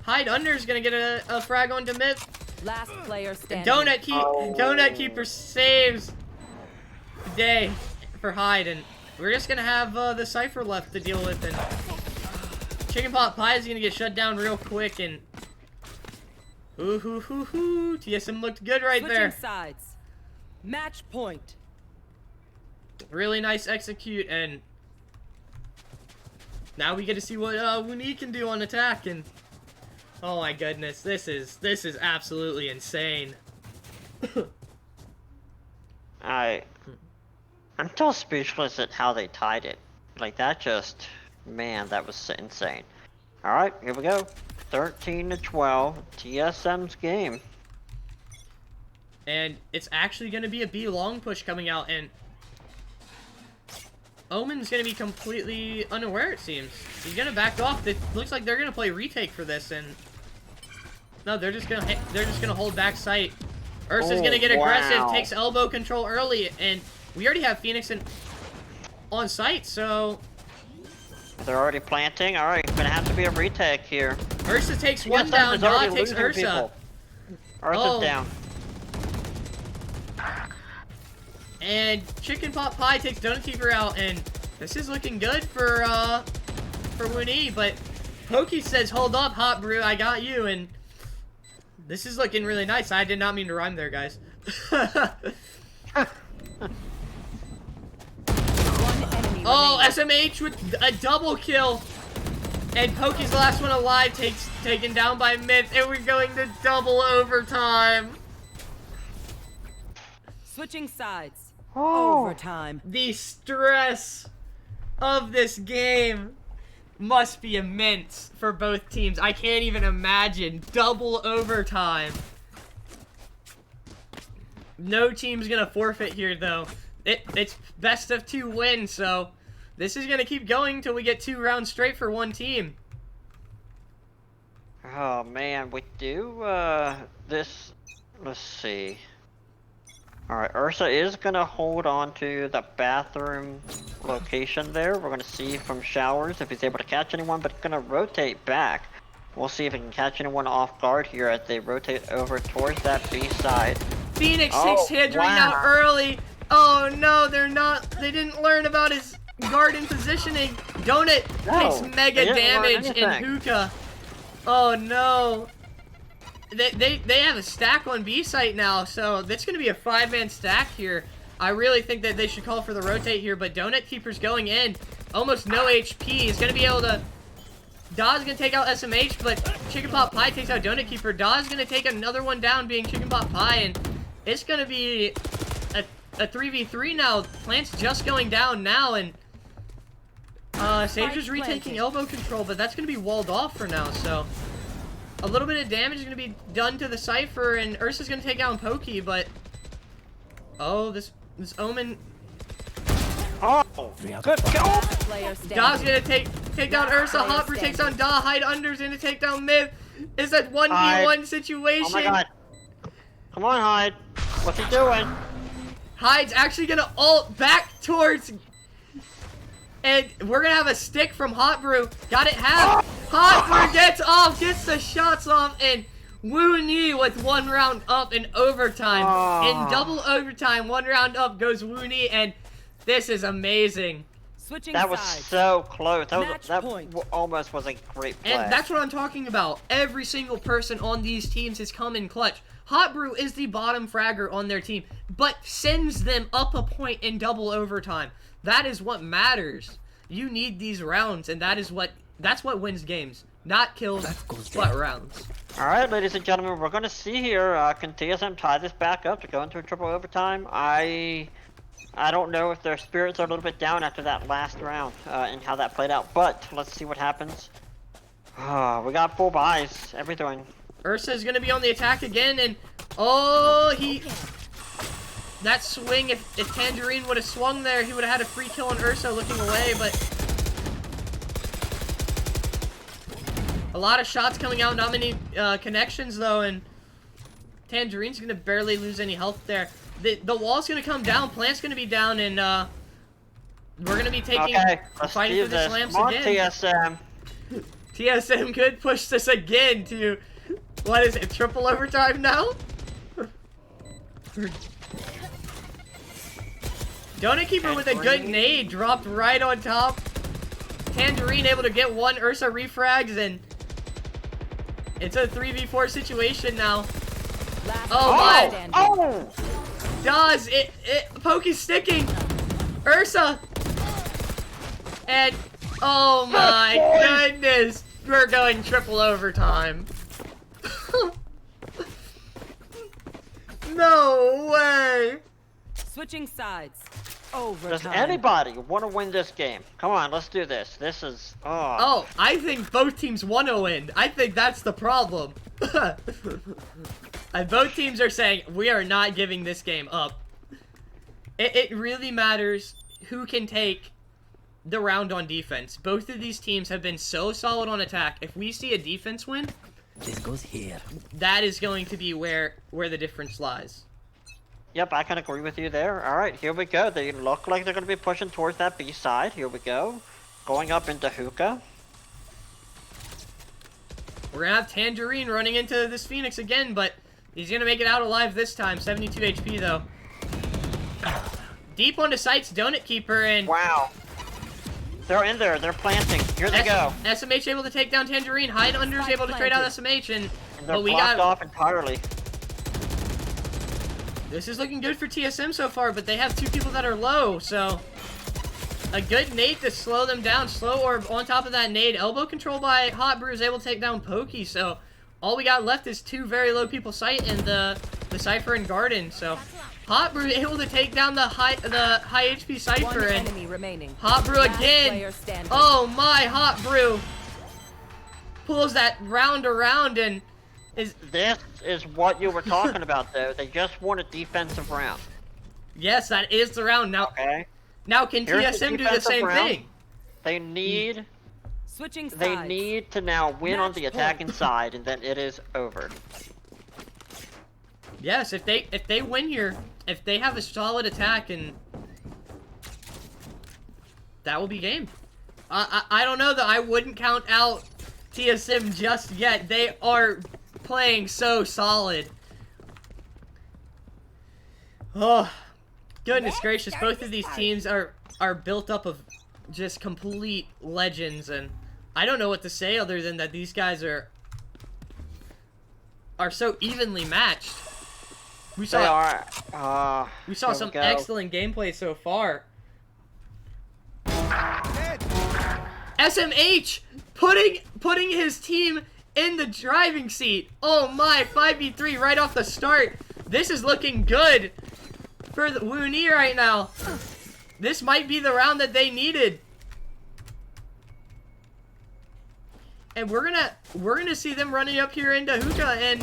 Hide Under's gonna get a frag onto Myth. Last player standing. Donut Keeper saves the day for Hyde, and we're just gonna have the Cypher left to deal with, and Chicken Pot Pie is gonna get shut down real quick, and Ooh, hoo, hoo, hoo. TSM looked good right Switching there. sides. Match point. Really nice execute, and now we get to see what WUNI can do on attack. And oh my goodness, this is absolutely insane. I'm still speechless at how they tied it. Like that just, man, that was insane. All right, here we go. 13-12, TSM's game. And it's actually going to be a B long push coming out, and Omen's going to be completely unaware, it seems. He's going to back off. It looks like they're going to play retake for this, and no, they're just going to hold back sight. Ursa's going to get aggressive, wow. takes elbow control early, and we already have Phoenix on site, so They're already planting. All right, it's gonna have to be a retake here. Ursa takes one TSM down, is Da already takes losing Ursa. people. Ursa's Oh. down. And Chicken Pot Pie takes Donut Keeper out, and this is looking good for WUNI, but Pokey says, hold up, Hot Brew, I got you, and this is looking really nice. I did not mean to rhyme there, guys. One enemy Oh, remaining. SMH with a double kill. And Pokey's the last one alive, taken down by Myth, and we're going to double overtime. Switching sides. Oh. Overtime. The stress of this game must be immense for both teams. I can't even imagine. Double overtime. No team's gonna forfeit here, though. It's best of 2 wins, so this is gonna keep going till we get 2 rounds straight for one team. Oh man, we do this. Let's see. All right, Ursa is gonna hold on to the bathroom location there. We're gonna see from showers if he's able to catch anyone, but he's gonna rotate back. We'll see if he can catch anyone off guard here as they rotate over towards that B side. Phoenix Oh, takes Tangerine wow. out early. Oh no, they didn't learn about his garden positioning. Donut No, takes mega they didn't learn damage in anything. Hookah. Oh no. They have a stack on B site now, so that's gonna be a 5-man stack here. I really think that they should call for the rotate here, but Donut Keeper's going in. Almost no HP. He's gonna be able to. Da's gonna take out SMH, but Chicken Pot Pie takes out Donut Keeper. Da's gonna take another one down, being Chicken Pot Pie, and it's gonna be a 3v3 now. Plant's just going down now, and Sager's retaking elbow control, but that's gonna be walled off for now, so a little bit of damage is gonna be done to the Cypher, and Ursa's gonna take out Pokey, but oh, this Omen. Oh, good kill! Last player Da's standing. gonna take down Ursa. Hopper takes down Da. Hide Under's gonna take down Myth. It's a 1v1 Hyde. situation. Oh my god! Come on, Hyde. What's he doing? Hyde's actually gonna ult back towards, and we're gonna have a stick from Hot Brew. Got it half. Hot Brew gets off, gets the shots off, and WUNI with 1 round up in overtime. In double overtime, 1 round up goes WUNI, and this is amazing. Switching That was sides. so close. Match That point. almost was a great play. And that's what I'm talking about. Every single person on these teams has come in clutch. Hot Brew is the bottom fragger on their team, but sends them up a point in double overtime. That is what matters. You need these rounds, and that's what wins games. Not kills, but rounds. All right, ladies and gentlemen, we're going to see here. Can TSM tie this back up to go into a triple overtime? I don't know if their spirits are a little bit down after that last round and how that played out, but let's see what happens. We got full buys, everything. Ursa's gonna be on the attack again, and oh, that swing, if Tangerine would have swung there, he would have had a free kill on Ursa looking away, but a lot of shots coming out, not many connections though, and Tangerine's gonna barely lose any health there. The wall's gonna come down, Plant's gonna be down, and we're gonna be taking fighting for the slams Come on, again. TSM. TSM could push this again to, what is it, triple overtime now? Donut Keeper with a good nade dropped right on top. Tangerine able to get 1 Ursa refrags, and It's a 3v4 situation now. Last Oh player my! standing. Oh! Does it? Pokey's sticking. Ursa. And oh my goodness, we're going triple overtime. No way. Switching sides. Does Overtime. anybody want to win this game? Come on, let's do this. This is... Oh, I think both teams want to win. I think that's the problem. And both teams are saying, we are not giving this game up. It really matters who can take the round on defense. Both of these teams have been so solid on attack. If we see a defense win, This goes here. that is going to be where the difference lies. Yep, I can agree with you there. Alright, here we go. They look like they're going to be pushing towards that B side. Here we go. Going up into hookah. We're going to have Tangerine running into this Phoenix again, but he's going to make it out alive this time. 72 HP, though. Deep onto sights, Donut Keeper, and Wow. They're in there. They're planting. Here they go. SMH able to take down Tangerine. Hide Under is able to trade out SMH, and And they're but we blocked got... off entirely. This is looking good for TSM so far, but they have two people that are low, so... A good nade to slow them down. Slow orb on top of that nade. Elbow control by Hot Brew is able to take down Pokey, so... All we got left is two very low people sight and the Cypher and Garden, so... Hot Brew able to take down the high HP One Cypher, and enemy remaining. Hot Brew Last again! player standing. Oh my, Hot Brew! Pulls that round around and is... This is what you were talking about, though. They just won a defensive round. Yes, that is the round. Now, Okay? now can Here's the TSM do the defensive same round. thing? They need... Switching sides. They need to now win on the Match attacking side, and then it is over. Yes, if they win here, if they have a solid attack, and that will be game. I don't know that I wouldn't count out TSM just yet. They are playing so solid. Oh, goodness gracious! Both of these teams are built up of just complete legends, and I don't know what to say other than that these guys are so evenly matched. We They saw are. we saw here some go. excellent gameplay so far. SMH putting his team in the driving seat. Oh my, 5v3 right off the start. This is looking good for the WUNI right now. This might be the round that they needed. And we're gonna see them running up here into hookah, and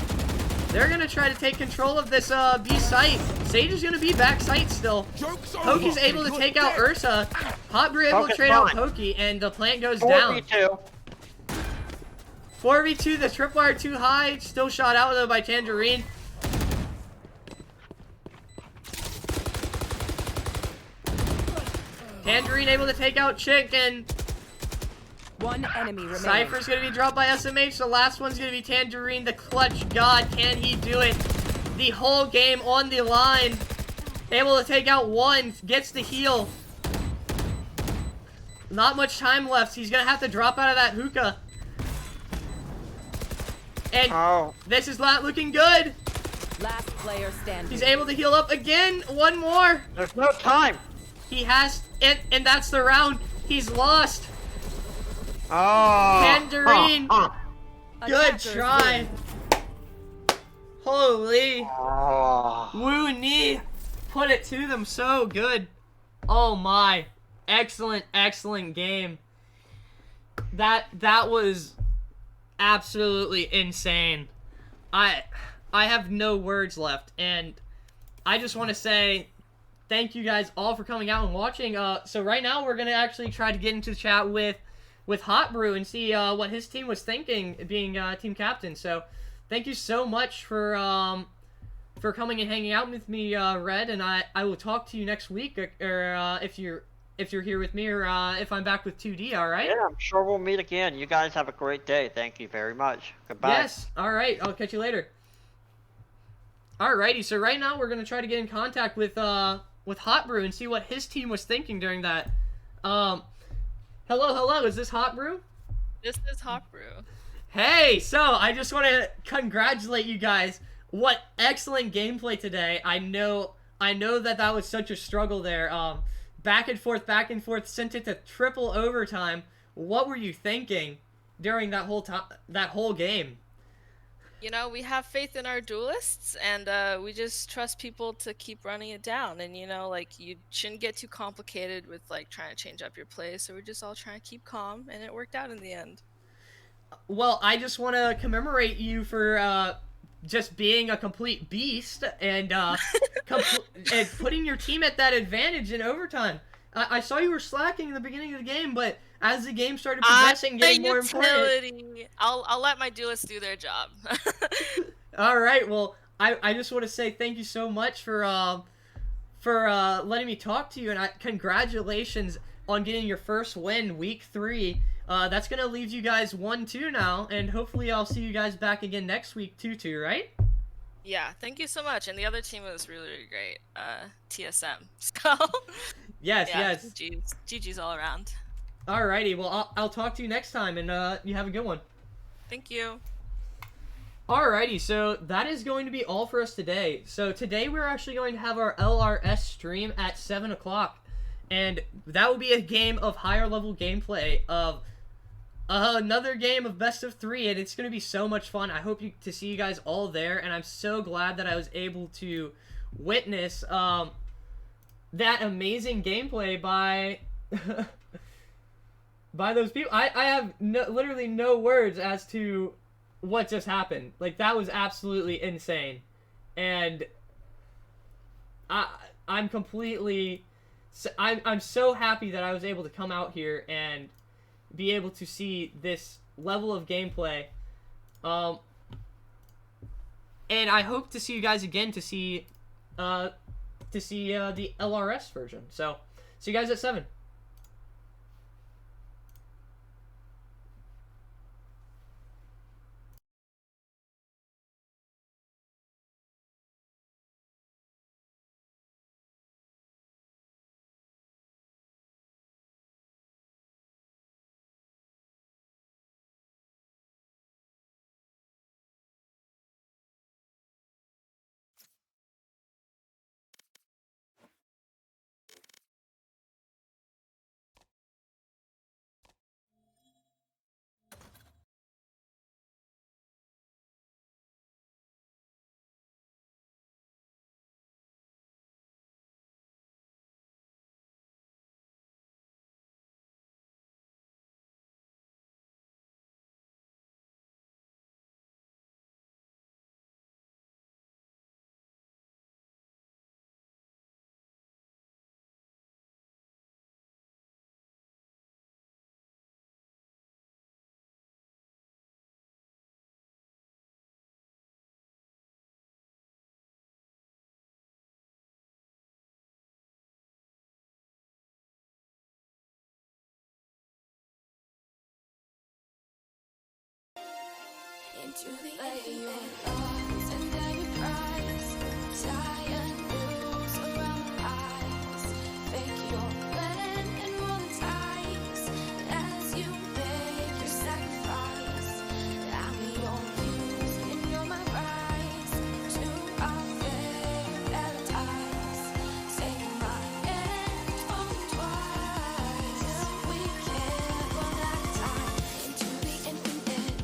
they're gonna try to take control of this B site. Sage is gonna be back site still. Pokey's able to take out Ursa. Hot Brew able to Focus trade out fine. Pokey, and the plant goes down. 4v2. 4v2, the tripwire too high. Still shot out though by Tangerine. Tangerine able to take out Chick, and One enemy remaining. Cypher's gonna be dropped by SMH. The last one's gonna be Tangerine, the clutch god. Can he do it? The whole game on the line. Able to take out one, gets the heal. Not much time left. He's gonna have to drop out of that hookah. And Oh. this is not looking good. Last player standing. He's able to heal up again. One more. There's no time. He has, and that's the round. He's lost. Oh. Tangerine. Good Attackers try. win. Holy. Oh. WUNI put it to them so good. Oh my. Excellent, excellent game. That was absolutely insane. I have no words left, and I just want to say thank you guys all for coming out and watching. So right now we're gonna actually try to get into the chat with Hot Brew and see what his team was thinking, being team captain. So thank you so much for coming and hanging out with me, Red, and I will talk to you next week, or if you're here with me, or if I'm back with 2D. All right? Yeah, I'm sure we'll meet again. You guys have a great day. Thank you very much. Goodbye. Yes. All right. I'll catch you later. Alrighty. So right now we're gonna try to get in contact with Hot Brew and see what his team was thinking during that. Hello. Is this Hot Brew? This is Hot Brew. Hey, so I just want to congratulate you guys. What excellent gameplay today. I know that was such a struggle there. Back and forth, sent it to triple overtime. What were you thinking during that whole game? You know, we have faith in our duelists, and we just trust people to keep running it down. And you know, like you shouldn't get too complicated with like trying to change up your play. So we're just all trying to keep calm, and it worked out in the end. Well, I just want to commemorate you for just being a complete beast and and putting your team at that advantage in overtime. I saw you were slacking in the beginning of the game, but as the game started progressing, getting more important. I'll let my duelists do their job. All right. Well, I just want to say thank you so much for letting me talk to you, and congratulations on getting your first win, week 3. That's gonna leave you guys 1-2 now, and hopefully I'll see you guys back again next week 2-2, right? Yeah, thank you so much. And the other team was really, really great. TSM. So Yes, yeah, yes. GG's all around. Alrighty. Well, I'll talk to you next time, and you have a good one. Thank you. Alrighty, so that is going to be all for us today. So today we're actually going to have our LRS stream at 7 o'clock. And that will be a game of higher level gameplay of another game of best of 3, and it's going to be so much fun. I hope to see you guys all there, and I'm so glad that I was able to witness that amazing gameplay by by those people. I have literally no words as to what just happened. Like, that was absolutely insane. And I'm completely... I'm so happy that I was able to come out here and be able to see this level of gameplay. And I hope to see you guys again to see the LRS version. So, see you guys at 7. Into the infinite lost and every prize. Tired moves around my eyes. Fake your plan and roll the dice as you make your sacrifice. I'm your muse and you're my rise to our fair paradise. Taking my hand home twice. We can't run out of time. Into the infinite.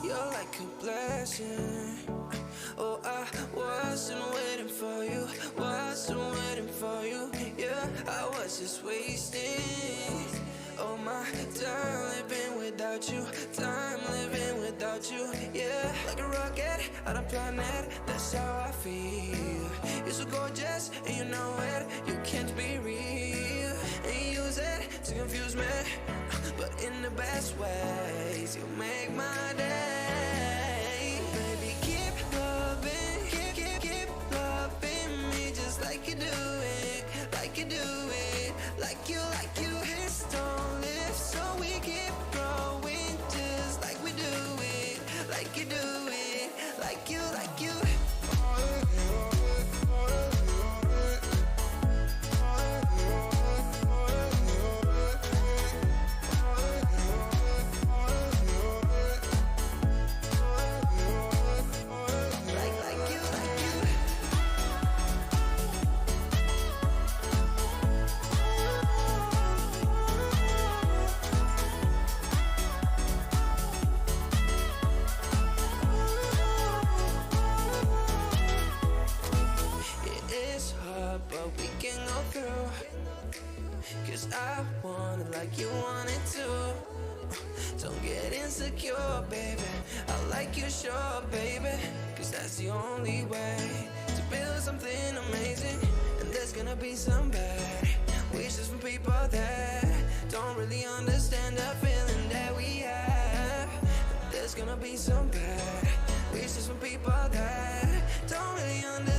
You're like a blessing. Oh, I wasn't waiting for you, wasn't waiting for you. Yeah, I was just wasting all my time living without you, time living without you. Yeah, like a rocket on a planet, that's how I feel. You're so gorgeous and you know it, you can't be real. And you use it to confuse me, but in the best ways. You make my day. Baby, keep loving, keep loving me just like you do it, like you do it, like you. Hips don't lift, so we keep growing just like we do it, like you do it, like you. But we can go through, 'cause I want it like you want it too. Don't get insecure, baby, I like you sure, baby, 'cause that's the only way to build something amazing. And there's gonna be some bad wishes from people that don't really understand the feeling that we have. There's gonna be some bad wishes from people that don't really understand